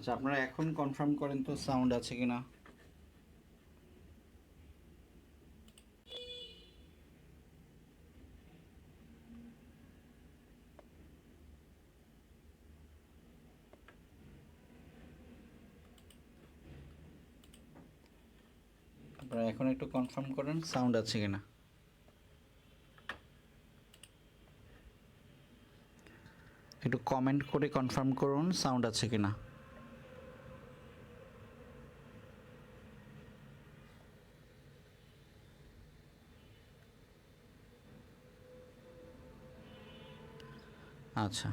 আচ্ছা, আপনারা এখন কনফার্ম করেন তো সাউন্ড আছে কিনা। আপনারা এখন একটু কনফার্ম করেন সাউন্ড আছে কিনা। একটু কমেন্ট করে কনফার্ম করুন সাউন্ড আছে কিনা। আচ্ছা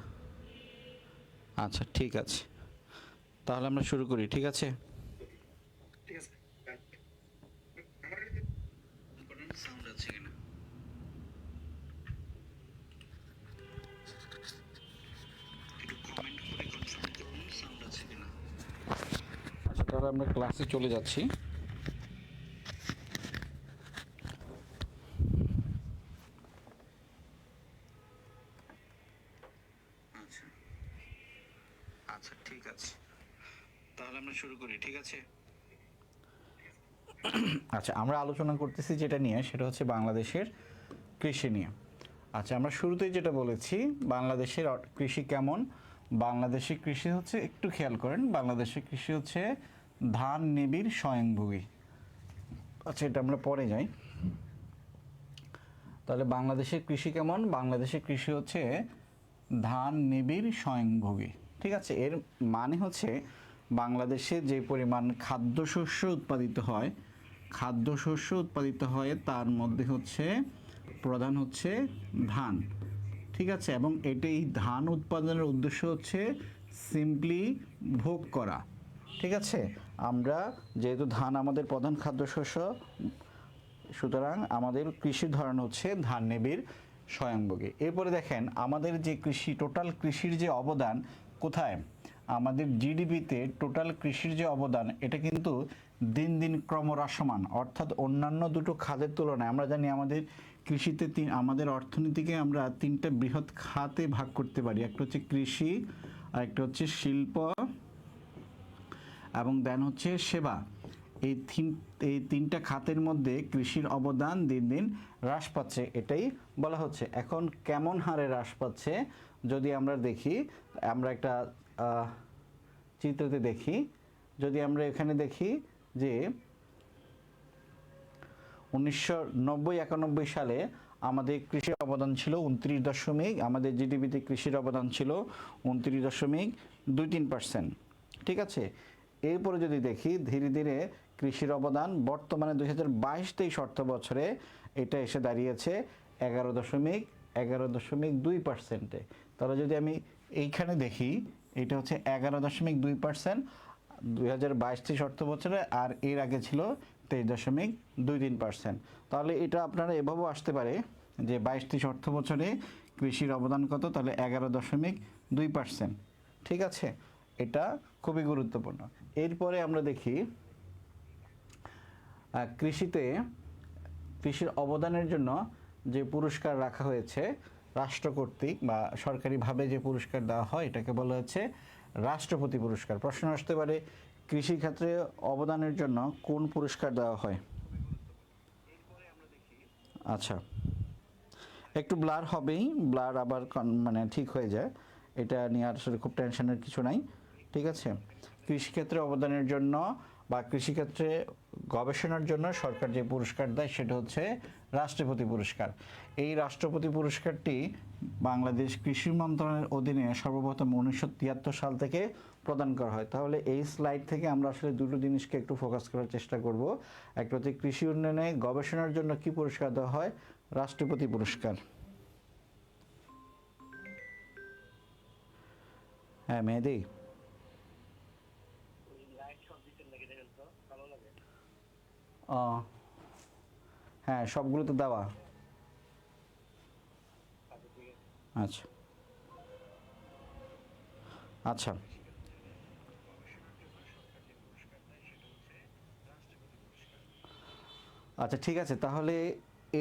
আচ্ছা, ঠিক আছে, তাহলে আমরা শুরু করি। ঠিক আছে, সাউন্ড আছে কিনা। একটু কমেন্ট করে কনফার্ম করুন সাউন্ড আছে কিনা। আচ্ছা, তাহলে আমরা ক্লাসে চলে যাচ্ছি। আচ্ছা আচ্ছা, ঠিক আছে, তাহলে আমরা শুরু করি। ঠিক আছে, আচ্ছা, আমরা আলোচনা করতেছি যেটা নিয়ে, সেটা হচ্ছে বাংলাদেশের কৃষি নিয়ে। আচ্ছা, আমরা শুরুতেই যেটা বলেছি, বাংলাদেশের কৃষি কেমন। বাংলাদেশের কৃষি হচ্ছে, একটু খেয়াল করেন, বাংলাদেশের কৃষি হচ্ছে ধান নিবিড় স্বয়ংভোগী। আচ্ছা, এটা আমরা পরে যাই। তাহলে বাংলাদেশের কৃষি কেমন। বাংলাদেশের কৃষি হচ্ছে ধান নিবিড় স্বয়ংভোগী। ঠিক আছে, এর মানে হচ্ছে বাংলাদেশে যে পরিমাণ খাদ্যশস্য উৎপাদিত হয়, খাদ্যশস্য উৎপাদিত হয় তার মধ্যে হচ্ছে প্রধান হচ্ছে ধান। ঠিক আছে, এবং এই ধান উৎপাদনের উদ্দেশ্য হচ্ছে সিম্পলি ভোগ করা। ঠিক আছে, আমরা যেহেতু ধান আমাদের প্রধান খাদ্যশস্য, সুতরাং আমাদের কৃষির ধরন হচ্ছে ধান নিবিড় স্বয়ংভোগী। এরপরে দেখেন আমাদের যে কৃষি, টোটাল কৃষির যে অবদান কোথায়, আমাদের জিডিপিতে টোটাল কৃষির যে অবদান, এটা কিন্তু দিন দিন ক্রমহ্রাসমান। অর্থাৎ অন্যান্য দুটো খাতের তুলনায় আমরা জানি আমাদের কৃষিতে আমাদের অর্থনীতিকে আমরা তিনটা বৃহৎ খাতে ভাগ করতে পারি। একটা হচ্ছে কৃষি, আর একটা হচ্ছে শিল্প, এবং দেন হচ্ছে সেবা। এই তিনটা খাতের মধ্যে কৃষির অবদান দিন দিন হ্রাস পাচ্ছে, এটাই বলা হচ্ছে। এখন কেমন হারে হ্রাস পাচ্ছে যদি আমরা দেখি, আমরা একটা চিত্রতে দেখি, যদি আমরা এখানে দেখি যে 1990-91 সালে আমাদের কৃষির অবদান ছিল 29 দশমিক, আমাদের জিডিপিতে কৃষির অবদান ছিল 29.23%। ঠিক আছে, এরপরে যদি দেখি ধীরে ধীরে কৃষির অবদান বর্তমানে 2022-23 অর্থ বছরে এটা এসে দাঁড়িয়েছে 11.2%। তাহলে যদি আমি এইখানে দেখি, এটা হচ্ছে 11.2% 2022-23 অর্থ বছরে, আর এর আগে ছিল 23.23%। তাহলে এটা আপনারা এভাবেও আসতে পারে যে 22-23 অর্থ বছরে কৃষির অবদান কত, তাহলে 11.2%। ঠিক আছে, এটা খুবই গুরুত্বপূর্ণ। এরপরে আমরা দেখি কৃষিতে কৃষির অবদানের জন্য যে পুরস্কার রাখা হয়েছে রাষ্ট্র কর্তৃক বা সরকারিভাবে, যে পুরস্কার দেওয়া হয় এটাকে বলা হচ্ছে রাষ্ট্রপতি পুরস্কার। প্রশ্ন আসতে পারে কৃষিক্ষেত্রে অবদানের জন্য কোন পুরস্কার দেওয়া হয়। আচ্ছা, একটু ব্লার হবেই, ব্লার আবার মানে ঠিক হয়ে যায়, এটা নিয়ে আসলে খুব টেনশনের কিছু নাই। ঠিক আছে, কৃষিক্ষেত্রে অবদানের জন্য বা কৃষিক্ষেত্রে গবেষণার জন্য সরকার যে পুরস্কার দেয় সেটা হচ্ছে রাষ্ট্রপতি পুরস্কার। এই রাষ্ট্রপতি পুরস্কারটি বাংলাদেশ কৃষি মন্ত্রণালয়ের অধীনে সর্বপ্রথম 1973 সাল থেকে প্রদান করা হয়। তাহলে এই স্লাইড থেকে আমরা আসলে দুটো জিনিসকে একটু ফোকাস করার চেষ্টা করব। একটা হচ্ছে কৃষি উন্নয়নে গবেষণার জন্য কি পুরস্কার দেওয়া হয়, রাষ্ট্রপতি পুরস্কার। হ্যাঁ মেহেদি, হ্যাঁ সবগুলো তো দেওয়া। আচ্ছা আচ্ছা, আচ্ছা ঠিক আছে, তাহলে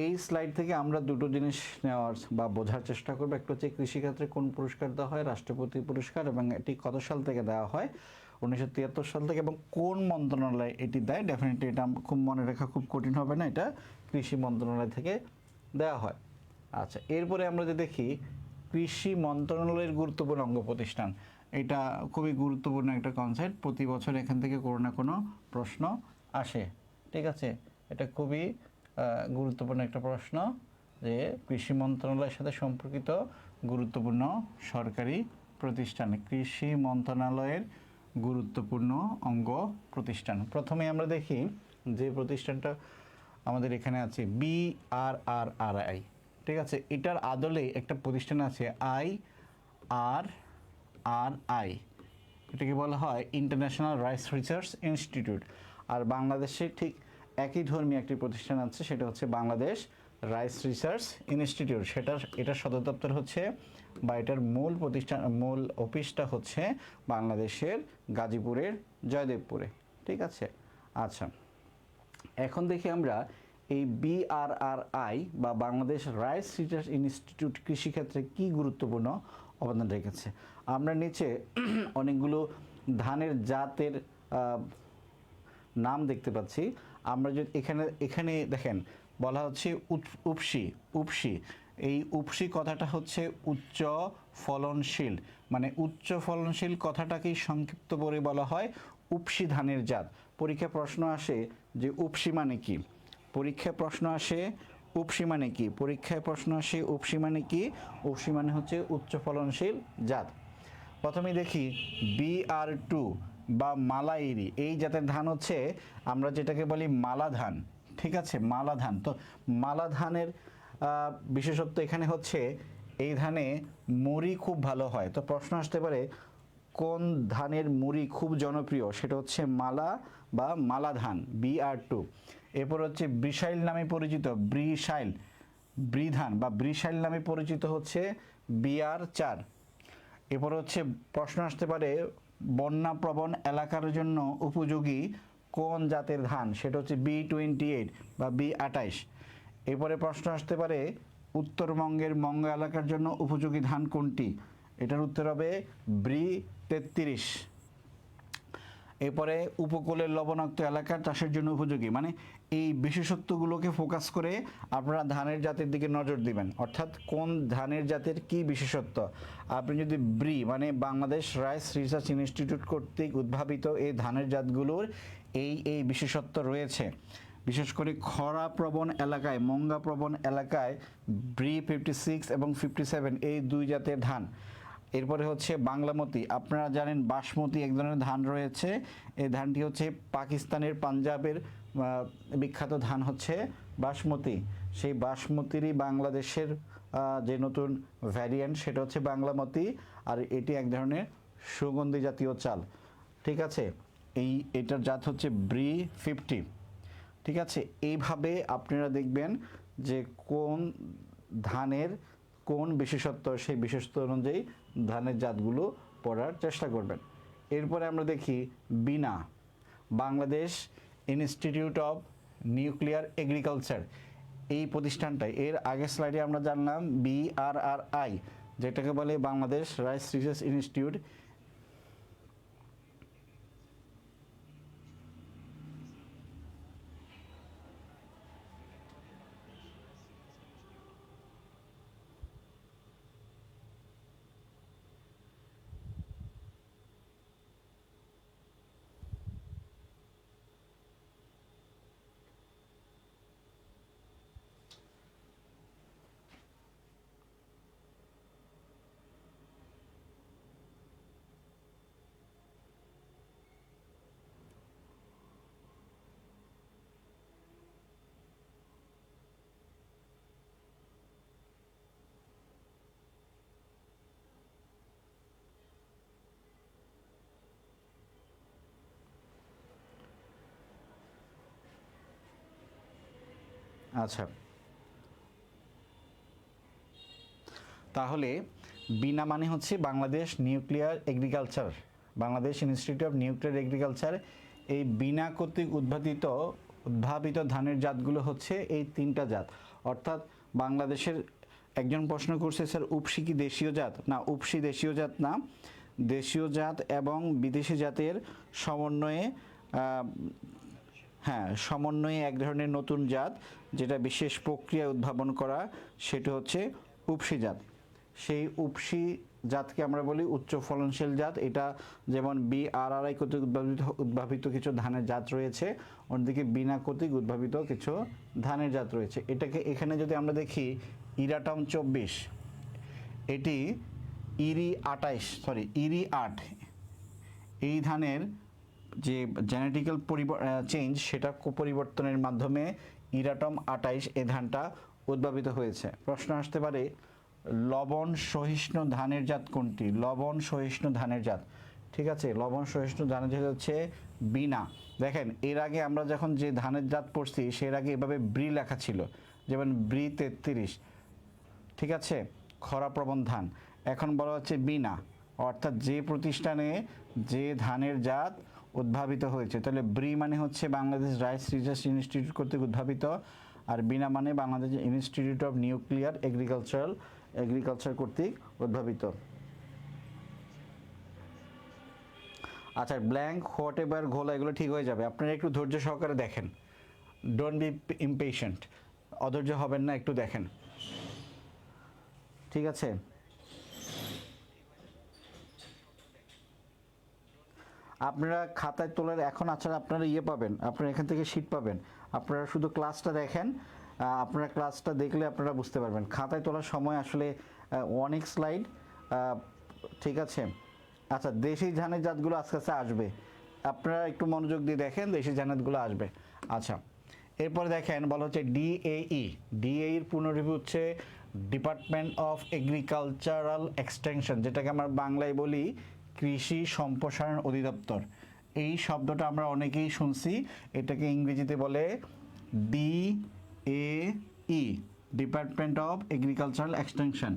এই স্লাইড থেকে আমরা দুটো জিনিস নেওয়ার বা বোঝার চেষ্টা করবো। একটা হচ্ছে কৃষিক্ষেত্রে কোন পুরস্কার দেওয়া হয়, রাষ্ট্রপতি পুরস্কার, এবং এটি কত সাল থেকে দেওয়া হয়। 1973 সাল থেকে, এবং কোন মন্ত্রণালয় এটি দেয়? ডেফিনেটলি এটা খুব মনে রাখা খুব কঠিন হবে না, এটা কৃষি মন্ত্রণালয় থেকে দেওয়া হয়। আচ্ছা, এরপরে আমরা যদি দেখি কৃষি মন্ত্রণালয়ের গুরুত্বপূর্ণ অঙ্গ প্রতিষ্ঠান, এটা খুবই গুরুত্বপূর্ণ একটা কনসেপ্ট, প্রতি বছর এখান থেকে কোনো না কোনো প্রশ্ন আসে। ঠিক আছে, এটা খুবই গুরুত্বপূর্ণ একটা প্রশ্ন যে কৃষি মন্ত্রণালয়ের সাথে সম্পর্কিত গুরুত্বপূর্ণ সরকারি প্রতিষ্ঠান, কৃষি মন্ত্রণালয়ের গুরুত্বপূর্ণ অঙ্গ প্রতিষ্ঠান। প্রথমে আমরা দেখি যে প্রতিষ্ঠানটা আমাদের এখানে আছে BRRRI। ঠিক আছে, এটার আদলে একটা প্রতিষ্ঠান আছে IRRI, এটাকে বলা হয় ইন্টারন্যাশনাল রাইস রিসার্চ ইনস্টিটিউট। আর বাংলাদেশে ঠিক একই ধর্মী একটি প্রতিষ্ঠান আছে, সেটা হচ্ছে বাংলাদেশ রাইস রিসার্চ ইনস্টিটিউট। এটার সদর দপ্তর হচ্ছে, বা এটার মূল অফিসটা হচ্ছে বাংলাদেশের গাজীপুরের জয়দেবপুরে। ঠিক আছে, আচ্ছা, এখন দেখি আমরা এই BRRI বা বাংলাদেশ রাইস রিসার্চ ইনস্টিটিউট কৃষিক্ষেত্রে কি গুরুত্বপূর্ণ অবদান রেখেছে। আমরা নিচে অনেকগুলো ধানের জাতের নাম দেখতে পাচ্ছি। আমরা যদি এখানে দেখেন বলা হচ্ছে উপসি। এই উপসি কথাটা হচ্ছে উচ্চ ফলনশীল, মানে উচ্চ ফলনশীল কথাটাকেই সংক্ষিপ্ত করে বলা হয় উপসি ধানের জাত। পরীক্ষায় প্রশ্ন আসে যে উপসি মানে কি, পরীক্ষায় প্রশ্ন আসে উপসি মানে কি, পরীক্ষায় প্রশ্ন আসে উপসি মানে কি। উপসি মানে হচ্ছে উচ্চ ফলনশীল জাত। প্রথমে দেখি BR2 বা মালাইরি, এই জাতের ধান হচ্ছে আমরা যেটাকে বলি মালা ধান। ঠিক আছে, মালা ধান। তো মালা ধানের বিশেষত্ব এখানে হচ্ছে এই ধানে মুড়ি খুব ভালো হয়। তো প্রশ্ন আসতে পারে কোন ধানের মুড়ি খুব জনপ্রিয়, সেটা হচ্ছে মালা বা মালা ধান, BR2। এরপর হচ্ছে ব্রিশাইল নামে পরিচিত ব্রি ধান বা ব্রিশাইল নামে পরিচিত হচ্ছে BR4। এরপর হচ্ছে প্রশ্ন আসতে পারে বন্যাপ্রবণ এলাকার জন্য উপযোগী কোন জাতের ধান, সেটা হচ্ছে B28 বা B28। এরপরে প্রশ্ন আসতে পারে উত্তরবঙ্গের মঙ্গ এলাকার জন্য উপযোগী ধান কোনটি, এটার উত্তর হবে B33। এরপরে উপকূলের লবণাক্ত এলাকার চাষের জন্য উপযোগী, মানে এই বিশেষত্বগুলোকে ফোকাস করে আপনারা ধানের জাতের দিকে নজর দিবেন, অর্থাৎ কোন ধানের জাতের কি বিশেষত্ব। আপনি যদি মানে বাংলাদেশ রাইস রিসার্চ ইনস্টিটিউট কর্তৃক উদ্ভাবিত এই ধানের জাতগুলোর এই বিশেষত্ব রয়েছে, বিশেষ করে খরাপ্রবণ এলাকায়, মঙ্গাপ্রবণ এলাকায় B56 এবং 57 এই দুই জাতের ধান। এরপরে হচ্ছে বাংলামতি, আপনারা জানেন বাসমতি এক ধরনের ধান রয়েছে, এই ধানটি হচ্ছে পাকিস্তানের পাঞ্জাবের বিখ্যাত ধান হচ্ছে বাসমতি। সেই বাসমতিরই বাংলাদেশের যে নতুন ভ্যারিয়েন্ট সেটা হচ্ছে বাংলামতি, আর এটি এক ধরনের সুগন্ধি জাতীয় চাল। ঠিক আছে, এটার জাত হচ্ছে B50। ঠিক আছে, এইভাবে আপনারা দেখবেন যে কোন ধানের কোন বিশেষত্ব, সেই বিশেষত্ব অনুযায়ী ধানের জাতগুলো পড়ার চেষ্টা করবেন। এরপরে আমরা দেখি BINA, Bangladesh institute of nuclear agriculture, এই প্রতিষ্ঠানটাই এর আগের স্লাইডে আমরা জানলাম BRRI, যেটাকে বলে বাংলাদেশ রাইস রিসার্চ ইনস্টিটিউট। আচ্ছা, তাহলে বিনা মানে হচ্ছে Bangladesh nuclear agriculture, Bangladesh institute of nuclear agriculture. এই বিনা কর্তৃক উদ্ভাবিত ধানের জাতগুলো হচ্ছে এই তিনটা জাত। অর্থাৎ বাংলাদেশের একজন প্রশ্ন করছে স্যার উপসি কি দেশীয় জাত? না, উপসি দেশীয় জাত না, দেশীয় জাত এবং বিদেশি জাতের সমন্বয়ে সমন্বয়ে এক ধরনের নতুন জাত যেটা বিশেষ প্রক্রিয়ায় উদ্ভাবন করা, সেটা হচ্ছে উপসি জাত। সেই উপসি জাতকে আমরা বলি উচ্চ ফলনশীল জাত। এটা যেমন BRRI কর্তৃক উদ্ভাবিত কিছু ধানের জাত রয়েছে, অন্যদিকে বিনা কর্তৃক উদ্ভাবিত কিছু ধানের জাত রয়েছে। এটাকে এখানে যদি আমরা দেখি ইরাটম 24, এটি ইরি 8, এই ধানের যে জেনেটিক্যাল চেঞ্জ সেটা পরিবর্তনের মাধ্যমে ইরাটম 28 এই ধানটা উদ্ভাবিত হয়েছে। প্রশ্ন আসতে পারে লবণ সহিষ্ণু ধানের জাত কোনটি? লবণ সহিষ্ণু ধানের জাত, ঠিক আছে, লবণ সহিষ্ণু ধানের জাত হচ্ছে বিনা। দেখেন এর আগে আমরা যখন যে ধানের জাত পড়ছি সের আগে এভাবে ব্রি লেখা ছিল, যেমন ব্রি 33, ঠিক আছে, খরাপ্রবণ ধান। এখন বলা হচ্ছে বিনা, অর্থাৎ যে প্রতিষ্ঠানে যে ধানের জাত উদ্ভাবিত হয়েছে। তাহলে ব্রি মানে হচ্ছে বাংলাদেশ রাইস রিসার্চ ইনস্টিটিউট কর্তৃক উদ্ভাবিত, আর বিনা মানে Bangladesh institute of nuclear agriculture কর্তৃক উদ্ভাবিত। আচ্ছা, ব্ল্যাঙ্ক, হোয়াট এভার, ঘোলা, এগুলো ঠিক হয়ে যাবে। আপনারা একটু ধৈর্য সহকারে দেখেন, ডোন্ট বি ইমপেশেন্ট, অধৈর্য হবেন না, একটু দেখেন, ঠিক আছে। আপনারা খাতায় তোলার এখন আচ্ছা আপনারা পাবেন, আপনারা এখান থেকে শিট পাবেন, আপনারা শুধু ক্লাসটা দেখেন, আপনারা ক্লাসটা দেখলে আপনারা বুঝতে পারবেন। খাতায় তোলার সময় আসলে অনেক স্লাইড, ঠিক আছে। আচ্ছা, দেশি ধানের জাতগুলো আস্তে আস্তে আসবে, আপনারা একটু মনোযোগ দিয়ে দেখেন, দেশি ধানগুলো আসবে। আচ্ছা, এরপরে দেখেন বলা হচ্ছে ডিএইর পূর্ণরূপ হচ্ছে ডিপার্টমেন্ট অফ এগ্রিকালচারাল এক্সটেনশন, যেটাকে আমরা বাংলায় বলি কৃষি সম্প্রসারণ অধিদপ্তর। এই শব্দটা আমরা অনেকেই শুনছি, এটাকে ইংরেজিতে বলে DAE, department of agricultural extension.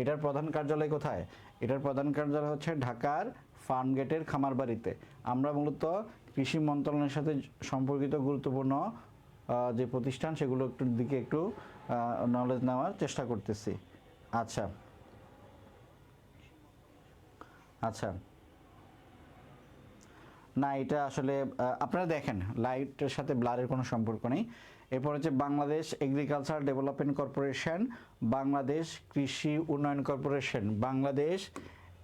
এটার প্রধান কার্যালয় কোথায়? এটার প্রধান কার্যালয় হচ্ছে ঢাকার ফার্মগেটের খামারবাড়িতে। আমরা মূলত কৃষি মন্ত্রণালয়ের সাথে সম্পর্কিত গুরুত্বপূর্ণ যে প্রতিষ্ঠান সেগুলোর দিকে একটু নলেজ নেওয়ার চেষ্টা করতেছি। আচ্ছা আচ্ছা, না এটা আসলে আপনারা দেখেন লাইটের সাথে ব্লারের কোনো সম্পর্ক নেই। এরপর হচ্ছে Bangladesh agriculture development corporation, Bangladesh কৃষি উন্নয়ন corporation, Bangladesh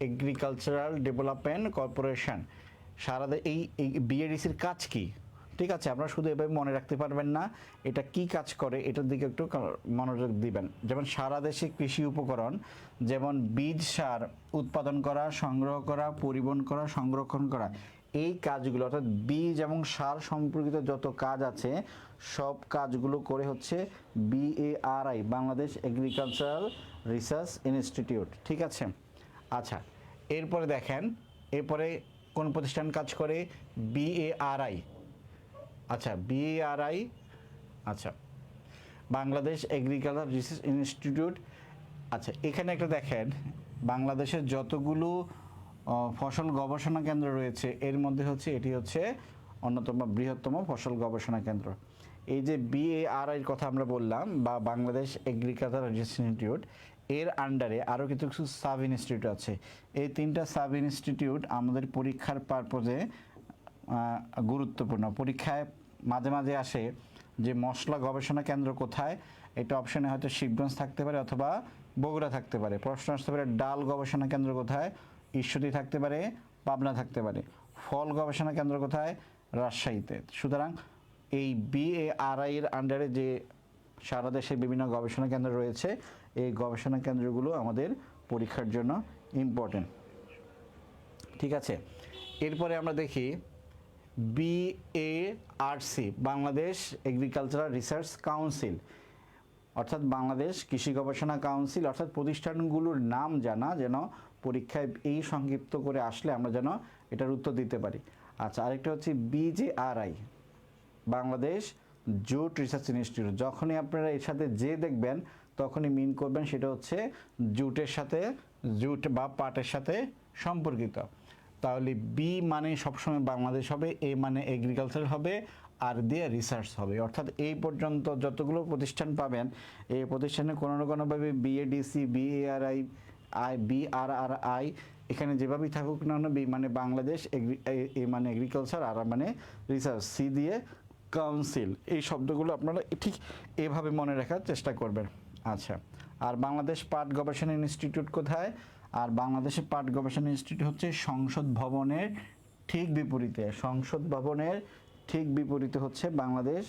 agricultural development corporation. সারা এই বিএডিসির কাজ কি? ঠিক আছে, আপনারা শুধু এভাবে মনে রাখতে পারবেন না, এটা কি কাজ করে এটার দিকে একটু মনোযোগ দিবেন। যেমন সারা দেশে কৃষি উপকরণ, যেমন বীজ সার উৎপাদন করা, সংগ্রহ করা, পরিবহন করা, সংরক্ষণ করা, এই কাজগুলো অর্থাৎ বীজ এবং সার সম্পর্কিত যত কাজ আছে সব কাজগুলো করে হচ্ছে BARI, Bangladesh agricultural research institute, ঠিক আছে। আচ্ছা, এরপরে দেখেন এরপরে কোন প্রতিষ্ঠান কাজ করে? BARI। আচ্ছা, BARI, আচ্ছা, বাংলাদেশ এগ্রিকালচার রিসার্চ ইনস্টিটিউট। আচ্ছা, এখানে একটা দেখেন বাংলাদেশের যতগুলো ফসল গবেষণা কেন্দ্র রয়েছে এর মধ্যে হচ্ছে এটি হচ্ছে অন্যতম বৃহত্তম ফসল গবেষণা কেন্দ্র। এই যে BARI-র কথা আমরা বললাম বা বাংলাদেশ এগ্রিকালচার রিসার্চ ইনস্টিটিউট, এর আন্ডারে আরও কিছু কিছু সাব ইনস্টিটিউট আছে। এই 3টা সাব ইনস্টিটিউট আমাদের পরীক্ষার পারপোজে গুরুত্বপূর্ণ। পরীক্ষায় মাঝে মাঝে আসে যে মশলা গবেষণা কেন্দ্র কোথায়, এটা অপশানে হয়তো শিবগঞ্জ থাকতে পারে অথবা বগুড়া থাকতে পারে। প্রশ্ন আসতে পারে ডাল গবেষণা কেন্দ্র কোথায়, ঈশ্বরদী থাকতে পারে, পাবনা থাকতে পারে। ফল গবেষণা কেন্দ্র কোথায়, রাজশাহীতে। সুতরাং এই BARI-এর আন্ডারে যে সারা দেশে বিভিন্ন গবেষণা কেন্দ্র রয়েছে, এই গবেষণা কেন্দ্রগুলো আমাদের পরীক্ষার জন্য ইম্পর্টেন্ট, ঠিক আছে। এরপরে আমরা দেখি BARC, Bangladesh agricultural research council, অর্থাৎ বাংলাদেশ কৃষি গবেষণা কাউন্সিল। অর্থাৎ প্রতিষ্ঠানগুলোর নাম জানা, যেন পরীক্ষায় এই সংক্ষিপ্ত করে আসলে আমরা যেন এটার উত্তর দিতে পারি। আচ্ছা, আরেকটা হচ্ছে BJRI, Bangladesh jute research institute. যখনই আপনারা এর সাথে যে দেখবেন তখনই মিন করবেন সেটা হচ্ছে জুটের সাথে, জুট বা পাটের সাথে সম্পর্কিত। তাহলে বি মানে সবসময় বাংলাদেশ হবে, এ মানে এগ্রিকালচার হবে, আর দিয়ে রিসার্চ হবে। অর্থাৎ এই পর্যন্ত যতগুলো প্রতিষ্ঠান পাবেন এই প্রতিষ্ঠানে কোনো না কোনোভাবে BADC, BARI, BRRI এখানে যেভাবেই থাকুক না কেন, মানে বাংলাদেশ মানে এগ্রিকালচার, আর মানে রিসার্চ, সি দিয়ে কাউন্সিল, এই শব্দগুলো আপনারা ঠিক এভাবে মনে রাখার চেষ্টা করবেন। আচ্ছা, আর বাংলাদেশ পাট গবেষণা ইনস্টিটিউট কোথায়? আর বাংলাদেশের পাট গবেষণা ইনস্টিটিউট হচ্ছে সংসদ ভবনের ঠিক বিপরীতে। সংসদ ভবনের ঠিক বিপরীতে হচ্ছে বাংলাদেশ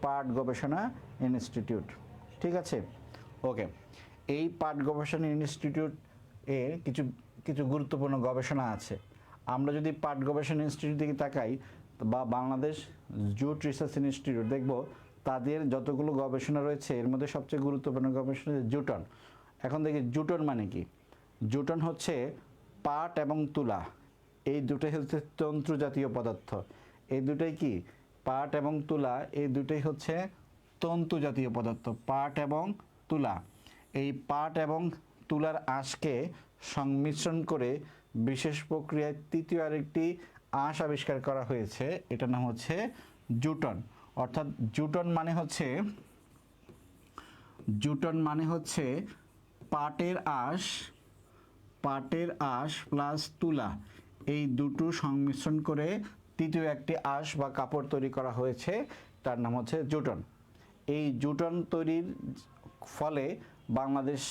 পাট গবেষণা ইনস্টিটিউট। ঠিক আছে, ওকে। এই পাট গবেষণা ইনস্টিটিউট এর কিছু কিছু গুরুত্বপূর্ণ গবেষণা আছে। আমরা যদি পাট গবেষণা ইনস্টিটিউট দিকে তাকাই বা বাংলাদেশ জুট রিসার্চ ইনস্টিটিউট দেখব, তাদের যতগুলো গবেষণা রয়েছে এর মধ্যে সবচেয়ে গুরুত্বপূর্ণ গবেষণা জুটন। এখন দেখি জুটন মানে কি। জুটন হচ্ছে পাট এবং তুলা, এই দুটোই হচ্ছে তন্তু জাতীয় পদার্থ। এই দুটোই কি? পাট এবং তুলা, এই দুটোই হচ্ছে তন্তু জাতীয় পদার্থ, পাট এবং তুলা। এই পাট এবং তুলার আঁশকে সংমিশ্রণ করে বিশেষ প্রক্রিয়ায় তৃতীয় আরেকটি আঁশ আবিষ্কার করা হয়েছে, এটার নাম হচ্ছে জুটন। অর্থাৎ জুটন মানে হচ্ছে পাটের আঁশ প্লাস তুলা, এই দুটো সংমিশ্রণ করে তৃতীয় একটি আঁশ বা কাপড় তৈরি করা হয়েছে, তার নাম হচ্ছে জুটন। এই জুটন তৈরির ফলে বাংলাদেশ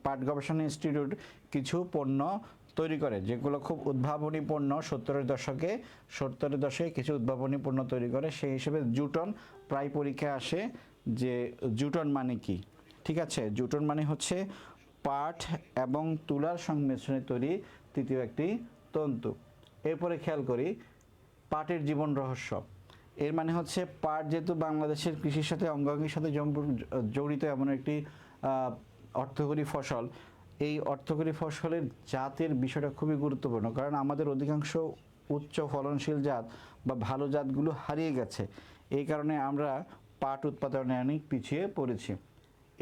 পাট গবেষণা ইনস্টিটিউট কিছু পণ্য তৈরি করে, যেগুলো খুব উদ্ভাবনী পণ্য। 70-এর দশকে কিছু উদ্ভাবনী পণ্য তৈরি করে। সেই হিসেবে জুটন প্রায় পরীক্ষায় আসে যে জুটন মানে কি। ঠিক আছে, জুটন মানে হচ্ছে পাট এবং তুলার সংমিশ্রণে তৈরি তৃতীয় একটি তন্তু। এরপরে খেয়াল করি পাটের জীবন রহস্য। এর মানে হচ্ছে পাট যেহেতু বাংলাদেশের কৃষির সাথে অঙ্গাঙ্গির সাথে জড়িত এমন একটি অর্থকরী ফসল, এই অর্থকরী ফসলের জাতের বিষয়টা খুবই গুরুত্বপূর্ণ, কারণ আমাদের অধিকাংশ উচ্চ ফলনশীল জাত বা ভালো জাতগুলো হারিয়ে গেছে। এই কারণে আমরা পাট উৎপাদনে অনেক পিছিয়ে পড়েছি।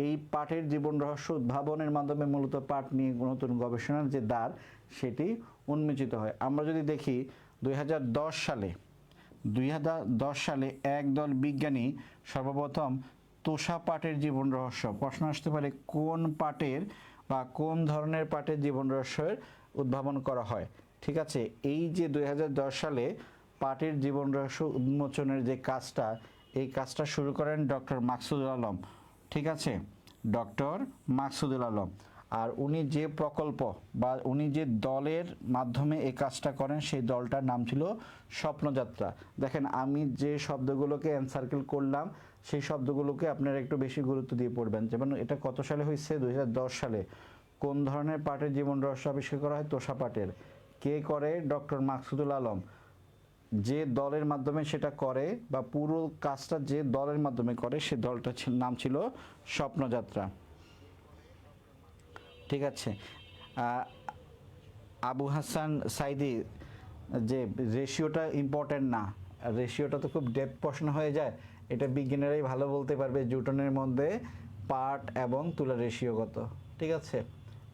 এই পাটের জীবন রহস্য উদ্ভাবনের মাধ্যমে মূলত পাট নিয়ে নতুন গবেষণার যে দ্বার, সেটি উন্মোচিত হয়। আমরা যদি দেখি 2010 সালে একদল বিজ্ঞানী সর্বপ্রথম তোষা পাটের জীবন রহস্য, প্রশ্ন আসতে পারে কোন পাটের বা কোন ধরনের পাটের জীবন রহস্যের উদ্ভাবন করা হয়। ঠিক আছে, এই যে 2010 সালে পাটের জীবন রহস্য উন্মোচনের যে কাজটা, এই কাজটা শুরু করেন ডক্টর মাকসুদুল আলম। ঠিক আছে, ডক্টর মাকসুদুল আলম। আর উনি যে প্রকল্প বা উনি যে দলের মাধ্যমে এই কাজটা করেন, সেই দলটার নাম ছিল স্বপ্নযাত্রা। দেখেন, আমি যে শব্দগুলোকে এনসার্কেল করলাম, সেই শব্দগুলোকে আপনারা একটু বেশি গুরুত্ব দিয়ে পড়বেন। যেমন এটা কত সালে হয়েছে? 2010 সালে। কোন ধরনের পাটের জীবন রহস্য আবিষ্কার করা হয়? তোষা পাটের। কে করে? ডক্টর মাকসুদুল আলম। যে দলের মাধ্যমে সেটা করে বা পুরো কাজটা যে দলের মাধ্যমে করে, সে দলটার নাম ছিল স্বপ্নযাত্রা। ঠিক আছে, আবু হাসান সাইদি, যে রেশিওটা ইম্পর্টেন্ট না, রেশিওটা তো খুব ডেপথ প্রশ্ন হয়ে যায়, এটা বিজ্ঞানীরাই ভালো বলতে পারবে জুটনের মধ্যে পাট এবং তুলা রেশিও কত। ঠিক আছে,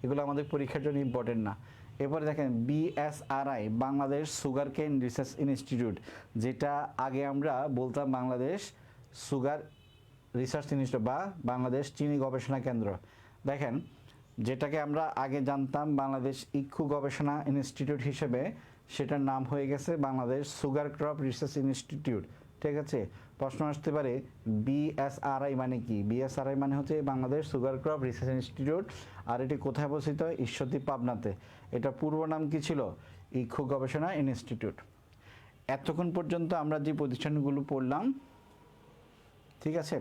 এগুলো আমাদের পরীক্ষার জন্য ইম্পর্টেন্ট না। এরপরে দেখেন BSRI, বাংলাদেশ সুগার কেন রিসার্চ ইনস্টিটিউট, যেটা আগে আমরা বলতাম বাংলাদেশ সুগার রিসার্চ ইনস্টিটিউট বা বাংলাদেশ চিনি গবেষণা কেন্দ্র। দেখেন, যেটাকে আমরা আগে জানতাম বাংলাদেশ ইক্ষু গবেষণা ইনস্টিটিউট হিসেবে, সেটার নাম হয়ে গেছে Bangladesh sugar crop research institute. ঠিক আছে, প্রশ্ন আসতে পারে BSRI মানে কি? BSRI মানে হচ্ছে Bangladesh sugar crop research institute. আর এটি কোথায় অবস্থিত? ঈশ্বরদী, পাবনাতে। এটা পূর্ব নাম কি ছিল? ইক্ষু গবেষণা ইনস্টিটিউট। এতক্ষণ পর্যন্ত আমরা যে প্রতিষ্ঠানগুলো পড়লাম, ঠিক আছে,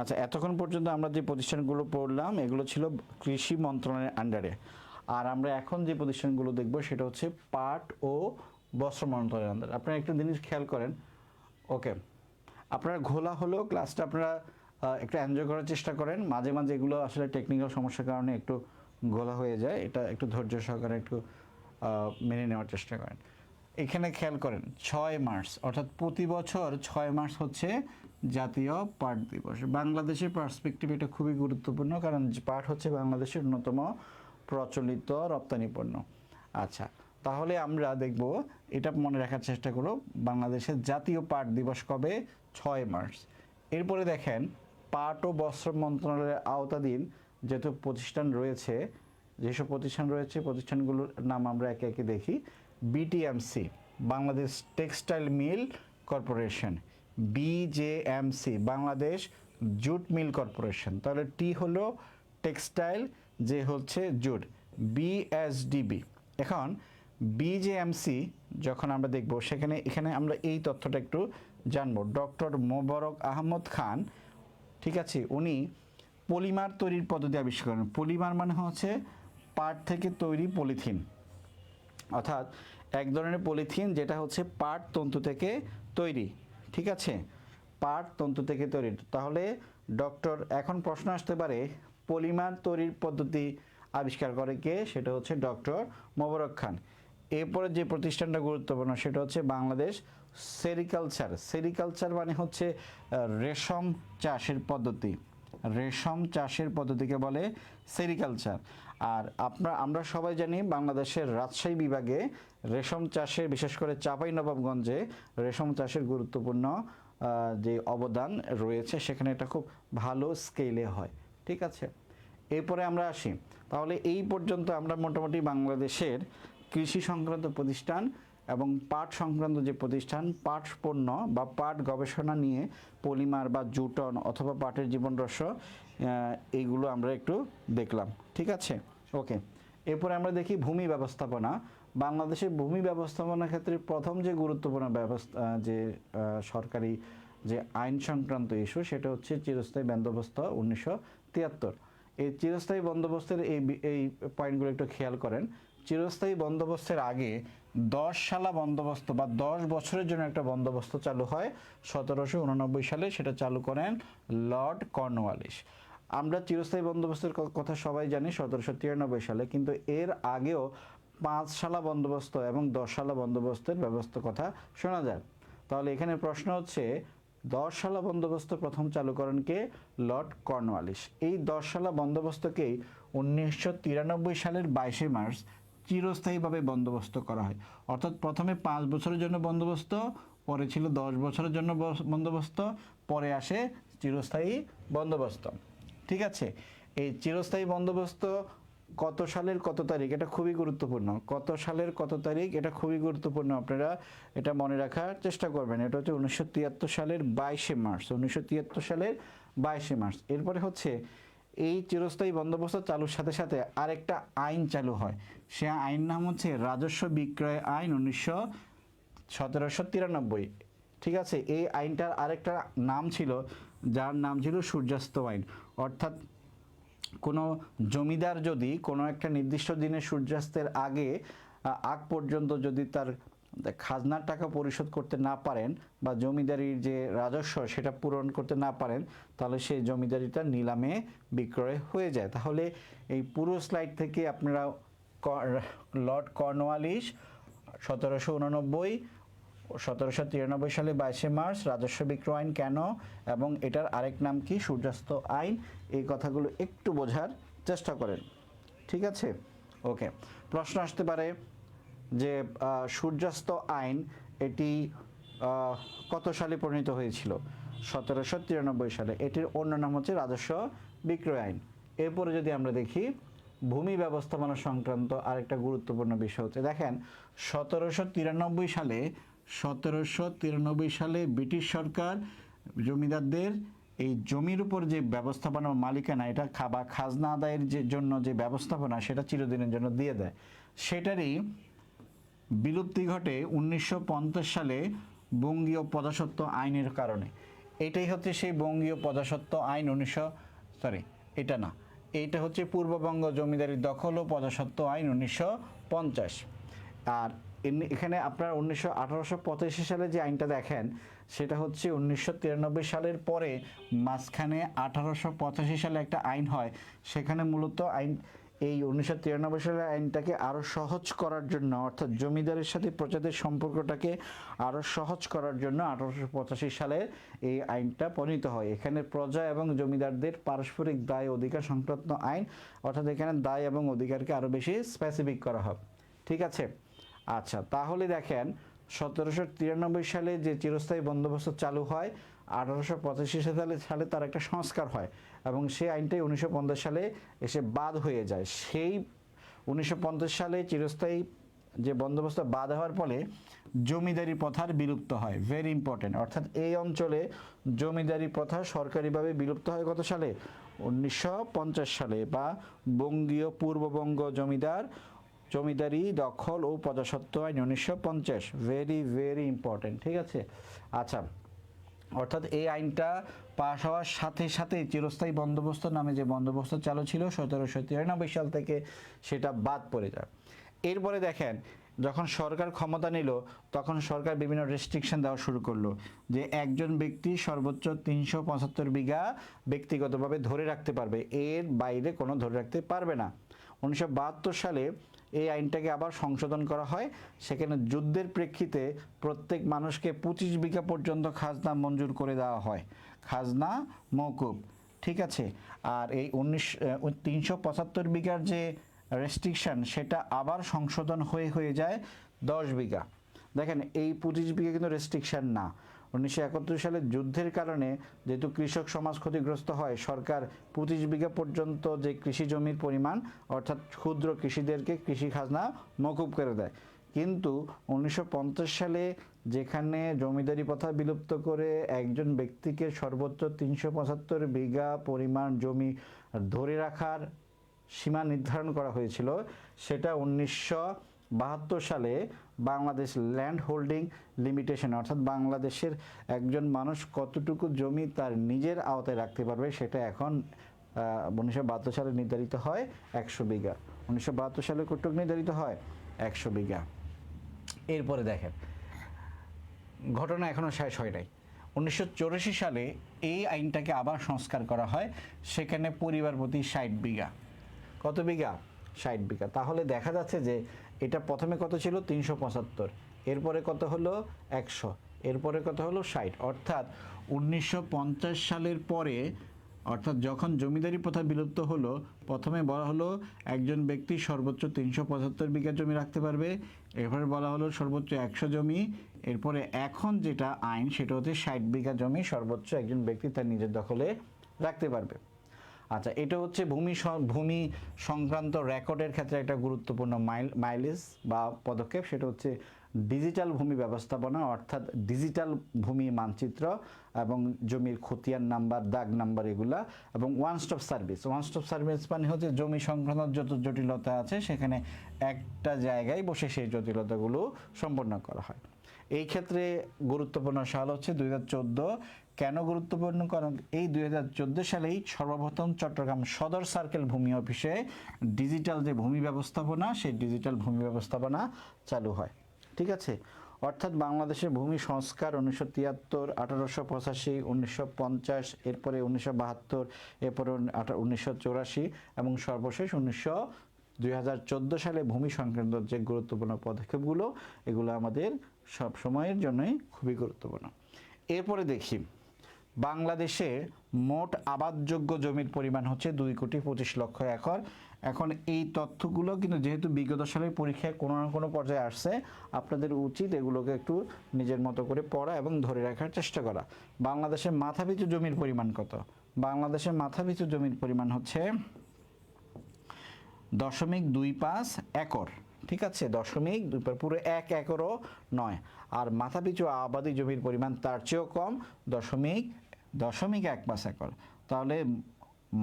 আচ্ছা, এতক্ষণ পর্যন্ত আমরা যে প্রতিষ্ঠানগুলো পড়লাম এগুলো ছিল কৃষি মন্ত্রণালয়ের আন্ডারে। আর আমরা এখন যে প্রতিষ্ঠানগুলো দেখব সেটা হচ্ছে পাট ও বস্ত্র মন্ত্রণালয়ের আন্ডারে। আপনারা একটু জিনিস খেয়াল করেন, ওকে, আপনারা ঘোলা হলেও ক্লাসটা আপনারা একটু এনজয় করার চেষ্টা করেন। মাঝে মাঝে এগুলো আসলে টেকনিক্যাল সমস্যার কারণে একটু ঘোলা হয়ে যায়, এটা একটু ধৈর্য সহকারে একটু মেনে নেওয়ার চেষ্টা করেন। এখানে খেয়াল করেন 6 মার্চ, অর্থাৎ প্রতি বছর 6 মার্চ হচ্ছে জাতীয় পাট দিবস। বাংলাদেশের পার্সপেক্টিভ এটা খুবই গুরুত্বপূর্ণ, কারণ পাট হচ্ছে বাংলাদেশের অন্যতম প্রচলিত রপ্তানি পণ্য। আচ্ছা, তাহলে আমরা দেখব, এটা মনে রাখার চেষ্টা করব, বাংলাদেশের জাতীয় পাট দিবস কবে? 6 মার্চ। এরপরে দেখেন, পাট ও বস্ত্র মন্ত্রণালয়ের আওতাধীন যেসব প্রতিষ্ঠান রয়েছে, প্রতিষ্ঠানগুলোর নাম আমরা একে একে দেখি। BTMC, Bangladesh textile mill corporation. BJMC, Bangladesh jute mill corporation. তাহলে টি হলো টেক্সটাইল, যে হচ্ছে জুট। বিএসডিবি। এখন বিজেএমসি যখন আমরা দেখব, এখানে আমরা এই তথ্যটা একটু জানবো। ডক্টর মোবারক আহমদ খান, ঠিক আছে, উনি পলিমার তৈরির পদ্ধতি আবিষ্কার করেন। পলিমার মানে হচ্ছে পাট থেকে তৈরি পলিথিন, অর্থাৎ এক ধরনের পলিথিন যেটা হচ্ছে পাট তন্তু থেকে তৈরি, ঠিক আছে, পাট তন্তু থেকে তৈরি। তাহলে এখন প্রশ্ন আসতে পারে, পলিমার তৈরির পদ্ধতি আবিষ্কার করে কে? সেটা হচ্ছে ডক্টর মোবারক খান। এরপরে যে প্রতিষ্ঠানটা গুরুত্বপূর্ণ সেটা হচ্ছে বাংলাদেশ সেরিকালচার। সেরিকালচার মানে হচ্ছে রেশম চাষের পদ্ধতি। রেশম চাষের পদ্ধতিকে বলে সেরিকালচার। আর আমরা সবাই জানি বাংলাদেশের রাজশাহী বিভাগে রেশম চাষে, বিশেষ করে চাঁপাইনবাবগঞ্জে রেশম চাষের গুরুত্বপূর্ণ যে অবদান রয়েছে, সেখানে এটা খুব ভালো স্কেলে হয়, ঠিক আছে। এরপরে আমরা আসি, তাহলে এই পর্যন্ত আমরা মোটামুটি বাংলাদেশের কৃষি সংক্রান্ত প্রতিষ্ঠান এবং পাট সংক্রান্ত যে প্রতিষ্ঠান, পাট পণ্য বা পাট গবেষণা নিয়ে, পলিমার বা জুটন অথবা পাটের জীবন রহস্য, এইগুলো আমরা একটু দেখলাম, ঠিক আছে, ওকে। এরপরে আমরা দেখি ভূমি ব্যবস্থাপনা। বাংলাদেশের ভূমি ব্যবস্থাপনার ক্ষেত্রে প্রথম যে গুরুত্বপূর্ণ সরকারি যে আইন সংক্রান্ত ইস্যু, সেটা হচ্ছে চিরস্থায়ী বন্দোবস্ত 1973। এই চিরস্থায়ী বন্দোবস্তের এই পয়েন্টগুলো একটু খেয়াল করেন। চিরস্থায়ী বন্দোবস্তের আগে 10 সালা বন্দোবস্ত বা 10 বছরের জন্য একটা বন্দোবস্ত চালু হয় 1789 সালে। সেটা চালু করেন লর্ড কর্নওয়ালিস। আমরা চিরস্থায়ী বন্দোবস্তের কথা সবাই জানি 1793 সালে, কিন্তু এর আগেও 5 সালা বন্দোবস্ত এবং 10 সালা বন্দোবস্তের ব্যবস্থা কথা শোনা যায়। তাহলে এখানে প্রশ্ন হচ্ছে, 10 সালা বন্দোবস্ত প্রথম চালু করেন কে? Lord Cornwallis. এই 10 সালা বন্দোবস্তকেই 1993 সালের 22 মার্চ চিরস্থায়ীভাবে বন্দোবস্ত করা হয়। অর্থাৎ প্রথমে 5 বছরের জন্য বন্দোবস্ত, পরে ছিল 10 বছরের জন্য বন্দোবস্ত, পরে আসে চিরস্থায়ী বন্দোবস্ত, ঠিক আছে। এই চিরস্থায়ী বন্দোবস্ত কত সালের কত তারিখ, এটা খুবই গুরুত্বপূর্ণ। কত সালের কত তারিখ, এটা খুবই গুরুত্বপূর্ণ, আপনারা এটা মনে রাখার চেষ্টা করবেন। এটা হচ্ছে 1973 সালের 22 মার্চ। 1973 সালের 22 মার্চ। এরপরে হচ্ছে, এই চিরস্থায়ী বন্দোবস্ত চালুর সাথে সাথে আরেকটা আইন চালু হয়। সে আইন নাম হচ্ছে রাজস্ব বিক্রয় আইন 1793, ঠিক আছে। এই আইনটার আরেকটা নাম ছিল, যার নাম ছিল সূর্যাস্ত আইন। অর্থাৎ কোনো জমিদার যদি কোনো একটা নির্দিষ্ট দিনে সূর্যাস্তের আগ পর্যন্ত যদি তার খাজনার টাকা পরিশোধ করতে না পারেন বা জমিদারির যে রাজস্ব সেটা পূরণ করতে না পারেন, তাহলে সেই জমিদারিটা নিলামে বিক্রয় হয়ে যায়। তাহলে এই পুরো স্লাইড থেকে আপনারা লর্ড কর্নওয়ালিস 1793 সালে 22 মার্চ রাজস্ব বিক্রয় আইন কেন, এবং এটার আরেক নাম কি? সূর্যাস্ত আইন। এই কথাগুলো একটু বোঝার চেষ্টা করেন, ঠিক আছে, ওকে। প্রশ্ন আসতে পারে যে সূর্যাস্ত আইন এটি কত সালে প্রণীত হয়েছিল? 1793 সালে। এটির অন্য নাম হচ্ছে রাজস্ব বিক্রয় আইন। এরপরে যদি আমরা দেখি, ভূমি ব্যবস্থাপনা সংক্রান্ত আরেকটা গুরুত্বপূর্ণ বিষয় হচ্ছে, দেখেন 1793 সালে ব্রিটিশ সরকার জমিদারদের এই জমির উপর যে ব্যবস্থাপনা মালিকানা, এটা খাজনা আদায়ের জন্য যে ব্যবস্থাপনা, সেটা চিরদিনের জন্য দিয়ে দেয়। সেটারই বিলুপ্তি ঘটে 1950 সালে বঙ্গীয় প্রজাস্বত্ব আইনের কারণে। এটাই হচ্ছে সেই বঙ্গীয় প্রজাস্বত্ব আইন এইটা হচ্ছে পূর্ববঙ্গ জমিদারি দখল ও প্রজাস্বত্ব আইন 1950। আর এখানে আপনার 1885 সালে যে আইনটা দেখেন, সেটা হচ্ছে 1993 সালের পরে মাঝখানে 1885 সালে একটা আইন হয়। সেখানে মূলত এই 1993 সালের আইনটাকে আরও সহজ করার জন্য, অর্থাৎ জমিদারের সাথে প্রজাদের সম্পর্কটাকে আরও সহজ করার জন্য 1885 সালে এই আইনটা প্রণীত হয়। এখানে প্রজা এবং জমিদারদের পারস্পরিক দায় অধিকার সংক্রান্ত আইন, অর্থাৎ এখানে দায় এবং অধিকারকে আরও বেশি স্পেসিফিক করা হয়। ঠিক আছে, আচ্ছা তাহলে দেখেন 1793 সালে যে চিরস্থায়ী বন্দোবস্ত চালু হয়, 1885 সালে তার একটা সংস্কার হয় এবং সেই আইনটাই 1950 সালে এসে বাদ হয়ে যায়। সেই 1950 সালে চিরস্থায়ী যে বন্দোবস্ত বাদ হওয়ার ফলে জমিদারি প্রথার বিলুপ্ত হয়, ভেরি ইম্পর্টেন্ট। অর্থাৎ এই অঞ্চলে জমিদারি প্রথা সরকারিভাবে বিলুপ্ত হয় কত সালে? 1950 সালে, বা বঙ্গীয় পূর্ববঙ্গ জমিদারি দখল ও প্রজাস্বত্ব আইন 1950, ভেরি ভেরি ইম্পর্টেন্ট। ঠিক আছে, আচ্ছা অর্থাৎ এই আইনটা পাশ হওয়ার সাথে সাথে চিরস্থায়ী বন্দোবস্ত নামে যে বন্দোবস্ত চালু ছিল 1793 সাল থেকে, সেটা বাদ পড়ে যায়। এরপরে দেখেন যখন সরকার ক্ষমতা নিল তখন সরকার বিভিন্ন রেস্ট্রিকশন দেওয়া শুরু করলো, যে একজন ব্যক্তি সর্বোচ্চ 375 বিঘা ব্যক্তিগতভাবে ধরে রাখতে পারবে, এর বাইরে কোনো ধরে রাখতে পারবে না। 1972 সালে এই আইনটাকে আবার সংশোধন করা হয়। সেখানে যুদ্ধের প্রেক্ষিতে প্রত্যেক মানুষকে 25 বিঘা পর্যন্ত খাজনা মঞ্জুর করে দেওয়া হয়, খাজনা মওকুফ। ঠিক আছে, আর এই 375 বিঘার যে রেস্ট্রিকশন সেটা আবার সংশোধন হয়ে যায় 10 বিঘা। দেখেন এই 25 বিঘা কিন্তু রেস্ট্রিকশন না। 1971 সালে যুদ্ধের কারণে যেহেতু কৃষক সমাজ ক্ষতিগ্রস্ত হয়, সরকার 25 বিঘা পর্যন্ত যে কৃষি জমির পরিমাণ, অর্থাৎ ক্ষুদ্র কৃষিদেরকে কৃষি খাজনা মওকুফ করে দেয়। কিন্তু 1950 সালে যেখানে জমিদারি প্রথা বিলুপ্ত করে একজন ব্যক্তিকে সর্বোচ্চ 375 বিঘা পরিমাণ জমি ধরে রাখার সীমা নির্ধারণ করা হয়েছিল, সেটা 1972 সালে বাংলাদেশ ল্যান্ড হোল্ডিং লিমিটেশন, অর্থাৎ বাংলাদেশের একজন মানুষ কতটুকু জমি তার নিজের আওতায় রাখতে পারবে, সেটা এখন 1972 সালে নির্ধারিত হয় 100 বিঘা। 1972 সালে কতটুকু নির্ধারিত হয়? 100 বিঘা। এরপরে দেখেন ঘটনা এখনো শেষ হয় নাই। 1984 সালে এই আইনটাকে আবার সংস্কার করা হয়, সেখানে পরিবার প্রতি 60 বিঘা। কত বিঘা? 60 বিঘা। তাহলে দেখা যাচ্ছে যে এটা প্রথমে কত ছিল? 375, এরপরে কত হলো? 100, এরপরে কত হলো? 60। অর্থাৎ 1950 সালের পরে, অর্থাৎ যখন জমিদারি প্রথা বিলুপ্ত হলো, প্রথমে বলা হলো একজন ব্যক্তি সর্বোচ্চ 375 বিঘা জমি রাখতে পারবে, এরপরে বলা হলো সর্বোচ্চ 100 জমি, এরপরে এখন যেটা আইন সেটা হচ্ছে 60 বিঘা জমি সর্বোচ্চ একজন ব্যক্তি তার নিজের দখলে রাখতে পারবে। আচ্ছা, এটা হচ্ছে ভূমি সংক্রান্ত রেকর্ডের ক্ষেত্রে একটা গুরুত্বপূর্ণ মাইলেজ বা পদক্ষেপ। সেটা হচ্ছে ডিজিটাল ভূমি ব্যবস্থাপনা, অর্থাৎ ডিজিটাল ভূমি মানচিত্র এবং জমির খতিয়ান নাম্বার, দাগ নাম্বার এগুলা, এবং one stop service. One stop service মানে হচ্ছে জমি সংক্রান্ত যত জটিলতা আছে সেখানে একটা জায়গায় বসে সেই জটিলতাগুলো সম্পন্ন করা হয়। এই ক্ষেত্রে গুরুত্বপূর্ণ সাল হচ্ছে 2014। কেন গুরুত্বপূর্ণ? কারণ এই 2014 সালেই সর্বপ্রথম চট্টগ্রাম সদর সার্কেল ভূমি অফিসে ডিজিটাল যে ভূমি ব্যবস্থাপনা, সেই ডিজিটাল ভূমি ব্যবস্থাপনা চালু হয়। ঠিক আছে, অর্থাৎ বাংলাদেশের ভূমি সংস্কার 1973, 1885, 1950, এরপরে 1972, এরপরে 1984 এবং সর্বশেষ 2014 সালে ভূমি সংক্রান্ত যে গুরুত্বপূর্ণ পদক্ষেপগুলো, এগুলো আমাদের সব সময়ের জন্যই খুবই গুরুত্বপূর্ণ। এরপরে দেখি বাংলাদেশে মোট আবাদযোগ্য জমির পরিমাণ হচ্ছে 2,25,00,000 একর। এখন এই তথ্যগুলো কিন্তু যেহেতু বিগত সালের পরীক্ষায় কোনো না কোনো পর্যায়ে আসছে, আপনাদের উচিত এগুলোকে একটু নিজের মতো করে পড়া এবং ধরে রাখার চেষ্টা করা। বাংলাদেশের মাথাপিছু জমির পরিমাণ কত? বাংলাদেশের মাথাপিছু জমির পরিমাণ হচ্ছে 0.25 একর। ঠিক আছে, 0.25, পুরো 1 একরও নয়। আর মাথাপিছু আবাদি জমির পরিমাণ তার চেয়েও কম, 0.15 একর। তাহলে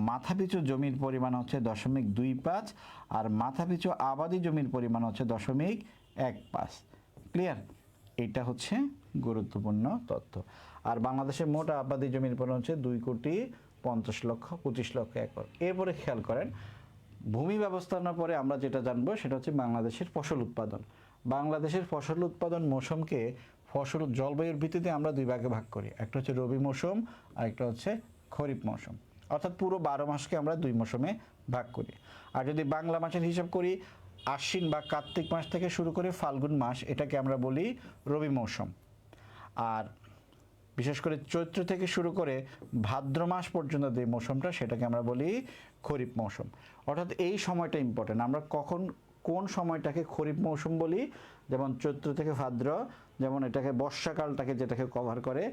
মাথাপিছু জমির পরিমাণ হচ্ছে 0.25, আর মাথাপিছু আবাদি জমির পরিমাণ হচ্ছে 0.15। ক্লিয়ার? এটা হচ্ছে গুরুত্বপূর্ণ তথ্য। আর বাংলাদেশের মোট আবাদি জমির পরিমাণ হচ্ছে 2,50,00,000-25,00,000 একর। এরপরে খেয়াল করেন ভূমি ব্যবস্থাপনার পরে আমরা যেটা জানবো সেটা হচ্ছে বাংলাদেশের ফসল উৎপাদন। বাংলাদেশের ফসল উৎপাদন মৌসুমকে ফসল জলবায়ুর ভিত্তিতে আমরা দুই ভাগে ভাগ করি, একটা হচ্ছে রবি মৌসুম আর একটা হচ্ছে খরিফ মৌসুম। অর্থাৎ পুরো 12 মাসকে আমরা 2 মৌসুমে ভাগ করি। আর যদি বাংলা মাসের হিসাব করি, আশ্বিন বা কার্তিক মাস থেকে শুরু করে ফাল্গুন মাস, এটাকে আমরা বলি রবি মৌসুম। আর বিশেষ করে চৈত্র থেকে শুরু করে ভাদ্র মাস পর্যন্ত যে মৌসুমটা, সেটাকে আমরা বলি খরিফ মৌসুম। অর্থাৎ এই সময়টা ইম্পর্টেন্ট। আমরা কোন সময়টাকে খরিফ মৌসুম বলি, যেমন চৈত্র থেকে ভাদ্র, যেমন এটাকে বর্ষাকালটাকে যেটাকে কভার করে,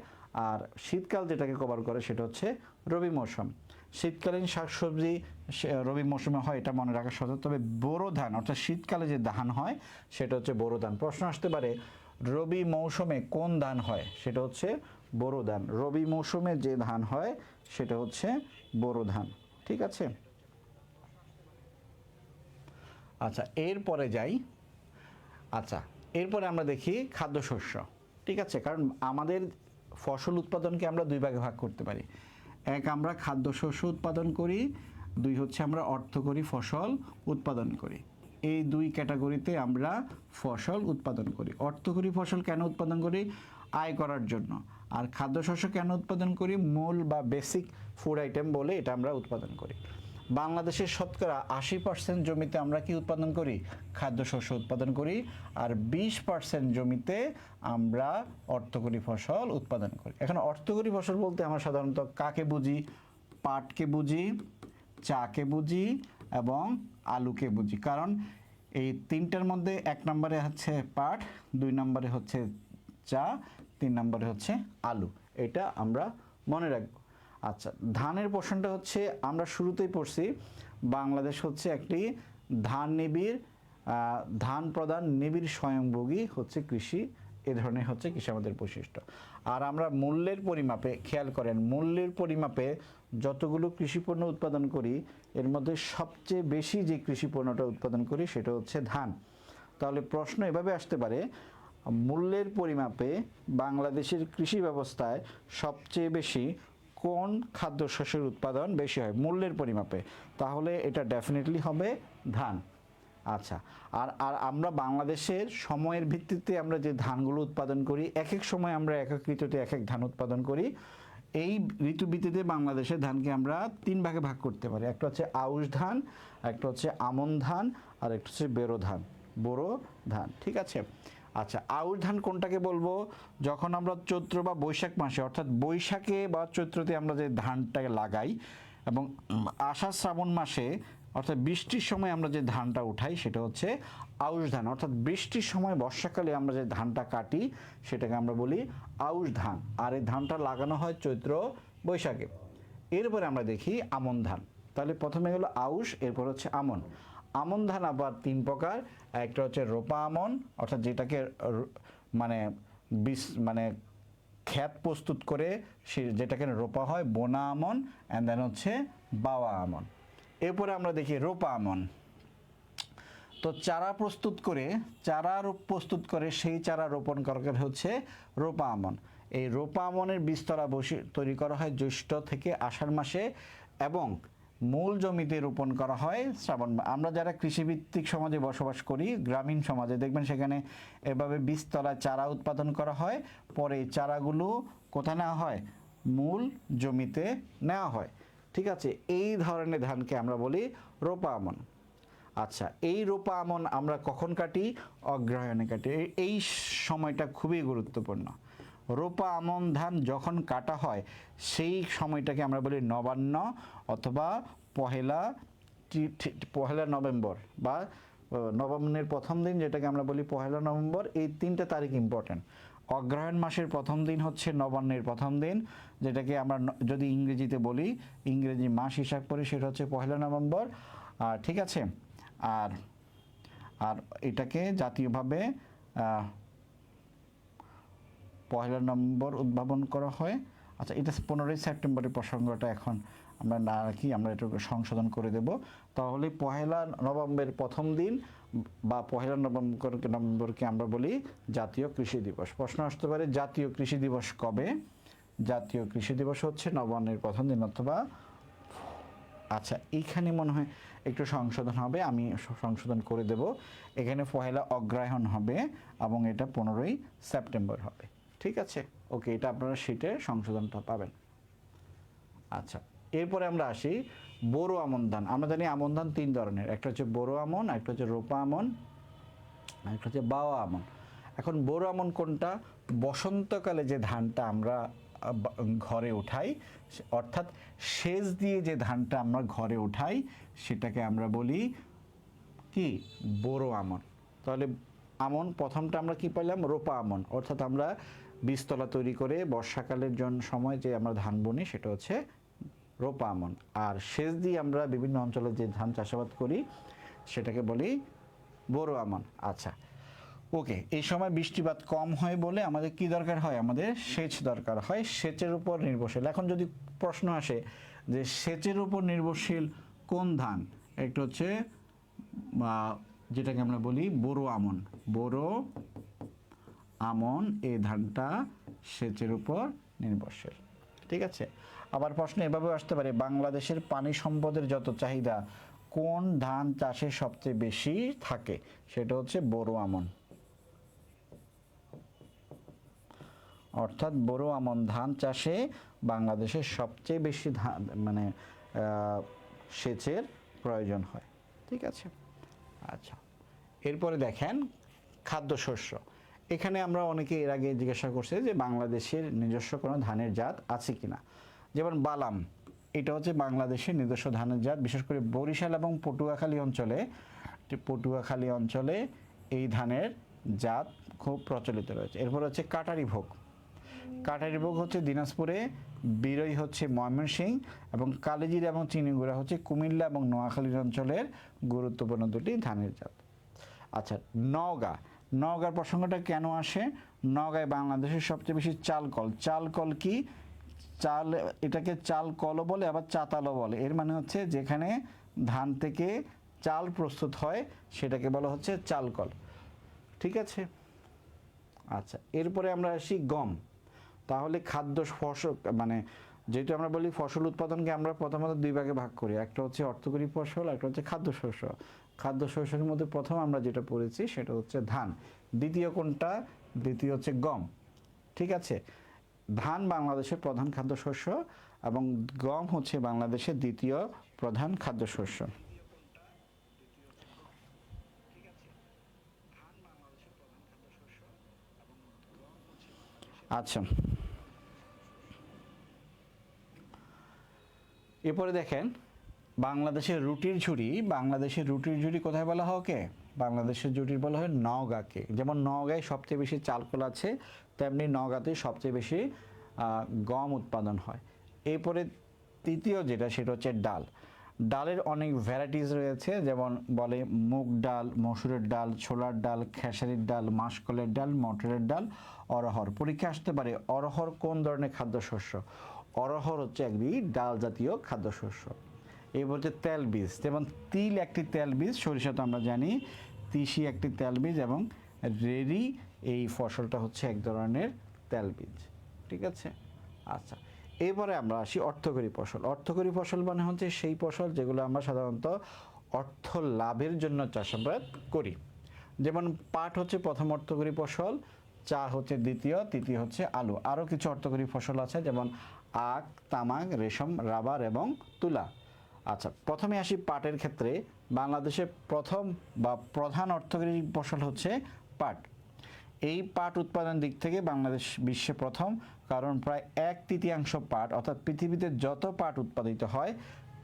আর শীতকাল যেটাকে কভার করে সেটা হচ্ছে রবি মৌসুম। শীতকালীন শাকসবজি রবি মৌসুমে হয়, এটা মনে রাখা সহজ। তবে বোরো ধান অর্থাৎ শীতকালে যে ধান হয় সেটা হচ্ছে বোরো ধান। প্রশ্ন আসতে পারে রবি মৌসুমে কোন ধান হয়, সেটা হচ্ছে বোরো ধান। রবি মৌসুমে যে ধান হয় সেটা হচ্ছে বোরো ধান। ঠিক আছে। আচ্ছা, এরপরে যাই। আচ্ছা, এরপরে আমরা দেখি খাদ্যশস্য। ঠিক আছে, কারণ আমাদের ফসল উৎপাদনকে আমরা 2 ভাগে ভাগ করতে পারি। এক, আমরা খাদ্যশস্য উৎপাদন করি, 2 হচ্ছে আমরা অর্থকরী ফসল উৎপাদন করি। এই 2 ক্যাটাগরিতে আমরা ফসল উৎপাদন করি। অর্থকরী ফসল কেন উৎপাদন করি? আয় করার জন্য। আর খাদ্যশস্য কেন উৎপাদন করি? মূল বা বেসিক ফুড আইটেম বলে এটা আমরা উৎপাদন করি। বাংলাদেশের শতকরা 80% জমিতে আমরা কি উৎপাদন করি? খাদ্যশস্য উৎপাদন করি। আর 20% জমিতে আমরা অর্থকরী ফসল উৎপাদন করি। এখন অর্থকরী ফসল বলতে আমরা সাধারণত কাকে বুঝি? পাটকে বুঝি, চাকে বুঝি এবং আলুকে বুঝি। কারণ এই 3টার মধ্যে 1 নম্বরে হচ্ছে পাট, 2 নম্বরে হচ্ছে চা, 3 নম্বরে হচ্ছে আলু। এটা আমরা মনে রাখবো। আচ্ছা, ধানের পোর্শনটা হচ্ছে আমরা শুরুতেই পড়ছি, বাংলাদেশ হচ্ছে একটি ধান প্রধান নিবিড় স্বয়ংভোগী হচ্ছে কৃষি। এ ধরনের হচ্ছে কৃষি আমাদের বৈশিষ্ট্য। আর আমরা মূল্যের পরিমাপে খেয়াল করেন, মূল্যের পরিমাপে যতগুলো কৃষি পণ্য উৎপাদন করি, এর মধ্যে সবচেয়ে বেশি যে কৃষি পণ্যটা উৎপাদন করি সেটা হচ্ছে ধান। তাহলে প্রশ্ন এভাবে আসতে পারে, মূল্যের পরিমাপে বাংলাদেশের কৃষি ব্যবস্থায় সবচেয়ে বেশি কোন খাদ্যশস্যের উৎপাদন বেশি হয় মূল্যের পরিমাপে? তাহলে এটা ডেফিনেটলি হবে ধান। আচ্ছা, আর আর আমরা বাংলাদেশের সময়ের ভিত্তিতে আমরা যে ধানগুলো উৎপাদন করি, এক এক সময় আমরা এক এক ঋতুতে এক এক ধান উৎপাদন করি। এই ঋতু ভিত্তিতে বাংলাদেশের ধানকে আমরা 3 ভাগে ভাগ করতে পারি। একটা হচ্ছে আউশ ধান, একটা হচ্ছে আমন ধান, আর একটা হচ্ছে বোরো ধান। ঠিক আছে। আচ্ছা, আউশ ধান কোনটাকে বলবো? যখন আমরা চৈত্র বা বৈশাখ মাসে, অর্থাৎ বৈশাখে বা চৈত্রতে আমরা যে ধানটাকে লাগাই, এবং আষাঢ় শ্রাবণ মাসে অর্থাৎ বৃষ্টির সময় আমরা যে ধানটা উঠাই সেটা হচ্ছে আউশ ধান। অর্থাৎ বৃষ্টির সময় বর্ষাকালে আমরা যে ধানটা কাটি সেটাকে আমরা বলি আউশ ধান। আর এই ধানটা লাগানো হয় চৈত্র বৈশাখে। এরপরে আমরা দেখি আমন ধান। তাহলে প্রথমে হলো আউশ, এরপর হচ্ছে আমন। আমন ধান আবার 3 প্রকার। একটা হচ্ছে রোপা আমন, অর্থাৎ যেটাকে মানে ক্ষেত প্রস্তুত করে যেটাকে রোপা হয়, বোনা আমন, অ্যান্ড দেন হচ্ছে বাওয়া আমন। এরপরে আমরা দেখি রোপা আমন। তো চারা প্রস্তুত করে সেই চারা রোপণ করা হচ্ছে রোপা আমন। এই রোপা আমনের বীজতলা তৈরি করা হয় জ্যৈষ্ঠ থেকে আষাঢ় মাসে, এবং মূল জমিতে রোপণ করা হয় শ্রাবণ। আমরা যারা কৃষিভিত্তিক সমাজে বসবাস করি, গ্রামীণ সমাজে দেখবেন সেখানে এভাবে বীজতলায় চারা উৎপাদন করা হয়। পরে এই চারাগুলো কোথায় নেওয়া হয়? মূল জমিতে নেওয়া হয়। ঠিক আছে, এই ধরনের ধানকে আমরা বলি রোপা আমন। আচ্ছা, এই রোপা আমন আমরা কখন কাটি? অগ্রহায়ণে কাটি। এই সময়টা খুবই গুরুত্বপূর্ণ। রোপা আমন ধান যখন কাটা হয় সেই সময়টাকে আমরা বলি নবান্ন, অথবা পহেলা নভেম্বর, বা নবান্নের প্রথম দিন, যেটাকে আমরা বলি পহেলা নভেম্বর। এই 3টা তারিখ ইম্পর্টেন্ট। অগ্রহায়ণ মাসের প্রথম দিন হচ্ছে নবান্নের প্রথম দিন, যেটাকে আমরা যদি ইংরেজিতে বলি, ইংরেজি মাস হিসাব করি, সেটা হচ্ছে পহেলা নভেম্বর। আর ঠিক আছে, আর এটাকে জাতীয়ভাবে পহেলা নভেম্বর উদ্ভাবন করা হয়। আচ্ছা, এটা 15ই সেপ্টেম্বরের প্রসঙ্গটা এখন আমরা না রাখি, আমরা এটাকে সংশোধন করে দেব। তাহলে পহেলা নভেম্বরের প্রথম দিন বা পহেলা নভেম্বরকে আমরা বলি জাতীয় কৃষি দিবস। প্রশ্ন আসতে পারে জাতীয় কৃষি দিবস কবে? জাতীয় কৃষি দিবস হচ্ছে নবান্নের প্রথম দিন, অথবা আচ্ছা, এইখানে মনে হয় একটু সংশোধন হবে, আমি সংশোধন করে দেব। এখানে পহেলা অগ্রহায়ণ হবে এবং এটা 15ই সেপ্টেম্বর হবে। ঠিক আছে, ওকে, এটা আপনারা শিটে সংশোধনটা পাবেন। আচ্ছা, এরপরে আমরা আসি বোরো আমন ধান। আমরা জানি আমন ধান 3 ধরনের, একটা হচ্ছে বোরো আমন, একটা হচ্ছে রোপা আমন, একটা হচ্ছে বাওয়া আমন। এখন বোরো আমন কোনটা? বসন্তকালে যে ধানটা আমরা ঘরে উঠাই, অর্থাৎ সেচ দিয়ে যে ধানটা আমরা ঘরে উঠাই সেটাকে আমরা বলি কি? বোরো আমন। তাহলে আমন প্রথমটা আমরা কি পাইলাম? রোপা আমন, অর্থাৎ আমরা বীজতলা তৈরি করে বর্ষাকালের সময় যে আমরা ধান বুনি সেটা হচ্ছে রোপা আমন। আর সেচ দিয়ে আমরা বিভিন্ন অঞ্চলে যে ধান চাষাবাদ করি সেটাকে বলি বোরো আমন। আচ্ছা, ওকে। এই সময় বৃষ্টিপাত কম হয় বলে আমাদের কি দরকার হয়? আমাদের সেচ দরকার হয়, সেচের উপর নির্ভরশীল। এখন যদি প্রশ্ন আসে যে সেচের উপর নির্ভরশীল কোন ধান, একটা হচ্ছে যেটাকে আমরা বলি বোরো আমন। বোরো আমন এই ধানটা সেচের উপর নির্ভরশীল। ঠিক আছে। আবার প্রশ্ন এভাবেও আসতে পারে, বাংলাদেশের পানি সম্পদের যত চাহিদা কোন ধান চাষে সবচেয়ে বেশি থাকে? সেটা হচ্ছে বোরো আমন। অর্থাৎ বোরো আমন ধান চাষে বাংলাদেশের সবচেয়ে বেশি ধান মানে সেচের প্রয়োজন হয়। ঠিক আছে। আচ্ছা, এরপরে দেখেন খাদ্যশস্য। এখানে আমরা অনেকে এর আগে জিজ্ঞাসা করছে যে বাংলাদেশের নিজস্ব কোনো ধানের জাত আছে কিনা। যেমন বালাম, এটা হচ্ছে বাংলাদেশের নিজস্ব ধানের জাত, বিশেষ করে বরিশাল এবং পটুয়াখালী অঞ্চলে এই ধানের জাত খুব প্রচলিত রয়েছে। এরপর হচ্ছে কাটারি ভোগ। কাটারি ভোগ হচ্ছে দিনাজপুরে, বিরই হচ্ছে ময়মনসিংহ, এবং কালিজিরা এবং চিনিগুড়া হচ্ছে কুমিল্লা এবং নোয়াখালী অঞ্চলের গুরুত্বপূর্ণ দুটি ধানের জাত। আচ্ছা, নওগাঁর প্রসঙ্গটা কেন আসে? নওগাঁয় বাংলাদেশের সবচেয়ে বেশি চালকল কি? এটাকে চাল কলও বলে, আবার চাতালও বলে। এর মানে হচ্ছে যেখানে ধান থেকে চাল প্রস্তুত হয় সেটাকে বলা হচ্ছে চালকল। ঠিক আছে। আচ্ছা, এরপরে আমরা আসি গম। তাহলে খাদ্য ফসল মানে যেহেতু আমরা বলি ফসল উৎপাদনকে আমরা প্রথমত দুই ভাগে ভাগ করি, একটা হচ্ছে অর্থকরী ফসল, একটা হচ্ছে খাদ্যশস্য। খাদ্যশস্যের মধ্যে প্রথম আমরা যেটা পড়েছি সেটা হচ্ছে ধান। দ্বিতীয় কোনটা? দ্বিতীয় হচ্ছে গম। ঠিক আছে। ধান বাংলাদেশের প্রধান খাদ্যশস্য এবং গম হচ্ছে বাংলাদেশের দ্বিতীয় প্রধান খাদ্যশস্য। আচ্ছা, এরপরে দেখেন বাংলাদেশের রুটির ঝুড়ি কোথায় বলা হয়? ওকে, বাংলাদেশের জুটির বলা হয় নওগাঁকে। যেমন নওগাঁয় সবচেয়ে বেশি চালকল আছে, তেমনি নওগাঁতে সবচেয়ে বেশি গম উৎপাদন হয়। এরপরে তৃতীয় যেটা সেটা হচ্ছে ডালের অনেক ভ্যারাইটিস রয়েছে, যেমন বলে মুগ ডাল, মসুরের ডাল, ছোলার ডাল, খেসারির ডাল, মাসকলের ডাল, মটরের ডাল, অরহর। পরীক্ষা আসতে পারে অরহর কোন ধরনের খাদ্যশস্য? অরহর হচ্ছে একটি ডাল জাতীয় খাদ্যশস্য। এরপর হচ্ছে তেলবীজ, যেমন তিল একটি তেলবীজ, সরিষা তো আমরা জানি, তিসি একটি তেলবীজ, এবং রেরি এই ফসলটা হচ্ছে এক ধরনের তেলবীজ। ঠিক আছে। আচ্ছা, এরপরে আমরা আসি অর্থকরী ফসল। অর্থকরী ফসল মানে হচ্ছে সেই ফসল যেগুলো আমরা সাধারণত অর্থ লাভের জন্য চাষাবাদ করি। যেমন পাট হচ্ছে প্রথম অর্থকরী ফসল, চা হচ্ছে দ্বিতীয়, তৃতীয় হচ্ছে আলু। আরও কিছু অর্থকরী ফসল আছে, যেমন আখ, তামাক, রেশম, রাবার এবং তুলা। আচ্ছা, প্রথমে আসি পাটের ক্ষেত্রে। বাংলাদেশের প্রথম বা প্রধান অর্থকরী ফসল হচ্ছে পাট। এই পাট উৎপাদন দিক থেকে বাংলাদেশ বিশ্বে প্রথম, কারণ প্রায় 1/3 পাট, অর্থাৎ পৃথিবীতে যত পাট উৎপাদিত হয়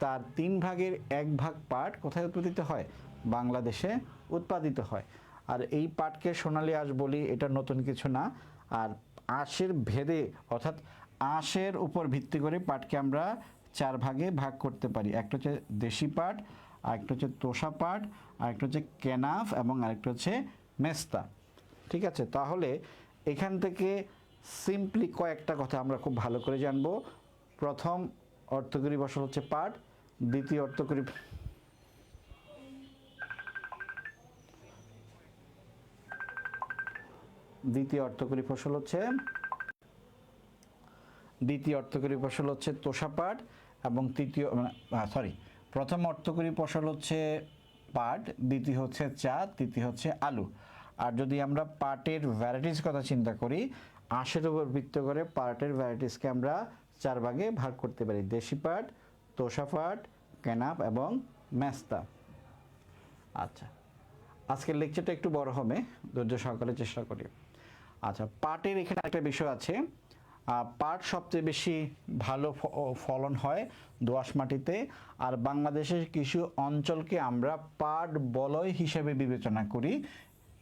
তার 3 ভাগের 1 ভাগ পাট কোথায় উৎপাদিত হয়? বাংলাদেশে উৎপাদিত হয়। আর এই পাটকে সোনালী আঁশ বলি, এটা নতুন কিছু না। আর আঁশের ভেদে, অর্থাৎ আঁশের উপর ভিত্তি করে পাটকে আমরা 4 ভাগে ভাগ করতে পারি। একটা হচ্ছে দেশি পাট, আরেকটা হচ্ছে তোষা পাট, আরেকটা হচ্ছে কেনাফ, এবং আরেকটা হচ্ছে মেস্তা। ঠিক আছে। তাহলে এখান থেকে সিম্পলি কয়েকটা কথা আমরা খুব ভালো করে জানবো। প্রথম অর্থকরী ফসল হচ্ছে পাট, দ্বিতীয় অর্থকরী ফসল হচ্ছে তোষা পাট, এবং প্রথম অর্থকরী ফসল হচ্ছে পাট, দ্বিতীয় হচ্ছে চা, তৃতীয় হচ্ছে আলু। আর যদি আমরা পাটের ভ্যারাইটিস কথা চিন্তা করি, আঁশের উপর ভিত্তি করে পাটের ভ্যারাইটিসকে আমরা 4 ভাগে ভাগ করতে পারি: দেশি পাট, তোষা পাট, কেনাপ এবং মেস্তা। আচ্ছা, আজকের লেকচারটা একটু বড় হবে, ধৈর্য সহকারে চেষ্টা করি। আচ্ছা, পাটের এখানে একটা বিষয় আছে। পাট সবচেয়ে বেশি ভালো ফলন হয় দোআঁশ মাটিতে, আর বাংলাদেশের কিছু অঞ্চলকে আমরা পাট বলয় হিসেবে বিবেচনা করি।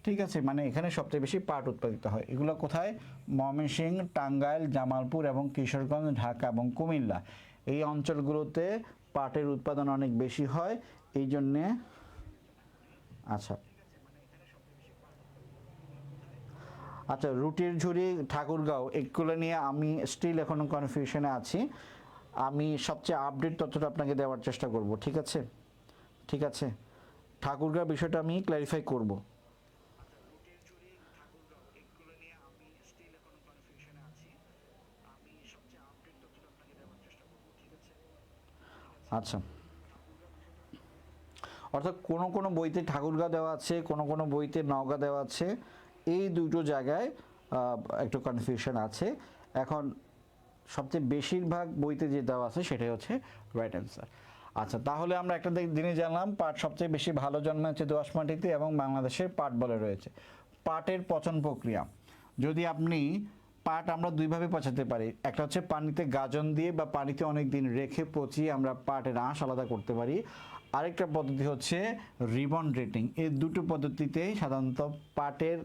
ঠিক আছে, মানে এখানে সবচেয়ে বেশি পাট উৎপাদিত হয়। এগুলো কোথায়? ময়মনসিংহ, টাঙ্গাইল, জামালপুর এবং কিশোরগঞ্জ, ঢাকা এবং কুমিল্লা, এই অঞ্চলগুলোতে পাটের উৎপাদন অনেক বেশি হয়। এই জন্যে আচ্ছা আচ্ছা রুটির ঝুড়ি, ঠাকুরগাঁও, এগুলো নিয়ে আমি স্টিল এখনো কনফিউশনে আছি। আমি সবচেয়ে আপডেট তথ্যটা আপনাকে দেওয়ার চেষ্টা করব। ঠিক আছে, ঠিক আছে, ঠাকুরগাঁও বিষয়টা আমি ক্ল্যারিফাই করব। আচ্ছা, অর্থাৎ কোনো কোনো বইতে ঠাকুরগাঁও দেওয়া আছে, কোনো কোনো বইতে নওগাঁ দেওয়া আছে। এই দুটো জায়গায় একটু কনফিউশন আছে। এখন সবচেয়ে বেশিরভাগ বইতে যে দেওয়া আছে সেটাই হচ্ছে রাইট অ্যান্সার। আচ্ছা, তাহলে আমরা একটা জিনিস জানলাম, পাট সবচেয়ে বেশি ভালো জন্মে হচ্ছে দোআঁশ মাটিতে এবং বাংলাদেশের পাট বলে রয়েছে। পাটের পচন প্রক্রিয়া, যদি আপনি পাট আমরা দুইভাবে পচাতে পারি। একটা হচ্ছে পানিতে গাজন দিয়ে বা পানিতে অনেক দিন রেখে পচিয়ে আমরা পাটের আঁশ আলাদা করতে পারি। আরেকটা পদ্ধতি হচ্ছে রিবন রেটিং। এই দুটো পদ্ধতিতেই সাধারণত পাটের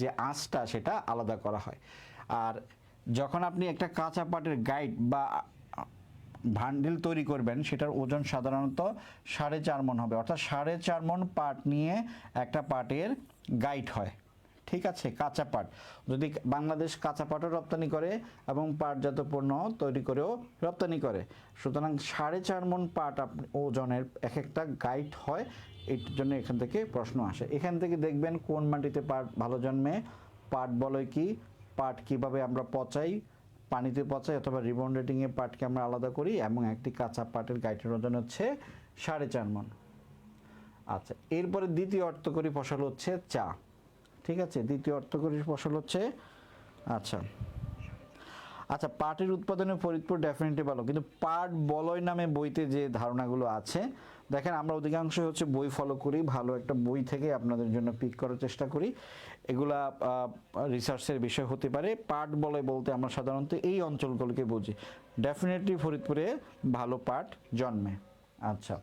যে আঁশটা সেটা আলাদা করা হয়। আর যখন আপনি একটা কাঁচা পাটের গাইড বা ভান্ডিল তৈরি করবেন, সেটার ওজন সাধারণত 4.5 মণ হবে। অর্থাৎ 4.5 মণ পাট নিয়ে একটা পাটের গাইড হয়। ঠিক আছে, কাঁচা পাট। যদি বাংলাদেশ কাঁচা পাটও রপ্তানি করে এবং পাটজাত পণ্য তৈরি করেও রপ্তানি করে, সুতরাং 4.5 মণ পাট ওজনের এক একটা গাইড হয়। এর জন্য এখান থেকে প্রশ্ন আসে। এখান থেকে দেখবেন কোন মাটিতে পাট ভালো জন্মে, পাট বলয় কি, পাট কিভাবে আমরা পচাই, পানিতে পচাই অথবা রিবন রেটিংয়ে পাটকে আমরা আলাদা করি, এবং একটি কাঁচা পাটের গাইটের ওজন হচ্ছে 4.5 মণ। আচ্ছা, এরপরে দ্বিতীয় অর্থকরী ফসল হচ্ছে চা। ঠিক আছে, দ্বিতীয় অর্থকরী ফসল হচ্ছে আচ্ছা আচ্ছা পাটের উৎপাদনে ফরিদপুর ডেফিনেটলি ভালো, কিন্তু পাট বলয় নামে বইতে যে ধারণাগুলো আছে, দেখেন আমরা অধিকাংশ হচ্ছে বই ফলো করি, ভালো একটা বই থেকে আপনাদের জন্য পিক করার চেষ্টা করি। এগুলা রিসার্চের বিষয় হতে পারে। পাট বলয় বলতে আমরা সাধারণত এই অঞ্চলগুলোকে বুঝি। ডেফিনেটলি ফরিদপুরে ভালো পাট জন্মে। আচ্ছা,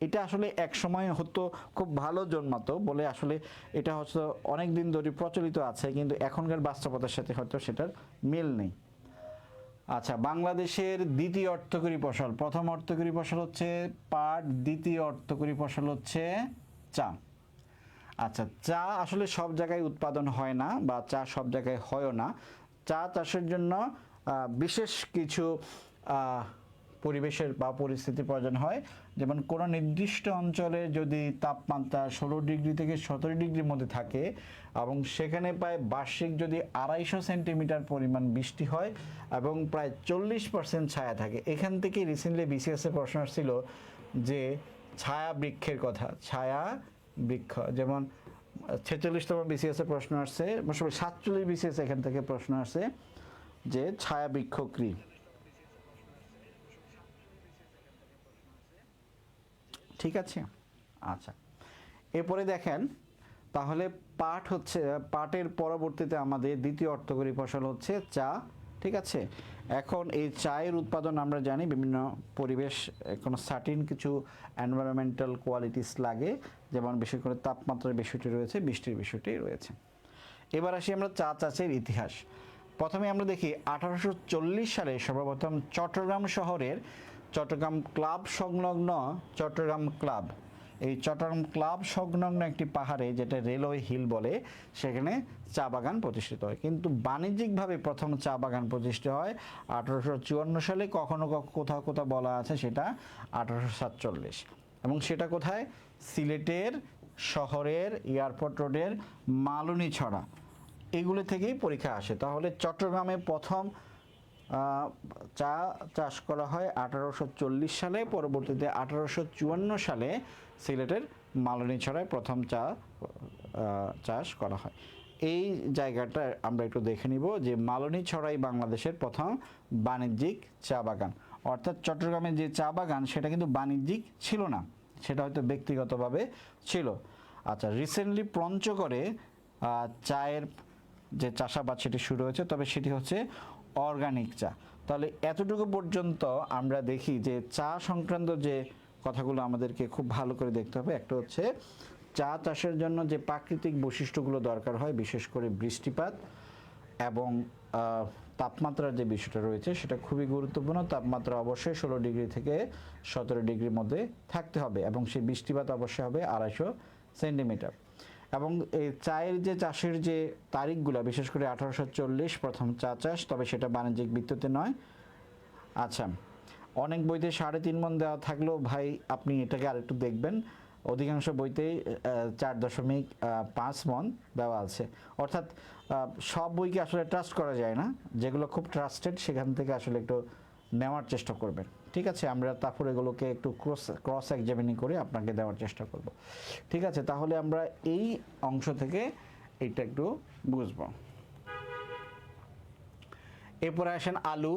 এটা আসলে এক সময় হতো খুব ভালো জন্মাতো বলে আসলে এটা হচ্ছে অনেক দিন ধরে প্রচলিত আছে, কিন্তু এখনকার বাস্তবতার সাথে হয়তো সেটার মিল নেই। আচ্ছা, বাংলাদেশের দ্বিতীয় অর্থকরী ফসল, প্রথম অর্থকরী ফসল হচ্ছে পাট, দ্বিতীয় অর্থকরী ফসল হচ্ছে চা। আচ্ছা, চা আসলে সব জায়গায় উৎপাদন হয় না বা চা সব জায়গায় হয়ও না। চা চাষের জন্য বিশেষ কিছু পরিবেশের বা পরিস্থিতির প্রয়োজন হয়। যেমন কোনো নির্দিষ্ট অঞ্চলে যদি তাপমাত্রা 16 ডিগ্রি থেকে 17 ডিগ্রির মধ্যে থাকে এবং সেখানে প্রায় বার্ষিক যদি 250 সেন্টিমিটার পরিমাণ বৃষ্টি হয় এবং প্রায় 40% ছায়া থাকে। এখান থেকে রিসেন্টলি বিসিএসের প্রশ্ন আসছিল যে ছায়া বৃক্ষের কথা, ছায়া বৃক্ষ, যেমন 46তম বিসিএসের প্রশ্ন আসছে, 47 বিসিএস এখান থেকে প্রশ্ন আসছে যে ছায়া বৃক্ষ কী। ঠিক আছে, আচ্ছা, এরপরে দেখেন তাহলে পাট হচ্ছে, পাটের পরবর্তীতে আমাদের দ্বিতীয় অর্থকরী ফসল হচ্ছে চা। ঠিক আছে, এখন এই চায়ের উৎপাদন আমরা জানি বিভিন্ন পরিবেশ, কোনো সার্টিন কিছু এনভায়রনমেন্টাল কোয়ালিটিস লাগে, যেমন বিশেষ করে তাপমাত্রার বিষয়টি রয়েছে, বৃষ্টির বিষয়টি রয়েছে। এবার আসি আমরা চা চাষের ইতিহাস। প্রথমে আমরা দেখি 1840 সালে সর্বপ্রথম চট্টগ্রাম শহরের চট্টগ্রাম ক্লাব সংলগ্ন চট্টগ্রাম ক্লাব, এই চট্টগ্রাম ক্লাব সংলগ্ন একটি পাহাড়ে, যেটা রেলওয়ে হিল বলে, সেখানে চা বাগান প্রতিষ্ঠিত হয়। কিন্তু বাণিজ্যিকভাবে প্রথম চা বাগান প্রতিষ্ঠিত হয় 1854 সালে, কখনো কোথাও কোথাও বলা আছে সেটা 1847। এবং সেটা কোথায়? সিলেটের শহরের এয়ারপোর্ট রোডের মালনীছড়া, এগুলো থেকেই পরীক্ষা আসে। তাহলে চট্টগ্রামে প্রথম চা চাষ করা হয় 1840 সালে, পরবর্তীতে 1854 সালে সিলেটের মালনীছড়ায় প্রথম চা চাষ করা হয়। এই জায়গাটা আমরা একটু দেখে নিব যে মালনীছড়াই বাংলাদেশের প্রথম বাণিজ্যিক চা বাগান। অর্থাৎ চট্টগ্রামে যে চা বাগান সেটা কিন্তু বাণিজ্যিক ছিল না, সেটা হয়তো ব্যক্তিগতভাবে ছিল। আচ্ছা, রিসেন্টলি পঞ্চগড়ে চায়ের যে চাষাবাদ সেটি শুরু হয়েছে, তবে সেটি হচ্ছে অর্গানিক চা। তাহলে এতটুকু পর্যন্ত আমরা দেখি যে চা সংক্রান্ত যে কথাগুলো আমাদেরকে খুব ভালো করে দেখতে হবে। একটা হচ্ছে চা চাষের জন্য যে প্রাকৃতিক বৈশিষ্ট্যগুলো দরকার হয়, বিশেষ করে বৃষ্টিপাত এবং তাপমাত্রার যে বিষয়টা রয়েছে সেটা খুবই গুরুত্বপূর্ণ। তাপমাত্রা অবশ্যই 16 ডিগ্রি থেকে 17 ডিগ্রির মধ্যে থাকতে হবে এবং সেই বৃষ্টিপাত অবশ্যই হবে 250 সেন্টিমিটার। এবং এই চায়ের যে চাষের যে তারিখগুলো, বিশেষ করে 1840 প্রথম চা চাষ, তবে সেটা বাণিজ্যিক ভিত্তিতে নয়। আচ্ছা, অনেক বইতে 3.5 মণ দেওয়া থাকলেও ভাই আপনি এটাকে আরেকটু দেখবেন, অধিকাংশ বইতেই 4.5 মণ দেওয়া আছে। অর্থাৎ সব বইকে আসলে ট্রাস্ট করা যায় না, যেগুলো খুব ট্রাস্টেড সেখান থেকে আসলে একটু নেওয়ার চেষ্টা করবেন। ঠিক আছে, আমরা তারপর এগুলোকে একটু ক্রস এক্সামিনিং করে আপনাকে দেওয়ার চেষ্টা করব। ঠিক আছে, তাহলে আমরা এই অংশ থেকে এইটা একটু বুঝবো। এরপরে আসেন আলু।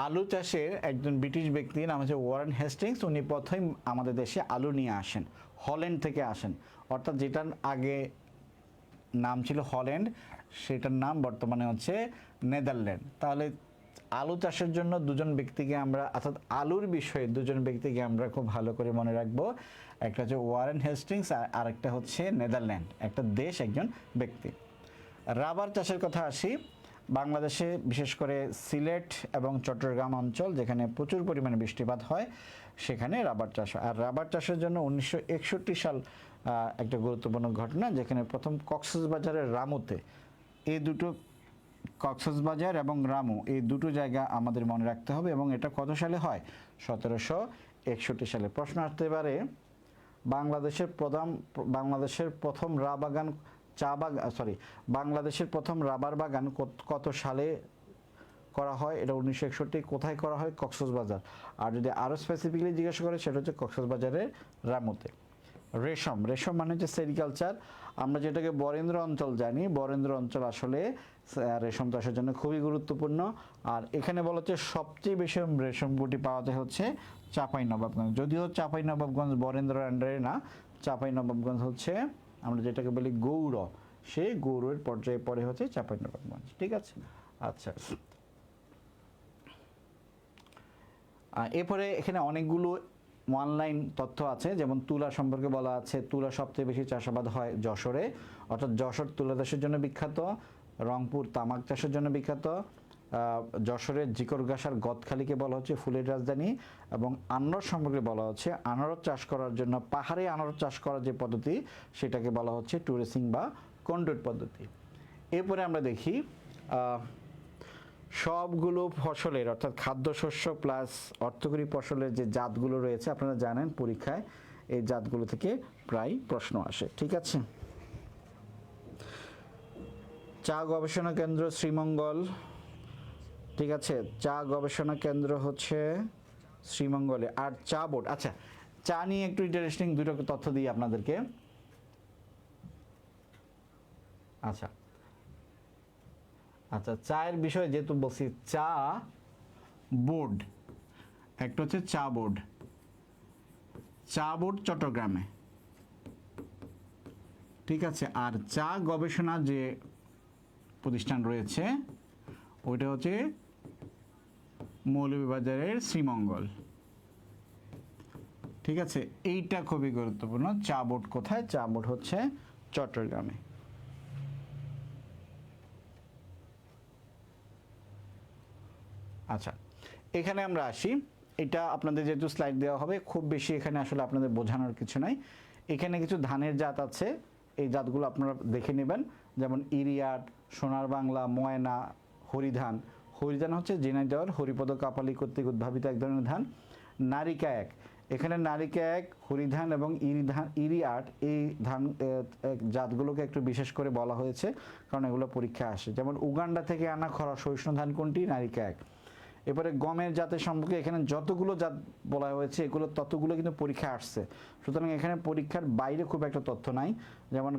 আলু চাষের একজন ব্রিটিশ ব্যক্তি নাম হচ্ছে ওয়ারেন হেস্টিংস। উনি প্রথম আমাদের দেশে আলু নিয়ে আসেন, হল্যান্ড থেকে আসেন। অর্থাৎ যেটার আগে নাম ছিল হল্যান্ড, সেটার নাম বর্তমানে হচ্ছে নেদারল্যান্ড। তাহলে আলু চাষের জন্য দুজন ব্যক্তিকে আমরা, অর্থাৎ আলুর বিষয়ে দুজন ব্যক্তিকে আমরা খুব ভালো করে মনে রাখবো। একটা হচ্ছে ওয়ারেন হেস্টিংস, আর একটা হচ্ছে নেদারল্যান্ড, একটা দেশ একজন ব্যক্তি। রাবার চাষের কথা আসি। বাংলাদেশে বিশেষ করে সিলেট এবং চট্টগ্রাম অঞ্চল, যেখানে প্রচুর পরিমাণে বৃষ্টিপাত হয়, সেখানে রাবার চাষ হয়। আর রাবার চাষের জন্য 1961 সাল একটা গুরুত্বপূর্ণ ঘটনা, যেখানে প্রথম কক্সবাজারের রামুতে, এই দুটো কক্সবাজার এবং রামু এই দুটো জায়গা আমাদের মনে রাখতে হবে। এবং এটা কত সালে হয়? 1761 সালে। প্রশ্ন আসতে পারে বাংলাদেশের প্রথম বাংলাদেশের প্রথম রাবার বাগান কত সালে করা হয়? এটা 1961। কোথায় করা হয়? কক্সবাজার। আর যদি আরও স্পেসিফিকলি জিজ্ঞাসা করে, সেটা হচ্ছে কক্সবাজারের রামুতে। রেশম মানে হচ্ছে সেরিকালচার। আমরা যেটাকে বরেন্দ্র অঞ্চল জানি, বরেন্দ্র অঞ্চল আসলে রেশম চাষের জন্য খুবই গুরুত্বপূর্ণ। আর এখানে বলা হচ্ছে সবচেয়ে বেশি রেশম গুটি পাওয়া যায় হচ্ছে চাঁপাইনবাবগঞ্জ। যদিও চাঁপাইনবাবগঞ্জ বরেন্দ্রের আন্ডারে না, চাঁপাইনবাবগঞ্জ হচ্ছে আমরা যেটাকে বলি গৌর, সেই গৌরের পর্যায়ে পরে হচ্ছে চাঁপাইনবাবগঞ্জ। ঠিক আছে, আচ্ছা। এরপরে এখানে অনেকগুলো অনলাইন তথ্য আছে, যেমন তুলা সম্পর্কে বলা আছে। তুলা সবচেয়ে বেশি চাষাবাদ হয় যশোরে, অর্থাৎ যশোর তুলা চাষের জন্য বিখ্যাত। রংপুর তামাক চাষের জন্য বিখ্যাত। যশোরের জিকরগাছার গদখালিকে বলা হচ্ছে ফুলের রাজধানী। এবং আনারস সম্পর্কে বলা হচ্ছে আনারস চাষ করার জন্য, পাহাড়ে আনারস চাষ করার যে পদ্ধতি, সেটাকে বলা হচ্ছে টুরেসিং বা কন্ট্রোল পদ্ধতি। এরপরে আমরা দেখি সবগুলো ফসলের, অর্থাৎ খাদ্যশস্য প্লাস অর্থকরী ফসলের যে জাতগুলো রয়েছে, আপনারা জানেন পরীক্ষায় এই জাতগুলো থেকে প্রায় প্রশ্ন আসে। ঠিক আছে, চা গবেষণা কেন্দ্র শ্রীমঙ্গল। ঠিক আছে, চা গবেষণা কেন্দ্র হচ্ছে শ্রীমঙ্গলে। আর চা বোর্ড, আচ্ছা, চা নিয়ে একটু ইন্টারেস্টিং দুটো তথ্য দিই আপনাদেরকে। আচ্ছা, চায়ের বিষয়ে যেহেতু বলছি, চা বোর্ড, একটা হচ্ছে চা বোর্ড চট্টগ্রামে। ঠিক আছে, আর চা গবেষণা যে প্রতিষ্ঠান রয়েছে ওইটা হচ্ছে মৌলভীবাজারের শ্রীমঙ্গল। ঠিক আছে, এইটা খুবই গুরুত্বপূর্ণ। চা বোর্ড কোথায়? চা বোর্ড হচ্ছে চট্টগ্রামে। আচ্ছা, এখানে আমরা আসি। এটা আপনাদের যেহেতু স্লাইড দেওয়া হবে, খুব বেশি এখানে আসলে আপনাদের বোঝানোর কিছু নাই। এখানে কিছু ধানের জাত আছে, এই জাতগুলো আপনারা দেখে নেবেন, যেমন ইরিয়াট, সোনার বাংলা, ময়না, হরিধান। হরিধান হচ্ছে ঝিনাইদহ হরিপদ কাপালি কর্তৃক উদ্ভাবিত এক ধরনের ধান। নারিকা এক, এখানে নারিকা এক, হরিধান এবং ইরিয়াট, এই ধান জাতগুলোকে একটু বিশেষ করে বলা হয়েছে, কারণ এগুলো পরীক্ষা আসে। যেমন উগান্ডা থেকে আনা খরা সহিষ্ণু ধান কোনটি? নারিকা এক। এবারে গমের জাতের সম্পর্কে এখানে যতগুলো জাত বলা হয়েছে, এগুলো ততগুলো কিন্তু পরীক্ষা আসছে, সুতরাং এখানে পরীক্ষার বাইরে খুব একটা তথ্য নাই। যেমন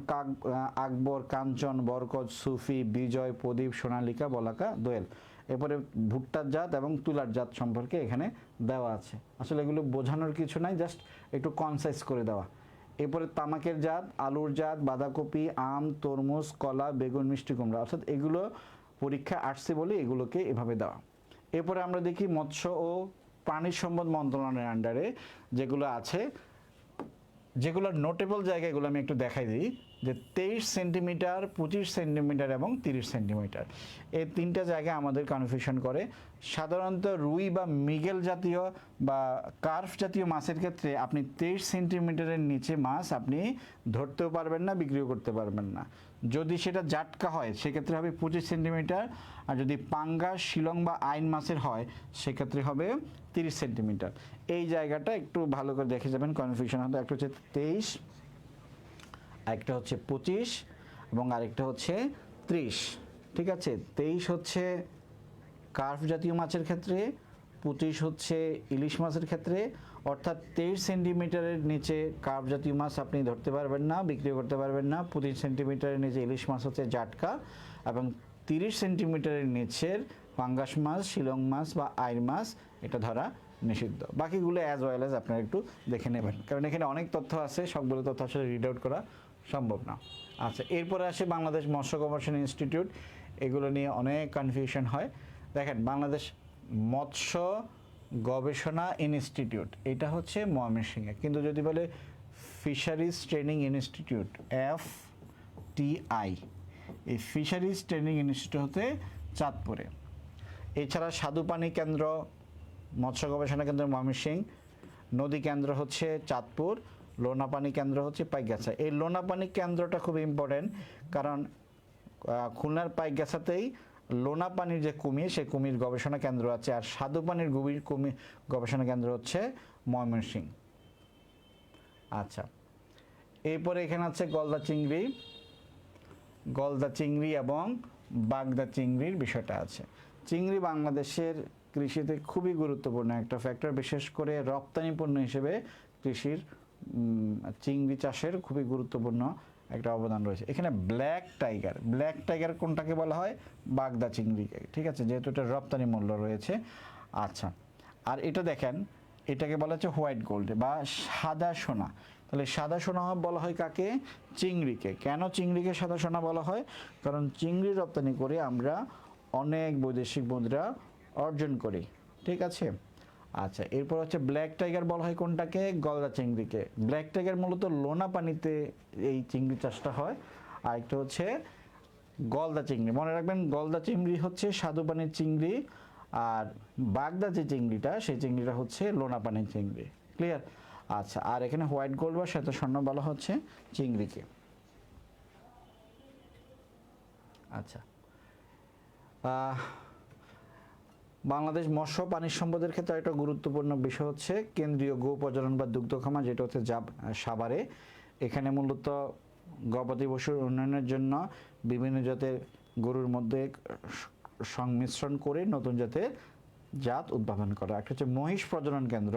আকবর, কাঞ্চন, বরকত, সুফি, বিজয়, প্রদীপ, সোনালিকা, বলাকা, দোয়েল। এরপরে ভুট্টার জাত এবং তুলার জাত সম্পর্কে এখানে দেওয়া আছে। আসলে এগুলো বোঝানোর কিছু নাই, জাস্ট একটু কনসাইজ করে দেওয়া। এরপরে তামাকের জাত, আলুর জাত, বাঁধাকপি, আম, তরমুজ, কলা, বেগুন, মিষ্টি কুমড়া, অর্থাৎ এগুলো পরীক্ষা আসছে বলে এগুলোকে এভাবে দেওয়া। এরপরে আমরা দেখি মৎস্য ও প্রাণী সম্পদ মন্ত্রণালয়ের আন্ডারে যেগুলো আছে, যেগুলোর নোটেবল জায়গাগুলো আমি একটু দেখাই দিই, যে 23 সেন্টিমিটার, 25 সেন্টিমিটার এবং 30 সেন্টিমিটার, এই তিনটা জায়গায় আমাদের কনফিউশন করে। সাধারণত রুই বা মৃগেল জাতীয় বা কার্ফ জাতীয় মাছের ক্ষেত্রে আপনি 23 সেন্টিমিটারের নিচে মাছ আপনি ধরতেও পারবেন না, বিক্রিও করতে পারবেন না। যদি সেটা জাটকা হয় সেক্ষেত্রে হবে 25 সেন্টিমিটার, আর যদি পাঙ্গাস, শিলং বা আইন মাছের হয় সেক্ষেত্রে হবে 30 সেন্টিমিটার। এই জায়গাটা একটু ভালো করে দেখে যাবেন, কনফিউশন হতো। একটা হচ্ছে 23, আরেকটা হচ্ছে 25 এবং আরেকটা হচ্ছে 30। ঠিক আছে, 23 হচ্ছে কার্ফ জাতীয় মাছের ক্ষেত্রে, 25 হচ্ছে ইলিশ মাছের ক্ষেত্রে। অর্থাৎ 23 সেন্টিমিটারের নিচে কার্ফ জাতীয় মাছ আপনি ধরতে পারবেন না, বিক্রি করতে পারবেন না। 25 সেন্টিমিটারের নিচে ইলিশ মাছ হচ্ছে জাটকা, এবং 30 সেন্টিমিটারের নিচের পাঙ্গাস মাছ, শিলং মাছ বা আইর মাছ এটা ধরা নিষিদ্ধ। বাকিগুলো অ্যাজ ওয়েল অ্যাজ আপনারা একটু দেখে নেবেন, কারণ এখানে অনেক তথ্য আছে, সবগুলো তথ্য আসলে রিড আউট করা সম্ভব না। আচ্ছা, এরপরে আসে বাংলাদেশ মৎস্য গবেষণা ইনস্টিটিউট। এগুলো নিয়ে অনেক কনফিউশন হয়। দেখেন, বাংলাদেশ মৎস্য গবেষণা ইনস্টিটিউট এটা হচ্ছে ময়মনসিংহে, কিন্তু যদি বলে ফিশারিজ ট্রেনিং ইনস্টিটিউট, FTI, এই ফিশারিজ ট্রেনিং ইনস্টিটিউট হতে চাঁদপুরে। এছাড়া স্বাদুপানি কেন্দ্র, মৎস্য গবেষণা কেন্দ্র ময়মনসিংহ, নদী কেন্দ্র হচ্ছে চাঁদপুর, লোনাপানি কেন্দ্র হচ্ছে পাইকগাছা। এই লোনাপানি কেন্দ্রটা খুব ইম্পর্টেন্ট, কারণ খুলনার পাইকগাছাতেই লোনাপানির যে কুমির, সেই কুমির গবেষণা কেন্দ্র আছে, আর স্বাদুপানির কুমির গবেষণা কেন্দ্র হচ্ছে ময়মনসিংহ। আচ্ছা, এরপরে এখানে আছে গলদা চিংড়ি এবং বাগদা চিংড়ির বিষয়টা আছে। চিংড়ি বাংলাদেশের কৃষিতে খুবই গুরুত্বপূর্ণ একটা ফ্যাক্টর, বিশেষ করে রপ্তানি পণ্য হিসেবে কৃষির চিংড়ি চাষের খুবই গুরুত্বপূর্ণ একটা অবদান রয়েছে। এখানে ব্ল্যাক টাইগার কোনটাকে বলা হয়? বাগদা চিংড়িকে। ঠিক আছে, যেহেতু এটা রপ্তানি মূল্য রয়েছে। আচ্ছা, আর এটা দেখেন, এটাকে বলা হচ্ছে হোয়াইট গোল্ড বা সাদা সোনা। তাহলে সাদা সোনা বলা হয় কাকে? চিংড়িকে। কেন চিংড়িকে সাদা সোনা বলা হয়? কারণ চিংড়ি রপ্তানি করে আমরা অনেক বৈদেশিক মুদ্রা অর্জন করি। ঠিক আছে। আচ্ছা, এরপর হচ্ছে ব্ল্যাক টাইগার বলা হয় কোনটাকে? গলদা চিংড়িকে। ব্ল্যাক টাইগার মূলত লোনা পানিতে এই চিংড়ি চাষটা হয়। আর একটা হচ্ছে গলদা চিংড়ি, মনে রাখবেন গলদা চিংড়ি হচ্ছে স্বাদু পানির চিংড়ি, আর বাগদা যে চিংড়িটা সেই চিংড়িটা হচ্ছে লোনা পানির চিংড়ি। ক্লিয়ার? আচ্ছা, আর এখানে হোয়াইট গোল্ড বা শ্বেত স্বর্ণ বলা হচ্ছে চিংড়িকে। আচ্ছা, বাংলাদেশ মৎস্য পানি সম্পদের ক্ষেত্রে একটা গুরুত্বপূর্ণ বিষয় হচ্ছে কেন্দ্রীয় গো প্রজনন বা দুগ্ধ খামার, যেটা হচ্ছে সাভারে। এখানে মূলত গবাদি পশুর উন্নয়নের জন্য বিভিন্ন জাতের গরুর মধ্যে সংমিশ্রণ করে নতুন জাত উদ্ভাবন করা। একটা হচ্ছে মহিষ প্রজনন কেন্দ্র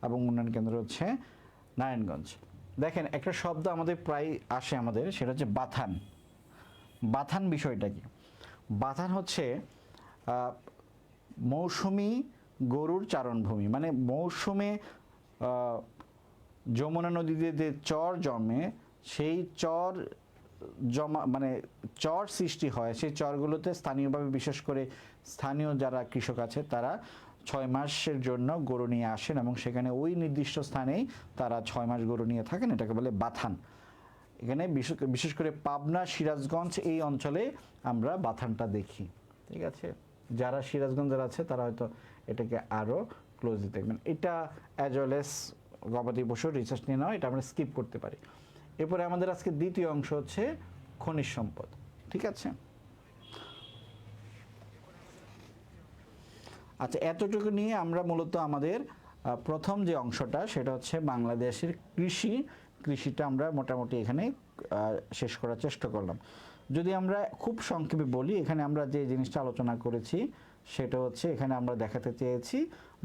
এবং উন্নয়ন কেন্দ্র হচ্ছে নারায়ণগঞ্জ। দেখেন, একটা শব্দ আমাদের প্রায় আসে আমাদের, সেটা হচ্ছে বাথান। বাথান বিষয়টা কি? বাথান হচ্ছে মৌসুমি গরুর চারণভূমি। মানে মৌসুমে যমুনা নদীতে যে চর জমে, সেই চর জমা মানে চর সৃষ্টি হয়, সেই চরগুলোতে স্থানীয়ভাবে, বিশেষ করে স্থানীয় যারা কৃষক আছে তারা 6 মাসের জন্য গরু নিয়ে আসেন এবং সেখানে ওই নির্দিষ্ট স্থানেই তারা 6 মাস গরু নিয়ে থাকেন। এটাকে বলে বাথান। এখানে বিশেষ করে পাবনা, সিরাজগঞ্জ এই অঞ্চলে আমরা বাথানটা দেখি। ঠিক আছে, যারা সিরাজগঞ্জের আছে তারা হয়তো এটাকে আরও ক্লোজলি দেখবেন। এটা অ্যাজ ওয়েল এস গবাদি পশুর রিসার্চ নিয়ে নেওয়া, এটা আমরা স্কিপ করতে পারি। এরপরে আমাদের আজকে দ্বিতীয় অংশ হচ্ছে খনিজ সম্পদ। ঠিক আছে। আচ্ছা, এতটুকু নিয়ে আমরা মূলত আমাদের প্রথম যে অংশটা সেটা হচ্ছে বাংলাদেশের কৃষিটা আমরা মোটামুটি এখানে শেষ করার চেষ্টা করলাম। যদি আমরা খুব সংক্ষেপে বলি, এখানে আমরা যে জিনিসটা আলোচনা করেছি সেটা হচ্ছে, এখানে আমরা দেখাতে চেয়েছি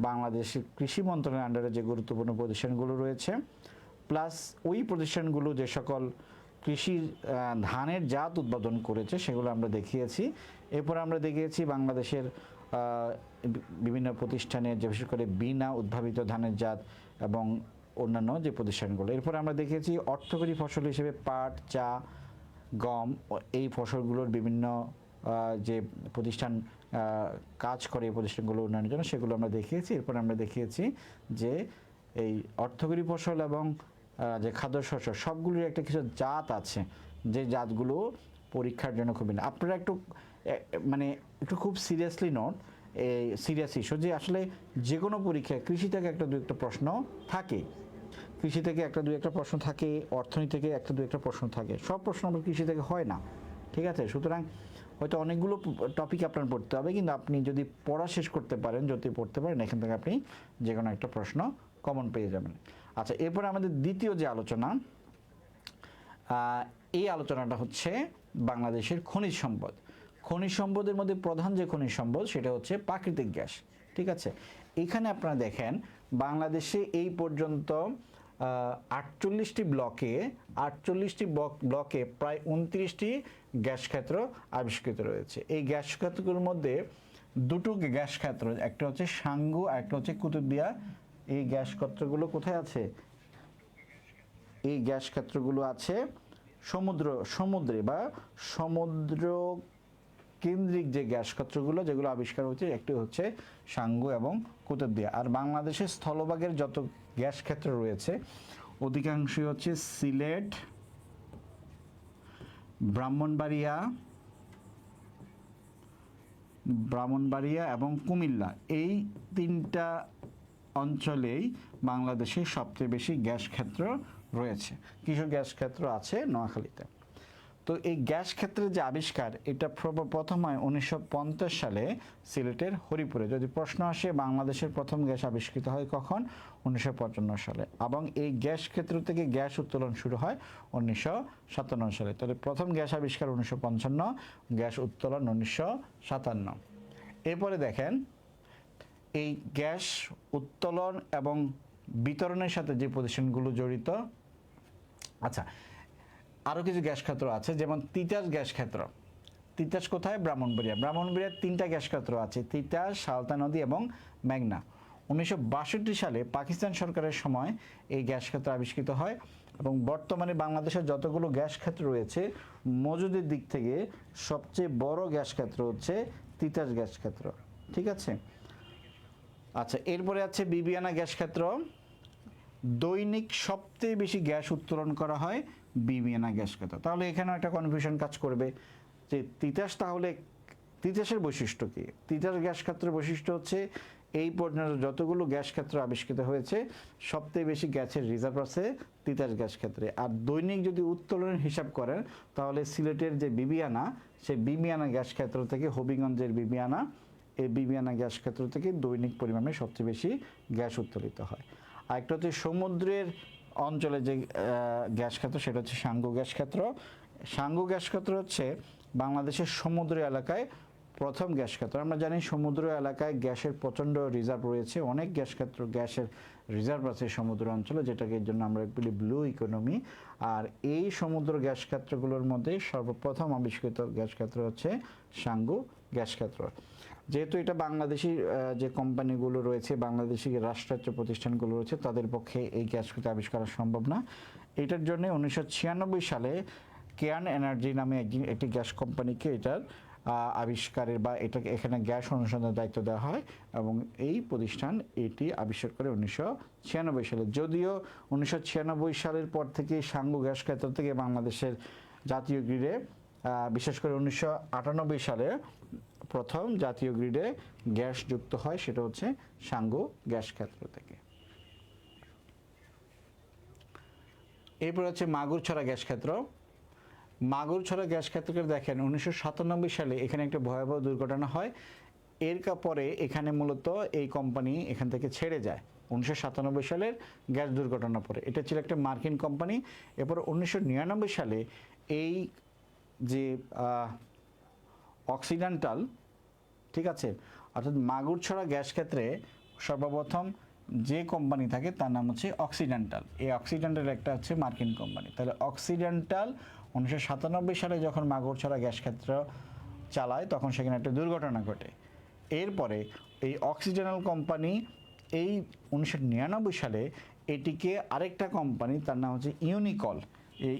বাংলাদেশের কৃষি মন্ত্রণালয়ের আন্ডারে যে গুরুত্বপূর্ণ প্রতিষ্ঠানগুলো রয়েছে, প্লাস ওই প্রতিষ্ঠানগুলো যে সকল কৃষির ধানের জাত উৎপাদন করেছে সেগুলো আমরা দেখিয়েছি। এরপর আমরা দেখিয়েছি বাংলাদেশের বিভিন্ন প্রতিষ্ঠানের যে বিশেষ করে বিনা উদ্ভাবিত ধানের জাত এবং অন্যান্য যে প্রতিষ্ঠানগুলো। এরপর আমরা দেখেছি অর্থকরী ফসল হিসেবে পাট, চা, গম এই ফসলগুলোর বিভিন্ন যে প্রতিষ্ঠান কাজ করে এই প্রতিষ্ঠানগুলো উন্নয়নের জন্য সেগুলো আমরা দেখিয়েছি। এরপর আমরা দেখিয়েছি যে এই অর্থকরী ফসল এবং যে খাদ্যশস্য সবগুলোর একটা কিছু জাত আছে, যে জাতগুলো পরীক্ষার জন্য খুবই না। আপনারা একটু মানে একটু খুব সিরিয়াসলি নোট, এই সিরিয়াস ইস্যু যে আসলে যে কোনো পরীক্ষায় কৃষি থেকে একটা দু একটা প্রশ্ন থাকে, কৃষি থেকে একটা দু একটা প্রশ্ন থাকে, অর্থনীতি থেকে একটা দু একটা প্রশ্ন থাকে, সব প্রশ্ন আবার কৃষি থেকে হয় না, ঠিক আছে? সুতরাং হয়তো অনেকগুলো টপিক আপনার পড়তে হবে, কিন্তু আপনি যদি পড়া শেষ করতে পারেন, যদি পড়তে পারেন, এখান থেকে আপনি যে কোনো একটা প্রশ্ন কমন পেয়ে যাবেন। আচ্ছা, এরপরে আমাদের দ্বিতীয় যে আলোচনা, এই আলোচনাটা হচ্ছে বাংলাদেশের খনিজ সম্পদ। খনিজ সম্পদের মধ্যে প্রধান যে খনিজ সম্পদ সেটা হচ্ছে প্রাকৃতিক গ্যাস, ঠিক আছে? এখানে আপনারা দেখেন বাংলাদেশে এই পর্যন্ত 48টি ব্লকে প্রায় 29টি গ্যাস ক্ষেত্র আবিষ্কৃত রয়েছে। এই গ্যাস ক্ষেত্রগুলোর মধ্যে দুটো গ্যাস ক্ষেত্র, একটা হচ্ছে সাঙ্গু আর একটা হচ্ছে কুতুবদিয়া। এই গ্যাস ক্ষেত্রগুলো কোথায় আছে? এই গ্যাস ক্ষেত্রগুলো আছে সমুদ্রে বা সমুদ্র কেন্দ্রিক যে গ্যাস ক্ষেত্রগুলো যেগুলো আবিষ্কার হচ্ছে, একটি হচ্ছে সাঙ্গু এবং কুতুবদিয়া। আর বাংলাদেশের স্থলভাগের যত গ্যাস ক্ষেত্র রয়েছে অধিকাংশই হচ্ছে সিলেট, ব্রাহ্মণবাড়িয়া এবং কুমিল্লা, এই তিনটা অঞ্চলেই বাংলাদেশের সবচেয়ে বেশি গ্যাস ক্ষেত্র রয়েছে। কিছু গ্যাস ক্ষেত্র আছে নোয়াখালীতে। তো এই গ্যাস ক্ষেত্রের যে আবিষ্কার, এটা প্রথম হয় 1950 সালে সিলেটের হরিপুরে। যদি প্রশ্ন আসে বাংলাদেশের প্রথম গ্যাস আবিষ্কৃত হয় কখন? 1955 সালে। এবং এই গ্যাস ক্ষেত্র থেকে গ্যাস উত্তোলন শুরু হয় 1957 সালে। তাহলে প্রথম গ্যাস আবিষ্কার 1955, গ্যাস উত্তোলন 1957। এরপরে দেখেন এই গ্যাস উত্তোলন এবং বিতরণের সাথে যে প্রতিষ্ঠানগুলো জড়িত, আচ্ছা আরও কিছু গ্যাস ক্ষেত্র আছে, যেমন তিতাস গ্যাস ক্ষেত্র। তিতাস কোথায়? ব্রাহ্মণবাড়িয়ার 3টা গ্যাস ক্ষেত্র আছে, তিতাস, সালতা নদী এবং মেঘনা। 1962 সালে পাকিস্তান সরকারের সময় এই গ্যাস ক্ষেত্র আবিষ্কৃত হয় এবং বর্তমানে বাংলাদেশের যতগুলো গ্যাস ক্ষেত্র রয়েছে মজুদের দিক থেকে সবচেয়ে বড় গ্যাস ক্ষেত্র হচ্ছে তিতাস গ্যাস ক্ষেত্র, ঠিক আছে? আচ্ছা, এরপরে আছে বিবিয়ানা গ্যাস ক্ষেত্র। দৈনিক সবচেয়ে বেশি গ্যাস উত্তোলন করা হয় বিবিয়ানা গ্যাস ক্ষেত্র। তাহলে এখানেও একটা কনফিউশন কাজ করবে যে তিতাস, তাহলে তিতাসের বৈশিষ্ট্য কী? তিতাস গ্যাস ক্ষেত্রের বৈশিষ্ট্য হচ্ছে এই পর্যন্ত যতগুলো গ্যাস ক্ষেত্র আবিষ্কৃত হয়েছে সবচেয়ে বেশি গ্যাসের রিজার্ভ আছে তিতাস গ্যাস ক্ষেত্রে। আর দৈনিক যদি উত্তোলনের হিসাব করেন তাহলে সিলেটের যে বিবিয়ানা, সেই বিবিয়ানা গ্যাস ক্ষেত্র থেকে, হবিগঞ্জের বিবিয়ানা, এই বিবিয়ানা গ্যাস ক্ষেত্র থেকে দৈনিক পরিমাণে সবচেয়ে বেশি গ্যাস উত্তোলিত হয়। আর একটা হচ্ছে সমুদ্রের অঞ্চলে যে গ্যাস ক্ষেত্র, সেটা হচ্ছে সাঙ্গু গ্যাস ক্ষেত্র। সাঙ্গু গ্যাস ক্ষেত্র হচ্ছে বাংলাদেশের সমুদ্র এলাকায় প্রথম গ্যাস ক্ষেত্র। আমরা জানি সমুদ্র এলাকায় গ্যাসের প্রচণ্ড রিজার্ভ রয়েছে, অনেক গ্যাস ক্ষেত্র, গ্যাসের রিজার্ভ আছে সমুদ্র অঞ্চলে, যেটাকে এর জন্য আমরা বলি ব্লু ইকোনমি। আর এই সমুদ্র গ্যাস ক্ষেত্রগুলোর মধ্যে সর্বপ্রথম আবিষ্কৃত গ্যাস ক্ষেত্র হচ্ছে সাঙ্গু গ্যাস ক্ষেত্র। যেহেতু এটা বাংলাদেশি যে কোম্পানিগুলো রয়েছে, বাংলাদেশি রাষ্ট্রায়ত্ত প্রতিষ্ঠানগুলো রয়েছে, তাদের পক্ষে এই গ্যাস ক্ষেত্র আবিষ্কার করা সম্ভব না। এটার জন্য 1996 সালে কেয়ার্ন এনার্জি নামে একটি গ্যাস কোম্পানিকে এটার আবিষ্কারের বা এখানে গ্যাস অনুসন্ধানের দায়িত্ব দেওয়া হয় এবং এই প্রতিষ্ঠান এটি আবিষ্কার করে 1996 সালে। যদিও 1996 সালের পর থেকে সাঙ্গু গ্যাস ক্ষেত্র থেকে বাংলাদেশের জাতীয় গ্রিডে, বিশেষ করে 1998 সালে প্রথম জাতীয় গ্রিডে গ্যাস যুক্ত হয়, সেটা হচ্ছে সাঙ্গু গ্যাস ক্ষেত্র থেকে। এরপর হচ্ছে মাগুরছড়া গ্যাস ক্ষেত্র। মাগুরছড়া গ্যাস ক্ষেত্রকে দেখেন 1997 সালে এখানে একটা ভয়াবহ দুর্ঘটনা হয়। এর পরে এখানে মূলত এই কোম্পানি এখান থেকে ছেড়ে যায় 1997 সালের গ্যাস দুর্ঘটনার পরে। এটা ছিল একটা মার্কিন কোম্পানি। এরপর 1999 সালে এই যে অক্সিডেন্টাল, ঠিক আছে, অর্থাৎ মাগুরছড়া গ্যাস ক্ষেত্রে সর্বপ্রথম যে কোম্পানি থাকে তার নাম হচ্ছে অক্সিডেন্টাল। এই অক্সিডেন্টাল একটা হচ্ছে মার্কিন কোম্পানি। তাহলে অক্সিডেন্টাল 1997 সালে যখন মাগুরছড়া গ্যাস ক্ষেত্র চালায় তখন সেখানে একটা দুর্ঘটনা ঘটে। এরপরে এই অক্সিজেনাল কোম্পানি এই 1999 সালে এটিকে আরেকটা কোম্পানি, তার নাম হচ্ছে ইউনিকল, এই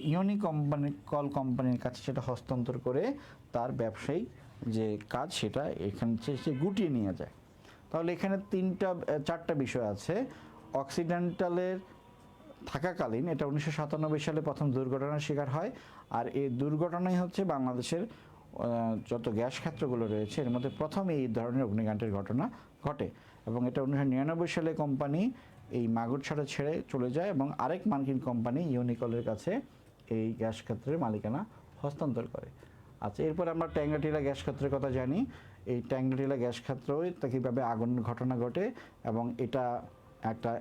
কোম্পানির কাছে সেটা হস্তান্তর করে তার ব্যবসায়িক যে কাজ সেটা এখান থেকে সে গুটিয়ে নিয়ে যায়। তাহলে এখানে চারটা বিষয় আছে। অক্সিডেন্টালের থাকাকালীন এটা 1997 সালে প্রথম দুর্ঘটনার শিকার হয়, আর এই দুর্ঘটনাই হচ্ছে বাংলাদেশের যত গ্যাস ক্ষেত্রগুলো রয়েছে এর মধ্যে প্রথম এই ধরনের অগ্নিকাণ্ডের ঘটনা ঘটে। এবং এটা 1999 সালে কোম্পানি এই মাগুরছড়া ছেড়ে চলে যায় এবং আরেক মার্কিন কোম্পানি ইউনিকলের কাছে এই গ্যাস ক্ষেত্রের মালিকানা হস্তান্তর করে। আচ্ছা, এরপর আমরা ট্যাংরাটিলা গ্যাস ক্ষেত্রের কথা জানি। এই ট্যাংরাটিলা গ্যাস ক্ষেত্রই তা কীভাবে আগুনের ঘটনা ঘটে, এবং এটা একটা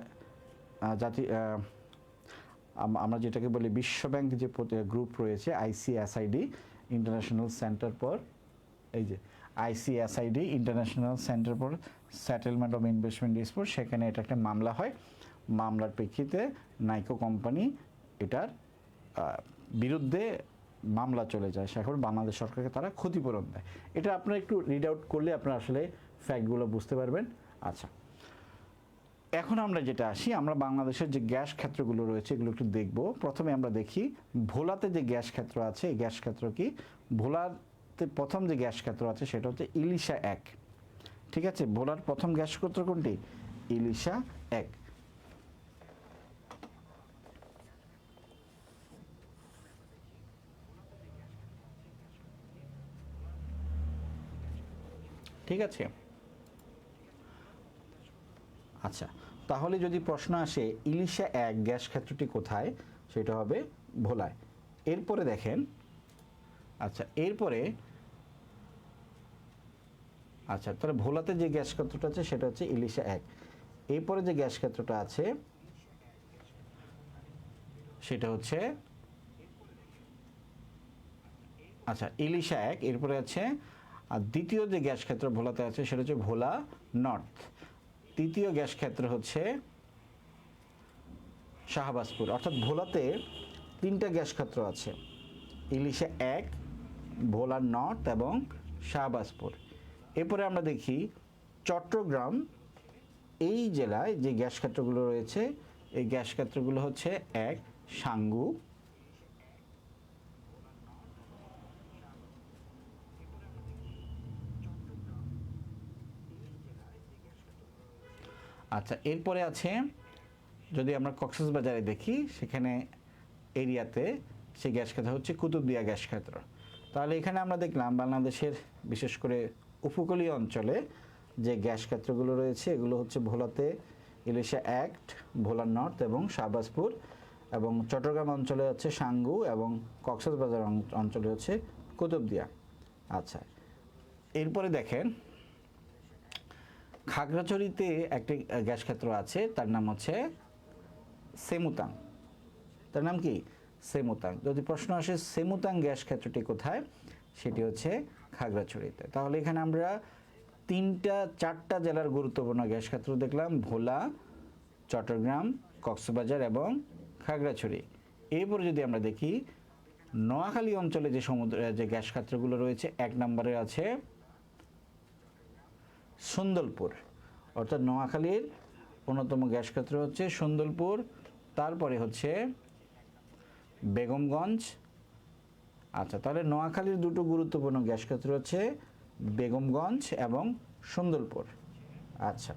আমরা যেটাকে বলি বিশ্বব্যাংক যে গ্রুপ রয়েছে ICSID, international centre for ICSID international centre for settlement of investment dispute, সেখানে এটা একটা মামলা হয়। মামলার প্রেক্ষিতে নাইকো কোম্পানি এটার বিরুদ্ধে মামলা চলে যায়, সেখন বাংলাদেশ সরকারকে তারা ক্ষতিপূরণ দেয়। এটা আপনারা একটু রিড আউট করলে আপনারা আসলে ফ্যাক্টগুলো বুঝতে পারবেন। আচ্ছা, এখন আমরা যেটা আসি, আমরা বাংলাদেশের যে গ্যাস ক্ষেত্রগুলো রয়েছে এগুলো একটু দেখব। প্রথমে আমরা দেখি ভোলাতে যে গ্যাস ক্ষেত্র আছে, এই গ্যাস ক্ষেত্র কি? ভোলাতে প্রথম যে গ্যাস ক্ষেত্র আছে সেটা হচ্ছে ইলিশা 1। ঠিক আছে, ভোলার প্রথম গ্যাস ক্ষেত্র কোনটি? ইলিশা 1। ঠিক আছে, আচ্ছা, তাহলে যদি প্রশ্ন আসে ইলিশা 1 গ্যাস ক্ষেত্রটি কোথায়, সেটা হবে ভোলায়। এরপরে দেখেন, আচ্ছা তাহলে ভোলাতে যে গ্যাস ক্ষেত্রটা আছে সেটা হচ্ছে ইলিশা 1। এরপরে যে গ্যাস ক্ষেত্রটা আছে সেটা হচ্ছে ইলিশা 1। এরপরে আছে আর দ্বিতীয় যে গ্যাস ক্ষেত্র ভোলাতে আছে সেটা হচ্ছে ভোলা নর্থ। তৃতীয় গ্যাস ক্ষেত্র হচ্ছে শাহবাজপুর। অর্থাৎ ভোলাতে 3টা গ্যাস ক্ষেত্র আছে, ইলিশা 1, ভোলা নর্থ এবং শাহবাজপুর। এরপরে আমরা দেখি চট্টগ্রাম এই জেলায় যে গ্যাস ক্ষেত্রগুলো রয়েছে, এই গ্যাস ক্ষেত্রগুলো হচ্ছে 1 সাঙ্গু, আচ্ছা, এরপরে আছে যদি আমরা কক্সবাজারে দেখি, সেখানে এরিয়াতে সেই গ্যাস ক্ষেত্র হচ্ছে কুতুবদিয়া গ্যাস ক্ষেত্র। তাহলে এখানে আমরা দেখলাম বাংলাদেশের বিশেষ করে উপকূলীয় অঞ্চলে যে গ্যাস ক্ষেত্রগুলো রয়েছে এগুলো হচ্ছে ভোলাতে ইলিশা 1, ভোলা নর্থ এবং শাহবাজপুর, এবং চট্টগ্রাম অঞ্চলে হচ্ছে সাঙ্গু, এবং কক্সবাজার অঞ্চলে হচ্ছে কুতুবদিয়া। আচ্ছা, এরপরে দেখেন খাগড়াছড়িতে একটি গ্যাস ক্ষেত্র আছে, তার নাম হচ্ছে সেমুতাং। তার নাম কি? সেমুতাং। যদি প্রশ্ন আসে সেমুতাং গ্যাস ক্ষেত্রটি কোথায়, সেটি হচ্ছে খাগড়াছড়িতে। তাহলে এখানে আমরা 4টা জেলার গুরুত্বপূর্ণ গ্যাস ক্ষেত্র দেখলাম, ভোলা, চট্টগ্রাম, কক্সবাজার এবং খাগড়াছড়ি। এরপরে যদি আমরা দেখি নোয়াখালী অঞ্চলে যে গ্যাস ক্ষেত্রগুলো রয়েছে, 1 নম্বরে আছে সুন্দরপুর। অর্থাৎ নোয়াখালীর অন্যতম গ্যাস ক্ষেত্র হচ্ছে সুন্দরপুর, তারপরে হচ্ছে বেগমগঞ্জ। আচ্ছা, তাহলে নোয়াখালীর 2টো গুরুত্বপূর্ণ গ্যাস ক্ষেত্র হচ্ছে বেগমগঞ্জ এবং সুন্দরপুর। আচ্ছা,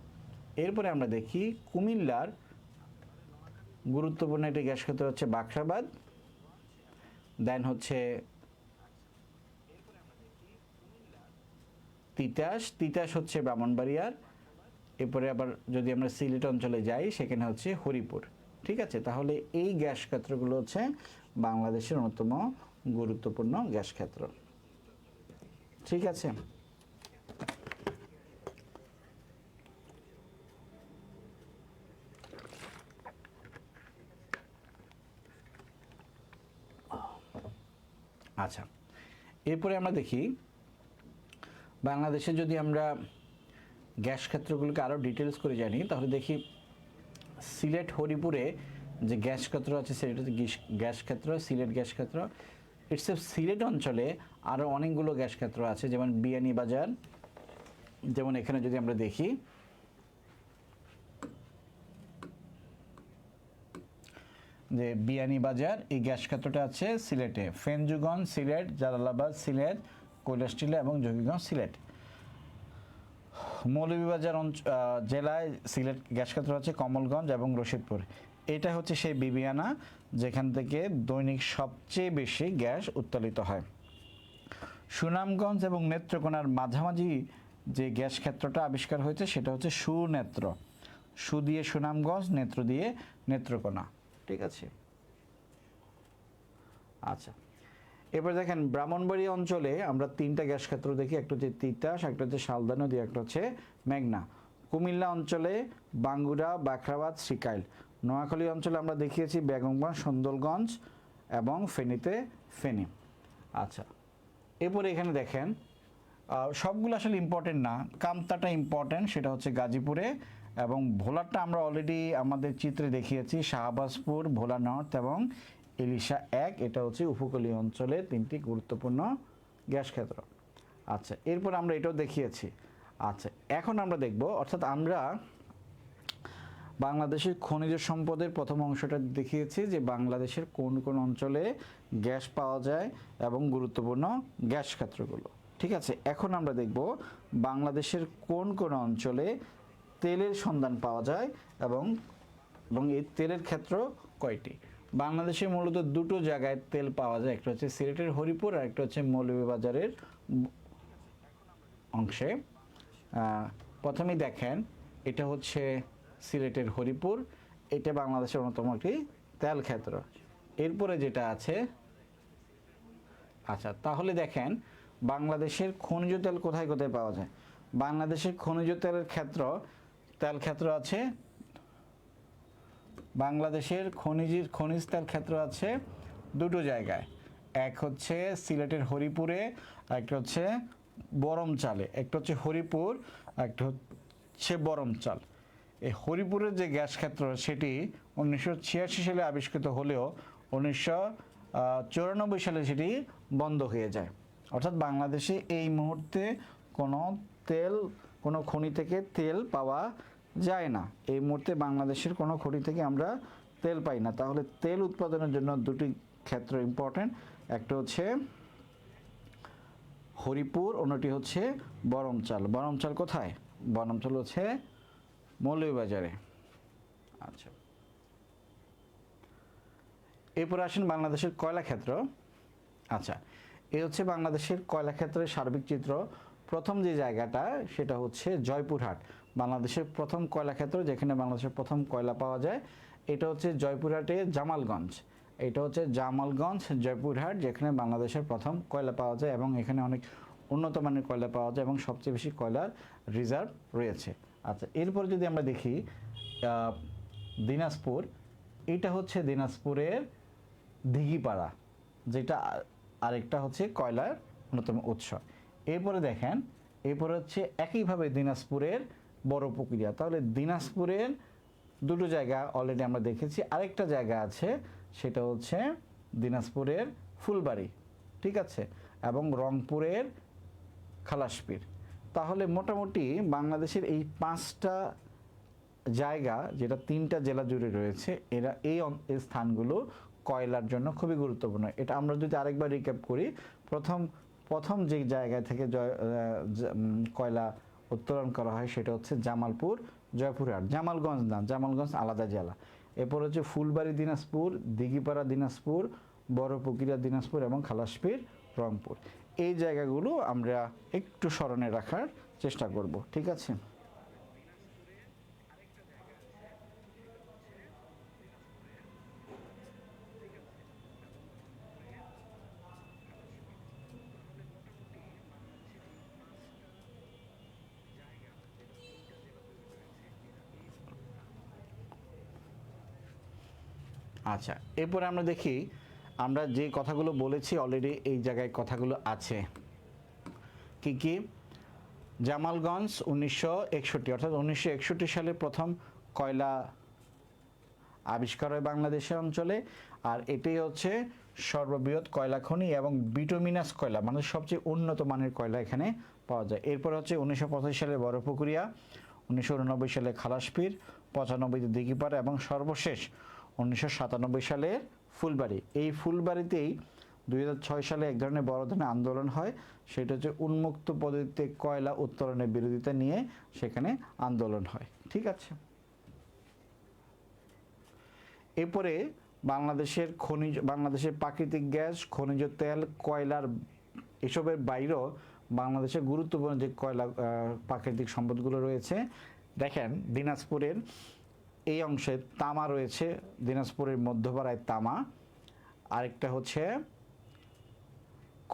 এরপরে আমরা দেখি কুমিল্লার গুরুত্বপূর্ণ একটি গ্যাস ক্ষেত্র হচ্ছে বাখরাবাদ, দেন হচ্ছে তিতাস হচ্ছে ব্রাহ্মণবাড়িয়ার। এরপরে আবার যদি আমরা সিলেট অঞ্চলে যাই সেখানে হচ্ছে হরিপুর। ঠিক আছে, তাহলে এই গ্যাস ক্ষেত্রগুলো হচ্ছে বাংলাদেশের অন্যতম গুরুত্বপূর্ণ গ্যাস ক্ষেত্র। ঠিক আছে, আচ্ছা, এরপরে আমরা দেখি বাংলাদেশে যদি আমরা গ্যাস ক্ষেত্রগুলোকে আরও ডিটেলস করে জানি, তাহলে দেখি সিলেট হরিপুরে যে গ্যাস ক্ষেত্র আছে সেটা হচ্ছে গ্যাস ক্ষেত্র সিলেট গ্যাস ক্ষেত্র। সিলেট অঞ্চলে আরও অনেকগুলো গ্যাস ক্ষেত্র আছে, যেমন বিয়ানীবাজার, যেমন এখানে যদি আমরা দেখি যে বিয়ানীবাজার এই গ্যাস ক্ষেত্রটা আছে সিলেটে, ফেঞ্জুগঞ্জ সিলেট, জালালাবাদ সিলেট, কৈলাসটিলা এবং যোগীগঞ্জ সিলেট। মৌলভীবাজার জেলায় সিলেট গ্যাস ক্ষেত্র আছে কমলগঞ্জ এবং রশিদপুর। এটা হচ্ছে সেই বিবিয়ানা যেখান থেকে দৈনিক সবচেয়ে বেশি গ্যাস উত্তোলিত হয়। সুনামগঞ্জ এবং নেত্রকোনার মাঝামাঝি যে গ্যাস ক্ষেত্রটা আবিষ্কার হয়েছে সেটা হচ্ছে সুনেত্র, সু দিয়ে সুনামগঞ্জ, নেত্র দিয়ে নেত্রকোনা। ঠিক আছে, আচ্ছা এবার দেখেন ব্রাহ্মণবাড়িয়া অঞ্চলে আমরা তিনটা গ্যাস ক্ষেত্র দেখি, একটা হচ্ছে তিতাস, একটা হচ্ছে শালদা নদী, একটা হচ্ছে মেঘনা। কুমিল্লা অঞ্চলে বাঙ্গুরা, বাখরাবাদ, শ্রীকাইল। নোয়াখালী অঞ্চলে আমরা দেখিয়েছি বেগমগঞ্জ, সুন্দরগঞ্জ এবং ফেনীতে ফেনী। আচ্ছা এরপরে এখানে দেখেন সবগুলো আসলে ইম্পর্টেন্ট না, কামতাটা ইম্পর্টেন্ট, সেটা হচ্ছে গাজীপুরে, এবং ভোলারটা আমরা অলরেডি আমাদের চিত্রে দেখিয়েছি, শাহবাজপুর, ভোলা নর্থ এবং ইলিশা এক। এটা হচ্ছে উপকূলীয় অঞ্চলে তিনটি গুরুত্বপূর্ণ গ্যাস ক্ষেত্র। আচ্ছা এরপর আমরা এটাও দেখিয়েছি। আচ্ছা এখন আমরা দেখব, অর্থাৎ আমরা বাংলাদেশের খনিজ সম্পদের প্রথম অংশটা দেখিয়েছি যে বাংলাদেশের কোন কোন অঞ্চলে গ্যাস পাওয়া যায় এবং গুরুত্বপূর্ণ গ্যাস ক্ষেত্রগুলো। ঠিক আছে, এখন আমরা দেখব বাংলাদেশের কোন কোন অঞ্চলে তেলের সন্ধান পাওয়া যায় এবং এই তেলের ক্ষেত্র কয়টি। বাংলাদেশে মূলত দুটো জায়গায় তেল পাওয়া যায়, একটা হচ্ছে সিলেটের হরিপুর আর একটা হচ্ছে মৌলভীবাজারের অংশে। প্রথমেই দেখেন এটা হচ্ছে সিলেটের হরিপুর, এটা বাংলাদেশের অন্যতম একটি তেল ক্ষেত্র। এরপরে যেটা আছে, আচ্ছা তাহলে দেখেন বাংলাদেশের খনিজ তেল কোথায় কোথায় পাওয়া যায়। বাংলাদেশের খনিজ তেলের তেল ক্ষেত্র আছে, বাংলাদেশের খনিজ তেল ক্ষেত্র আছে দুটো জায়গায়, এক হচ্ছে সিলেটের হরিপুরে, একটা হচ্ছে বরমচালে। একটা হচ্ছে হরিপুর, একটা হচ্ছে বরমচাল। এই হরিপুরের যে গ্যাস ক্ষেত্র সেটি 1986 সালে আবিষ্কৃত হলেও 1994 সালে সেটি বন্ধ হয়ে যায়। অর্থাৎ বাংলাদেশে এই মুহূর্তে কোনো খনি থেকে তেল পাওয়া যায় না। এই মুহূর্তে বাংলাদেশের কোনো খনি থেকে আমরা তেল পাই না। তাহলে তেল উৎপাদনের জন্য দুটি ক্ষেত্র ইম্পর্টেন্ট, একটা হচ্ছে হরিপুর, অন্যটি হচ্ছে বরমচাল। বরমচাল কোথায়? বরমচাল হচ্ছে মৌলভীবাজারে। আচ্ছা এরপর আসেন বাংলাদেশের কয়লা ক্ষেত্র। আচ্ছা এই হচ্ছে বাংলাদেশের কয়লা ক্ষেত্রের সার্বিক চিত্র। প্রথম যে জায়গাটা সেটা হচ্ছে জয়পুরহাট, বাংলাদেশের প্রথম কয়লা ক্ষেত্র যেখানে বাংলাদেশের প্রথম কয়লা পাওয়া যায়। এটা হচ্ছে জয়পুরহাটে জামালগঞ্জ, এটা হচ্ছে জামালগঞ্জ জয়পুরহাট যেখানে বাংলাদেশের প্রথম কয়লা পাওয়া যায় এবং এখানে অনেক উন্নত মানের কয়লা পাওয়া যায় এবং সবচেয়ে বেশি কয়লার রিজার্ভ রয়েছে। আচ্ছা এরপর যদি আমরা দেখি দিনাজপুর, এটা হচ্ছে দিনাজপুরের দিঘিপাড়া, যেটা আরেকটা হচ্ছে কয়লার অন্যতম উৎস। এরপরে দেখেন এরপরে হচ্ছে একইভাবে দিনাজপুরের বড় পুকুরিয়া। তাহলে দিনাজপুরের দুটো জায়গা অলরেডি আমরা দেখেছি, আরেকটা জায়গা আছে সেটা হচ্ছে দিনাজপুরের ফুলবাড়ি, ঠিক আছে, এবং রংপুরের খালাসপীর। তাহলে মোটামুটি বাংলাদেশের এই পাঁচটা জায়গা, যেটা তিনটা জেলা জুড়ে রয়েছে, এই স্থানগুলো কয়লার জন্য খুবই গুরুত্বপূর্ণ। এটা আমরা যদি আরেকবার রিক্যাপ করি, প্রথম যে জায়গা থেকে কয়লা উত্তোলন করা হয় সেটা হচ্ছে জামালপুর জয়পুরহাট, জামালগঞ্জ না, জামালগঞ্জ আলাদা জেলা। এরপর হচ্ছে ফুলবাড়ি দিনাজপুর, দিঘিপাড়া দিনাজপুর, বড়পুকুরিয়া দিনাজপুর এবং খালাসপীর রংপুর। এই জায়গাগুলো আমরা একটু স্মরণে রাখার চেষ্টা করব, ঠিক আছে। আচ্ছা এরপরে আমরা দেখি, আমরা যে কথাগুলো বলেছি অলরেডি এই জায়গায় কথাগুলো আছে কি কি। জামালগঞ্জ 1961, অর্থাৎ 1961 সালে প্রথম কয়লা আবিষ্কার হয় বাংলাদেশের অঞ্চলে, আর এটাই হচ্ছে সর্ববৃহৎ কয়লা খনি এবং বিটুমিনাস কয়লা, মানে সবচেয়ে উন্নত মানের কয়লা এখানে পাওয়া যায়। এরপর হচ্ছে 1985 সালে বড়পুকুরিয়া, 1989 সালে খালাসপীর, 95-তে দিঘিপাড়া এবং সর্বশেষ 1997 সালে ফুলবাড়ি। এই ফুলবাড়িতেই 2006 সালে এক ধরনের বড় ধরনের আন্দোলন হয়, সেটা হচ্ছে উন্মুক্ত পদ্ধতিতে কয়লা উত্তোলনের বিরোধিতা নিয়ে সেখানে আন্দোলন হয়। ঠিক আছে, এরপরে বাংলাদেশের প্রাকৃতিক গ্যাস, খনিজ তেল, কয়লার এসবের বাইরেও বাংলাদেশের গুরুত্বপূর্ণ যে কয়লা প্রাকৃতিক সম্পদগুলো রয়েছে, দেখেন দিনাজপুরের এই অংশে তামা রয়েছে, দিনাজপুরের মধ্যপাড়ায় তামা, আরেকটা হচ্ছে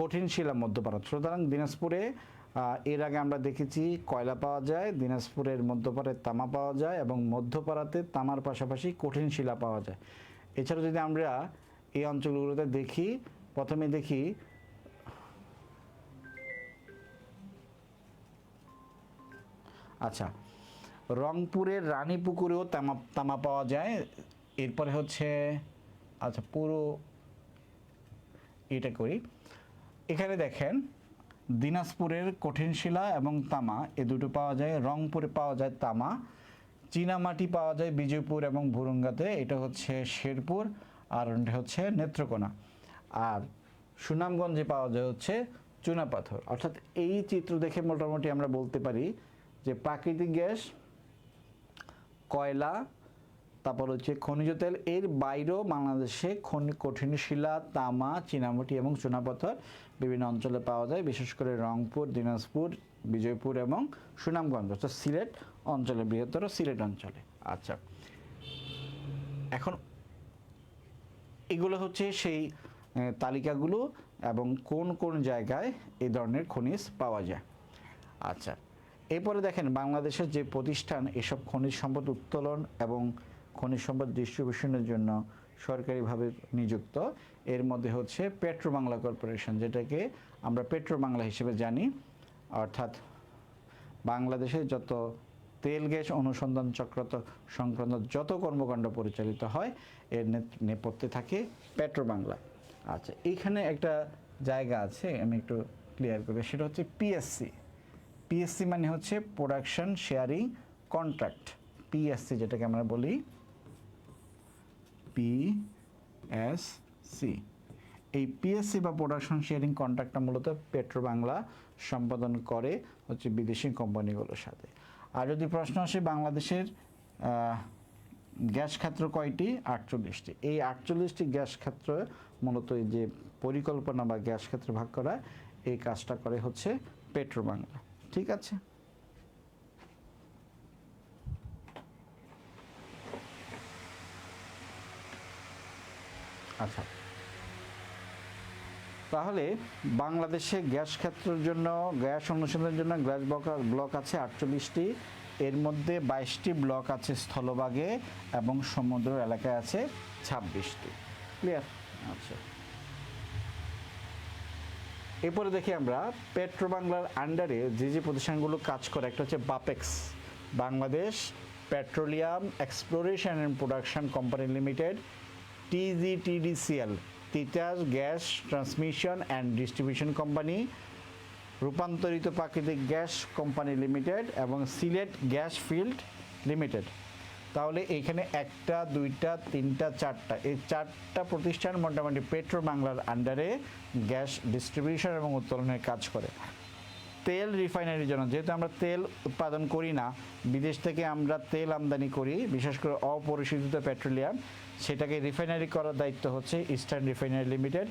কঠিন শিলা মধ্যপাড়া। সুতরাং দিনাজপুরে এর আগে আমরা দেখেছি কয়লা পাওয়া যায়, দিনাজপুরের মধ্যপাড়ায় তামা পাওয়া যায় এবং মধ্যপাড়াতে তামার পাশাপাশি কঠিন শিলা পাওয়া যায়। এছাড়া যদি আমরা এই অঞ্চলগুলোতে দেখি, প্রথমে দেখি আচ্ছা রংপুরের রানীপুকুরেও তামা পাওয়া যায়। এরপরে হচ্ছে আচ্ছা পুরো এটা করি, এখানে দেখেন দিনাজপুরের কঠিন শিলা এবং তামা এ দুটো পাওয়া যায়, রংপুরে পাওয়া যায় তামা, চীনামাটি পাওয়া যায় বিজয়পুর এবং ভুরুঙ্গাতে, এটা হচ্ছে শেরপুর আর এটা হচ্ছে নেত্রকোনা, আর সুনামগঞ্জে পাওয়া যায় হচ্ছে চুনাপাথর। অর্থাৎ এই চিত্র দেখে মোটামুটি আমরা বলতে পারি যে প্রাকৃতিক গ্যাস, কয়লা, তারপর হচ্ছে খনিজ তেল, এর বাইরেও বাংলাদেশে কঠিন শিলা, তামা, চীনামাটি এবং চুনাপাথর বিভিন্ন অঞ্চলে পাওয়া যায়, বিশেষ করে রংপুর, দিনাজপুর, বিজয়পুর এবং সুনামগঞ্জ অর্থাৎ সিলেট অঞ্চলে, বৃহত্তর সিলেট অঞ্চলে। আচ্ছা, এখন এগুলো হচ্ছে সেই তালিকাগুলো এবং কোন কোন জায়গায় এই ধরনের খনিজ পাওয়া যায়। আচ্ছা, এরপরে দেখেন বাংলাদেশের যে প্রতিষ্ঠান এসব খনিজ সম্পদ উত্তোলন এবং খনিজ সম্পদ ডিস্ট্রিবিউশনের জন্য সরকারিভাবে নিযুক্ত, এর মধ্যে হচ্ছে পেট্রো বাংলা কর্পোরেশন, যেটাকে আমরা পেট্রো বাংলা হিসেবে জানি। অর্থাৎ বাংলাদেশে যত তেল গ্যাস অনুসন্ধান চক্র সংক্রান্ত যত কর্মকাণ্ড পরিচালিত হয় এর নেপথ্যে থাকে পেট্রো বাংলা। আচ্ছা, এইখানে একটা জায়গা আছে, আমি একটু ক্লিয়ার করি, সেটা হচ্ছে পিএসসি। পিএসসি মানে হচ্ছে প্রোডাকশন শেয়ারিং কন্ট্রাক্ট, পিএসসি যেটাকে আমরা বলি পিএসসি। এই পিএসসি বা প্রোডাকশন শেয়ারিং কন্ট্রাক্টটা মূলত পেট্রো বাংলা সম্পাদন করে হচ্ছে বিদেশি কোম্পানিগুলোর সাথে। আর যদি প্রশ্ন আসে বাংলাদেশের গ্যাস ক্ষেত্র কয়টি, 48টি। এই 48টি গ্যাস ক্ষেত্র মূলত এই যে পরিকল্পনা বা গ্যাস ক্ষেত্র ভাগ করা, এই কাজটা করে হচ্ছে পেট্রো বাংলা। ঠিক আছে, আচ্ছা তাহলে বাংলাদেশে গ্যাস ক্ষেত্রের জন্য, গ্যাস অনুসন্ধানের জন্য গ্যাস ব্লক আছে 48টি, এর মধ্যে 22টি ব্লক আছে স্থলভাগে এবং সমুদ্র এলাকায় আছে 26টি। ক্লিয়ার? আচ্ছা, এরপরে দেখি আমরা পেট্রো বাংলার আন্ডারে যে যে প্রতিষ্ঠানগুলো কাজ করে, একটা হচ্ছে BAPEX, Bangladesh petroleum exploration and production company limited, TGTDCL, Titas gas transmission and distribution company, রূপান্তরিত প্রাকৃতিক গ্যাস কোম্পানি লিমিটেড এবং সিলেট গ্যাস ফিল্ড লিমিটেড। তাহলে এইখানে একটা, দুইটা, তিনটা, চারটা, এই চারটা প্রতিষ্ঠান মোটামুটি পেট্রো বাংলার আন্ডারে গ্যাস ডিস্ট্রিবিউশন এবং উত্তোলনের কাজ করে। তেল রিফাইনারির জন্য, যেহেতু আমরা তেল উৎপাদন করি না, বিদেশ থেকে আমরা তেল আমদানি করি, বিশেষ করে অপরিশোধিত পেট্রোলিয়াম, সেটাকে রিফাইনারি করার দায়িত্ব হচ্ছে ইস্টার্ন রিফাইনারি লিমিটেড।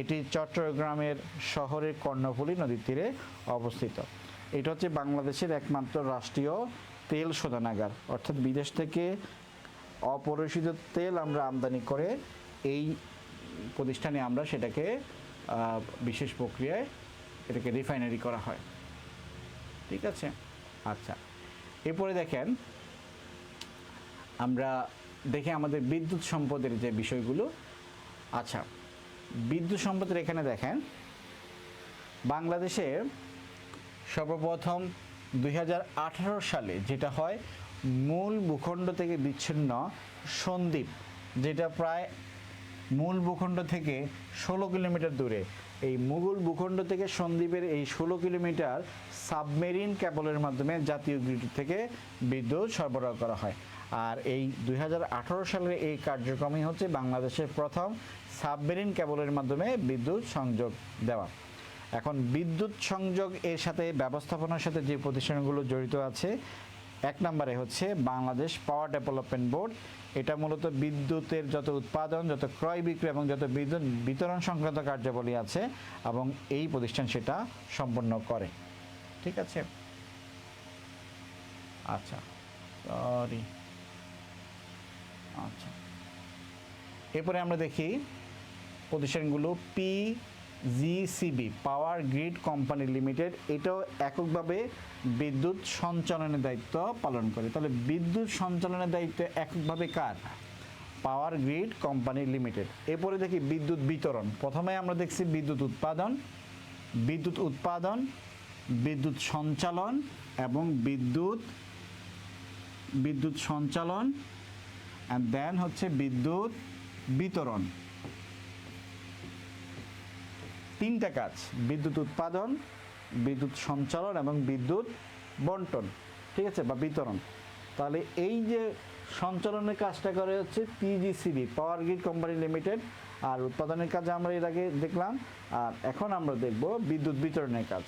এটি চট্টগ্রামের শহরের কর্ণফুলী নদীর তীরে অবস্থিত। এটা হচ্ছে বাংলাদেশের একমাত্র রাষ্ট্রীয় তেল শোধনাগার, অর্থাৎ বিদেশ থেকে অপরিশোধিত তেল আমরা আমদানি করে এই প্রতিষ্ঠানে আমরা সেটাকে বিশেষ প্রক্রিয়ায় এটাকে রিফাইনারি করা হয়। ঠিক আছে, আচ্ছা এরপরে দেখেন আমরা দেখি আমাদের বিদ্যুৎ সম্পদের যে বিষয়গুলো। আচ্ছা, বিদ্যুৎ সম্পদের এখানে দেখেন বাংলাদেশে সর্বপ্রথম 2018 সালে যেটা হয়, মূল ভূখণ্ড থেকে বিচ্ছিন্ন সন্দ্বীপ, যেটা প্রায় মূল ভূখণ্ড থেকে 16 কিলোমিটার দূরে। এই মূল ভূখণ্ড থেকে সন্দ্বীপের এই 16 কিলোমিটার সাবমেরিন ক্যাবলের মাধ্যমে জাতীয় গ্রিড থেকে বিদ্যুৎ সরবরাহ করা হয়। আর এই 2018 সালের এই কার্যক্রমই হচ্ছে বাংলাদেশের প্রথম সাবমেরিন ক্যাবলের মাধ্যমে বিদ্যুৎ সংযোগ দেওয়া। এখন বিদ্যুৎ সংযোগ এর সাথে ব্যবস্থাপনার সাথে যে প্রতিষ্ঠানগুলো জড়িত আছে, এক নম্বরে হচ্ছে বাংলাদেশ পাওয়ার ডেভেলপমেন্ট বোর্ড। এটা মূলত বিদ্যুতের যত উৎপাদন, যত ক্রয় বিক্রয় এবং যত বিদ্যুৎ বিতরণ সংক্রান্ত কার্যাবলী আছে এবং এই প্রতিষ্ঠান সেটা সম্পন্ন করে। ঠিক আছে, আচ্ছা সরি, আচ্ছা এরপরে আমরা দেখি প্রতিষ্ঠানগুলো। PGCB power grid company limited, এটাও এককভাবে বিদ্যুৎ সঞ্চালনের দায়িত্ব পালন করে। তাহলে বিদ্যুৎ সঞ্চালনের দায়িত্ব এককভাবে কার? Power grid company limited. এরপরে দেখি বিদ্যুৎ বিতরণ। প্রথমে আমরা দেখছি বিদ্যুৎ উৎপাদন, বিদ্যুৎ সঞ্চালন এবং বিদ্যুৎ সঞ্চালন অ্যান্ড দেন হচ্ছে বিদ্যুৎ বিতরণ। তিনটা কাজ, বিদ্যুৎ উৎপাদন, বিদ্যুৎ সঞ্চালন এবং বিদ্যুৎ বন্টন, ঠিক আছে, বা বিতরণ। তাহলে এই যে সঞ্চালনের কাজটা করে হচ্ছে PGCB power grid company limited, আর উৎপাদনের কাজ আমরা এর আগে দেখলাম। আর এখন আমরা দেখব বিদ্যুৎ বিতরণের কাজ।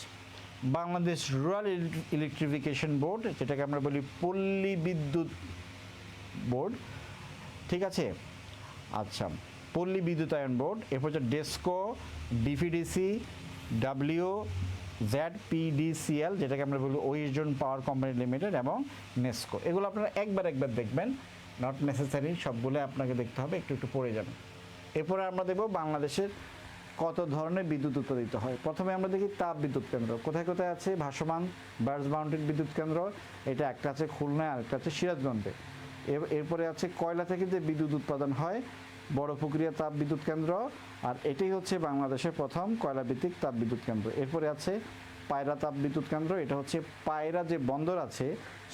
বাংলাদেশ রুরাল ইলেকট্রিফিকেশন বোর্ড, যেটাকে আমরা বলি পল্লী বিদ্যুৎ বোর্ড, ঠিক আছে, আচ্ছা পল্লী বিদ্যুতায়ন বোর্ড। এরপর হচ্ছে ডেসকো, ডিপিডিসি, WZPDCL, যেটাকে আমরা বলি ওয়েস্ট জোন পাওয়ার কোম্পানি লিমিটেড, এবং নেসকো। এগুলো আপনারা একবার দেখবেন, নট নেসেসারি সবগুলো আপনাকে দেখতে হবে, একটু একটু পড়ে যাবেন। এরপরে আমরা দেখব বাংলাদেশের কত ধরনের বিদ্যুৎ উৎপাদিত হয়। প্রথমে আমরা দেখি তাপ বিদ্যুৎ কেন্দ্র কোথায় কোথায় আছে। ভাসমান বার্জ মাউন্টেড বিদ্যুৎ কেন্দ্র, এটা একটা আছে খুলনায়, আর একটা আছে সিরাজগঞ্জে। এরপরে আছে কয়লা থেকে যে বিদ্যুৎ উৎপাদন হয়, বড় পুকুরিয়া তাপ বিদ্যুৎ কেন্দ্র, আর এটাই হচ্ছে বাংলাদেশের প্রথম কয়লা ভিত্তিক তাপ বিদ্যুৎ কেন্দ্র। এরপরে আছে পায়রা তাপ বিদ্যুৎ কেন্দ্র, এটা হচ্ছে পায়রা যে বন্দর আছে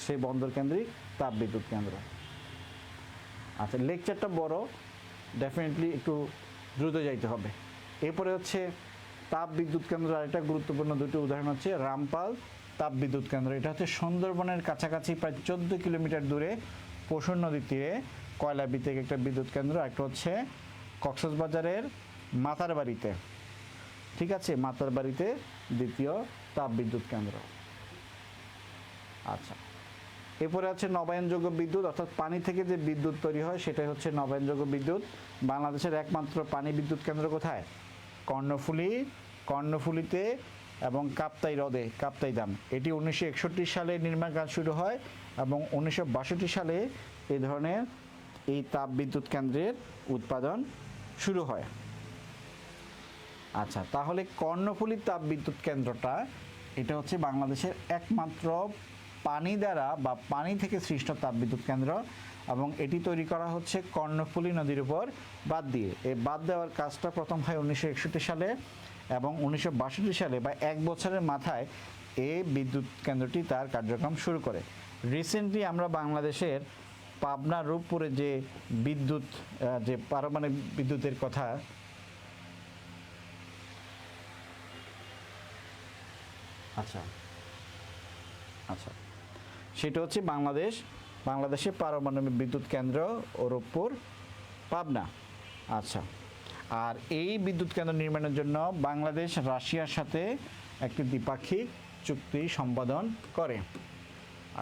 সেই বন্দর কেন্দ্রিক তাপ বিদ্যুৎ কেন্দ্র। আচ্ছা লেকচারটা বড়, ডেফিনেটলি একটু দ্রুত যাইতে হবে। এরপরে হচ্ছে তাপ বিদ্যুৎ কেন্দ্র, আরেকটা গুরুত্বপূর্ণ দুটো উদাহরণ হচ্ছে রামপাল তাপ বিদ্যুৎ কেন্দ্র। এটা হচ্ছে সুন্দরবনের কাছাকাছি প্রায় 14 কিলোমিটার দূরে পশুর নদীর তীরে কয়লা ভিত্তিক একটা বিদ্যুৎ কেন্দ্র। একটা হচ্ছে কক্সবাজারের মাতারবাড়িতে, ঠিক আছে, মাতারবাড়িতে দ্বিতীয় তাপ বিদ্যুৎ কেন্দ্র। আচ্ছা এরপরে আছে নবায়নযোগ্য বিদ্যুৎ, অর্থাৎ পানি থেকে যে বিদ্যুৎ তৈরি হয় সেটাই হচ্ছে নবায়নযোগ্য বিদ্যুৎ। বাংলাদেশের একমাত্র পানি বিদ্যুৎ কেন্দ্র কোথায়? কর্ণফুলীতে এবং কাপ্তাই হ্রদে, কাপ্তাই দাম। এটি 1961 সালে নির্মাণ কাজ শুরু হয় এবং 1962 সালে এই ধরনের এই তাপ বিদ্যুৎ কেন্দ্রের উৎপাদন শুরু হয়। আচ্ছা তাহলে কর্ণফুলী তাপ বিদ্যুৎ কেন্দ্রটা, এটা হচ্ছে বাংলাদেশের একমাত্র পানি দ্বারা বা পানি থেকে সৃষ্ট তাপ বিদ্যুৎ কেন্দ্র, এবং এটি তৈরি করা হচ্ছে কর্ণফুলী নদীর উপর বাঁধ দিয়ে। এই বাঁধ দেওয়ার কাজটা প্রথম হয় 1961 সালে, এবং 1962 সালে বা এক বছরের মাথায় এই বিদ্যুৎ কেন্দ্রটি তার কার্যক্রম শুরু করে। রিসেন্টলি আমরা বাংলাদেশের পাবনা রূপপুরে যে বিদ্যুৎ যে পারমাণবিক বিদ্যুতের কথা, আচ্ছা আচ্ছা সেটা হচ্ছে বাংলাদেশের পারমাণবিক বিদ্যুৎ কেন্দ্র রূপপুর পাবনা। আচ্ছা আর এই বিদ্যুৎ কেন্দ্র নির্মাণের জন্য বাংলাদেশ রাশিয়ার সাথে একটি দ্বিপাক্ষিক চুক্তি সম্পাদন করে।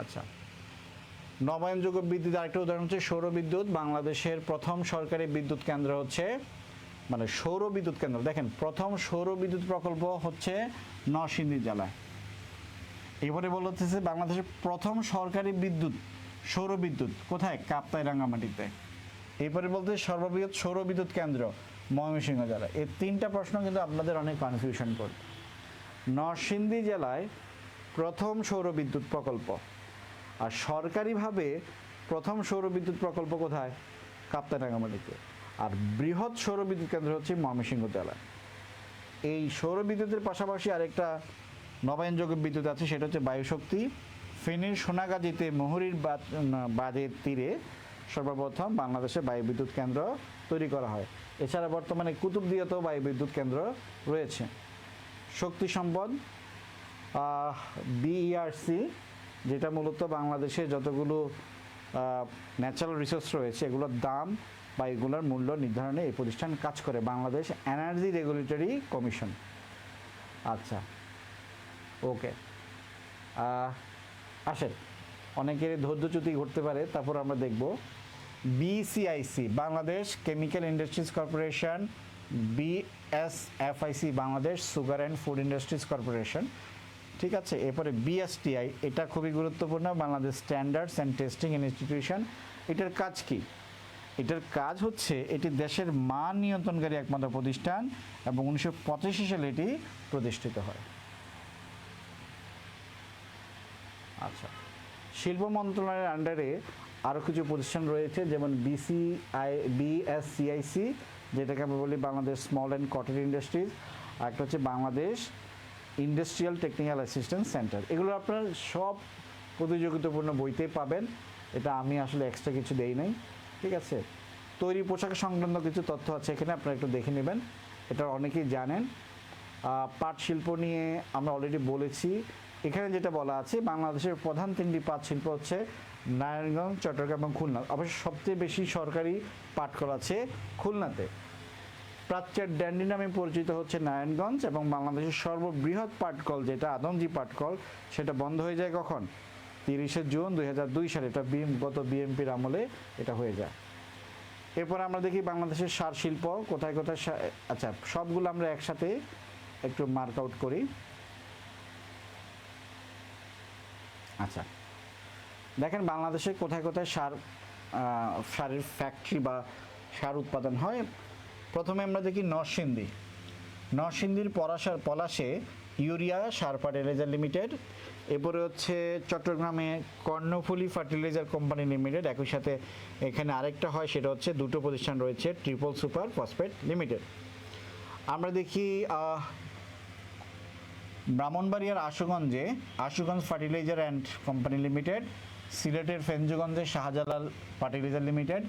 আচ্ছা নবায়নযোগ্য বিদ্যুৎ আরেকটা উদাহরণ হচ্ছে সৌর বিদ্যুৎ। বাংলাদেশের প্রথম সরকারি বিদ্যুৎ কেন্দ্র হচ্ছে মানে সৌর বিদ্যুৎ কেন্দ্র, দেখেন প্রথম সৌর বিদ্যুৎ প্রকল্প হচ্ছে নরসিংদী জেলায়। এবারে বলতেছে বাংলাদেশের প্রথম সরকারি সৌর বিদ্যুৎ কোথায়? কাপ্তাই রাঙ্গামাটিতে। এরপরে বলতে সর্ববৃহৎ সৌর বিদ্যুৎ কেন্দ্র ময়মনসিংহ জেলায়। এই তিনটা প্রশ্ন কিন্তু আপনাদের অনেক কনফিউশন করবে। নরসিংদী জেলায় প্রথম সৌর বিদ্যুৎ প্রকল্প, আর সরকারিভাবে প্রথম সৌর বিদ্যুৎ প্রকল্প কোথায়? কাপ্তাই রাঙ্গামাটিতে। আর বৃহৎ সৌর বিদ্যুৎ কেন্দ্র হচ্ছে ময়মনসিংহ জেলায়। এই সৌর বিদ্যুতের পাশাপাশি আরেকটা নবায়নযোগ্য বিদ্যুৎ আছে, সেটা হচ্ছে বায়ুশক্তি। ফেনীর সোনাগাজীতে মুহুরীর বাঁধের তীরে সর্বপ্রথম বাংলাদেশে বায়ুবিদ্যুৎ কেন্দ্র তৈরি করা হয়। এছাড়া বর্তমানে কুতুবদিয়াতেও বায়ুবিদ্যুৎ কেন্দ্র রয়েছে। শক্তি সম্পদ বিইআরসি, যেটা মূলত বাংলাদেশে যতগুলো ন্যাচারাল রিসোর্স রয়েছে এগুলোর দাম বা এগুলোর মূল্য নির্ধারণে এই প্রতিষ্ঠান কাজ করে, বাংলাদেশ এনার্জি রেগুলেটরি কমিশন। আচ্ছা, ওকে, আসেন, অনেকের ধৈর্যচ্যুতি ঘটতে পারে, তারপর আমরা দেখব BCIC Bangladesh chemical industries corporation, BSFIC Bangladesh sugar and food industries corporation, ঠিক আছে। এরপরে বিএসটিআই, এটা খুবই গুরুত্বপূর্ণ, Bangladesh standards and testing institution. এটার কাজ কি? এটার কাজ হচ্ছে এটি দেশের মান নিয়ন্ত্রণকারী একমাত্র প্রতিষ্ঠান এবং 1985 সালে এটি প্রতিষ্ঠিত হয়। আচ্ছা, শিল্প মন্ত্রণালয়ের আন্ডারে আরও কিছু প্রতিষ্ঠান রয়েছে, যেমন বিএসসিআইসি, যেটাকে আমরা বলি Bangladesh small and cottage industries, আর একটা হচ্ছে Bangladesh industrial technical assistance centre. এগুলো আপনারা সব প্রতিযোগিতাপূর্ণ বইতে পাবেন, এটা আমি আসলে এক্সট্রা কিছু দেই নাই, ঠিক আছে। তৈরি পোশাক সংক্রান্ত কিছু তথ্য আছে এখানে, আপনারা একটু দেখে নেবেন, এটা অনেকেই জানেন। পাট শিল্প নিয়ে আমরা অলরেডি বলেছি। এখানে যেটা বলা আছে, বাংলাদেশের প্রধান 3টি পাট শিল্প হচ্ছে নারায়ণগঞ্জ, চট্টগ্রাম এবং খুলনা। অবশ্য সবচেয়ে বেশি সরকারি পাট কল আছে খুলনাতে। প্রাচ্যের ড্যান্ডি নামে পরিচিত হচ্ছে নারায়ণগঞ্জ, এবং বাংলাদেশের সর্ববৃহৎ পাটকল যেটা আদমজি পাটকল, সেটা বন্ধ হয়ে যায় কখন? 30 জুন 2002 সালে। এটা গত বিএনপির আমলে এটা হয়ে যায়। এরপর আমরা দেখি বাংলাদেশের সার শিল্প কোথায় কোথায়। আচ্ছা, সবগুলো আমরা একসাথে একটু মার্ক আউট করি। আচ্ছা, দেখেন বাংলাদেশে কোথায় কোথায় সারের ফ্যাক্টরি বা সার উৎপাদন হয়। প্রথমে আমরা দেখি নরসিংদীর পলাশে ইউরিয়া সার ফার্টিলাইজার লিমিটেড। এরপরে হচ্ছে চট্টগ্রামে কর্ণফুলী ফার্টিলাইজার কোম্পানি লিমিটেড। একই সাথে এখানে আরেকটা হয়, সেটা হচ্ছে দুটো প্রতিষ্ঠান রয়েছে, ট্রিপল সুপার ফসফেট লিমিটেড। আমরা দেখি ব্রাহ্মণবাড়িয়ার Ashuganj fertiliser and company limited, সিলেটের ফেঞ্জুগঞ্জে শাহজালাল ফার্টিলাইজার লিমিটেড,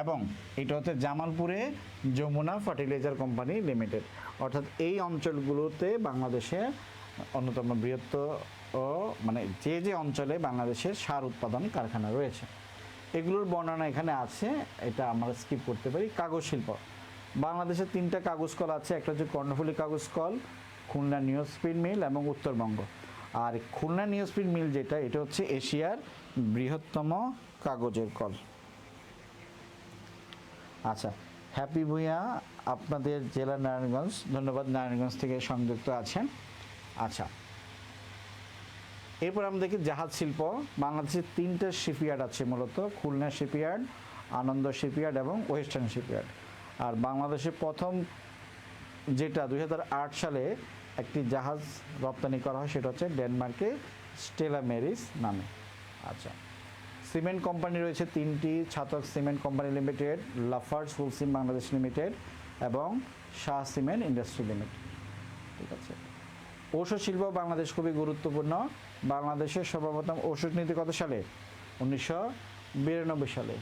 এবং এটা হচ্ছে জামালপুরে যমুনা ফার্টিলাইজার কোম্পানি লিমিটেড। অর্থাৎ এই অঞ্চলগুলোতে বাংলাদেশে অন্যতম বৃহত্তর মানে যে অঞ্চলে বাংলাদেশের সার উৎপাদন কারখানা রয়েছে, এগুলোর বর্ণনা এখানে আছে, এটা আমরা স্কিপ করতে পারি। কাগজ শিল্প, বাংলাদেশে 3টা কাগজ কল আছে, একটা হচ্ছে কর্ণফুলী কাগজ কল, খুলনা নিউজপ্রিন্ট মিল এবং উত্তরবঙ্গ। আর খুলনা নিউজপ্রিন্ট মিল যেটা, এটা হচ্ছে এশিয়ার বৃহত্তম কাগজের কল। আচ্ছা, হ্যাপি ভূঁইয়া, আপনাদের জেলা নারায়ণগঞ্জ, ধন্যবাদ, নারায়ণগঞ্জ থেকে সংযুক্ত আছেন। আচ্ছা, এরপর আমরা দেখি জাহাজ শিল্প। বাংলাদেশের 3টা শিপইয়ার্ড আছে মূলত, খুলনা শিপইয়ার্ড, আনন্দ শিপইয়ার্ড এবং ওয়েস্টার্ন শিপইয়ার্ড। আর বাংলাদেশে প্রথম যেটা 2008 সালে একটি জাহাজ রপ্তানি করা হয়, সেটা হচ্ছে ডেনমার্কে স্টেলা মেরিস নামে। আচ্ছা, সিমেন্ট কোম্পানি রয়েছে 3টি, Chhatak cement company limited, Lafarge Holcim Bangladesh limited এবং শাহ সিমেন্ট ইন্ডাস্ট্রি লিমিটেড, ঠিক আছে। ঔষধ শিল্প বাংলাদেশ খুবই গুরুত্বপূর্ণ। বাংলাদেশের সর্বপ্রথম ঔষধ নীতি কত সালে? 1992 সালে।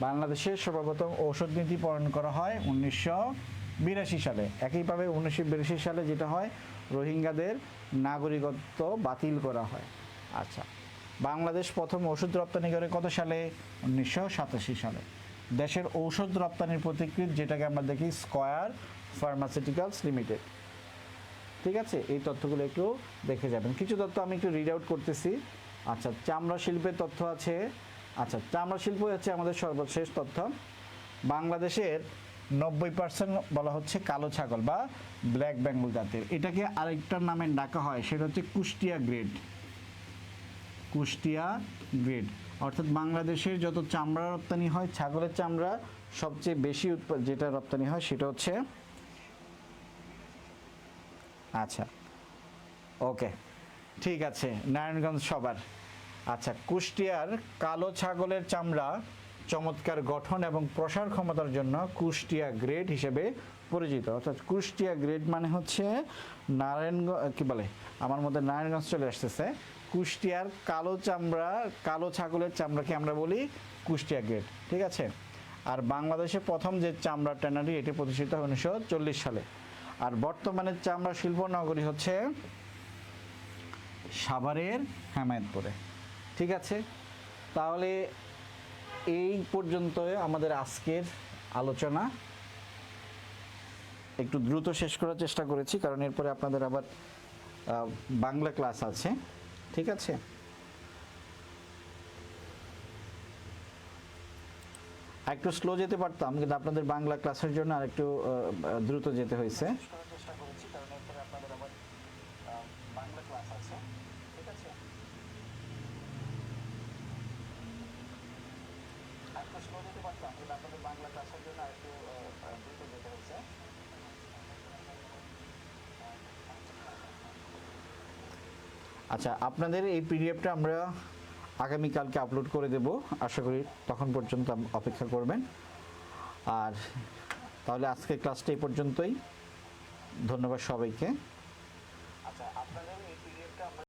বাংলাদেশের সর্বপ্রথম ঔষধ নীতি প্রণয়ন করা হয় 1982 সালে। একইভাবে 1982 সালে যেটা হয়, রোহিঙ্গাদের নাগরিকত্ব বাতিল করা হয়। আচ্ছা, বাংলাদেশ প্রথম ওষুধ রপ্তানি করে কত সালে? 1987 সালে। দেশের ঔষধ রপ্তানির পথিকৃৎ যেটাকে আমরা দেখি স্কয়ার ফার্মাসিউটিক্যালস লিমিটেড, ঠিক আছে। এই তথ্যগুলো একটু দেখে যাবেন। কিছু তথ্য আমি একটু রিড আউট করতেছি। আচ্ছা, চামড়া শিল্পের তথ্য আছে। আচ্ছা, চামড়া শিল্প হচ্ছে আমাদের সর্বশেষ তথ্য। বাংলাদেশের 90% বলা হচ্ছে কালো ছাগল বা ব্ল্যাক বেঙ্গল জাতের। এটাকে আরেকটার নামে ডাকা হয়, সেটা হচ্ছে কুষ্টিয়া গ্রেড। অর্থাৎ বাংলাদেশের যত চামড়া রপ্তানি হয়, ছাগলের চামড়া সবচেয়ে বেশি যেটা রপ্তানি হয় সেটা হচ্ছে, আচ্ছা ওকে, ঠিক আছে, নারায়ণগঞ্জ সবার। আচ্ছা, কুষ্টিয়ার কালো ছাগলের চামড়া চমৎকার গঠন এবং প্রসার ক্ষমতার জন্য কুষ্টিয়া গ্রেড হিসেবে পরিচিত। অর্থাৎ কুষ্টিয়া গ্রেড মানে হচ্ছে নারায়ণগঞ্জ, কি বলে, আমার মধ্যে নারায়ণগঞ্জ চলে আসতেছে, কুষ্টিয়ার কালো চামড়া, কালো ছাগলের চামড়াকে আমরা বলি কুষ্টিয়া গ্রেড, ঠিক আছে। আর বাংলাদেশে প্রথম যে চামড়া ট্যানারি এটি প্রতিষ্ঠিত হয় 1940 সালে। আর বর্তমানে চামড়া শিল্প নগরী হচ্ছে সাভারের হেমায়েতপুরে, ঠিক আছে। তাহলে এই পর্যন্ত আমাদের আজকের আলোচনা। একটু দ্রুত শেষ করার চেষ্টা করেছি, কারণ এরপরে আপনাদের আবার বাংলা ক্লাস আছে, ঠিক আছে। একটু স্লো যেতে পারতাম, কিন্তু আপনাদের বাংলা ক্লাসের জন্য আর একটু দ্রুত যেতে হয়েছে। আচ্ছা, আপনাদের এই পিডিএফটা আমরা আগামীকালকে আপলোড করে দেব, আশা করি তখন পর্যন্ত অপেক্ষা করবেন। আর তাহলে আজকের ক্লাসটা এই পর্যন্তই। ধন্যবাদ সবাইকে।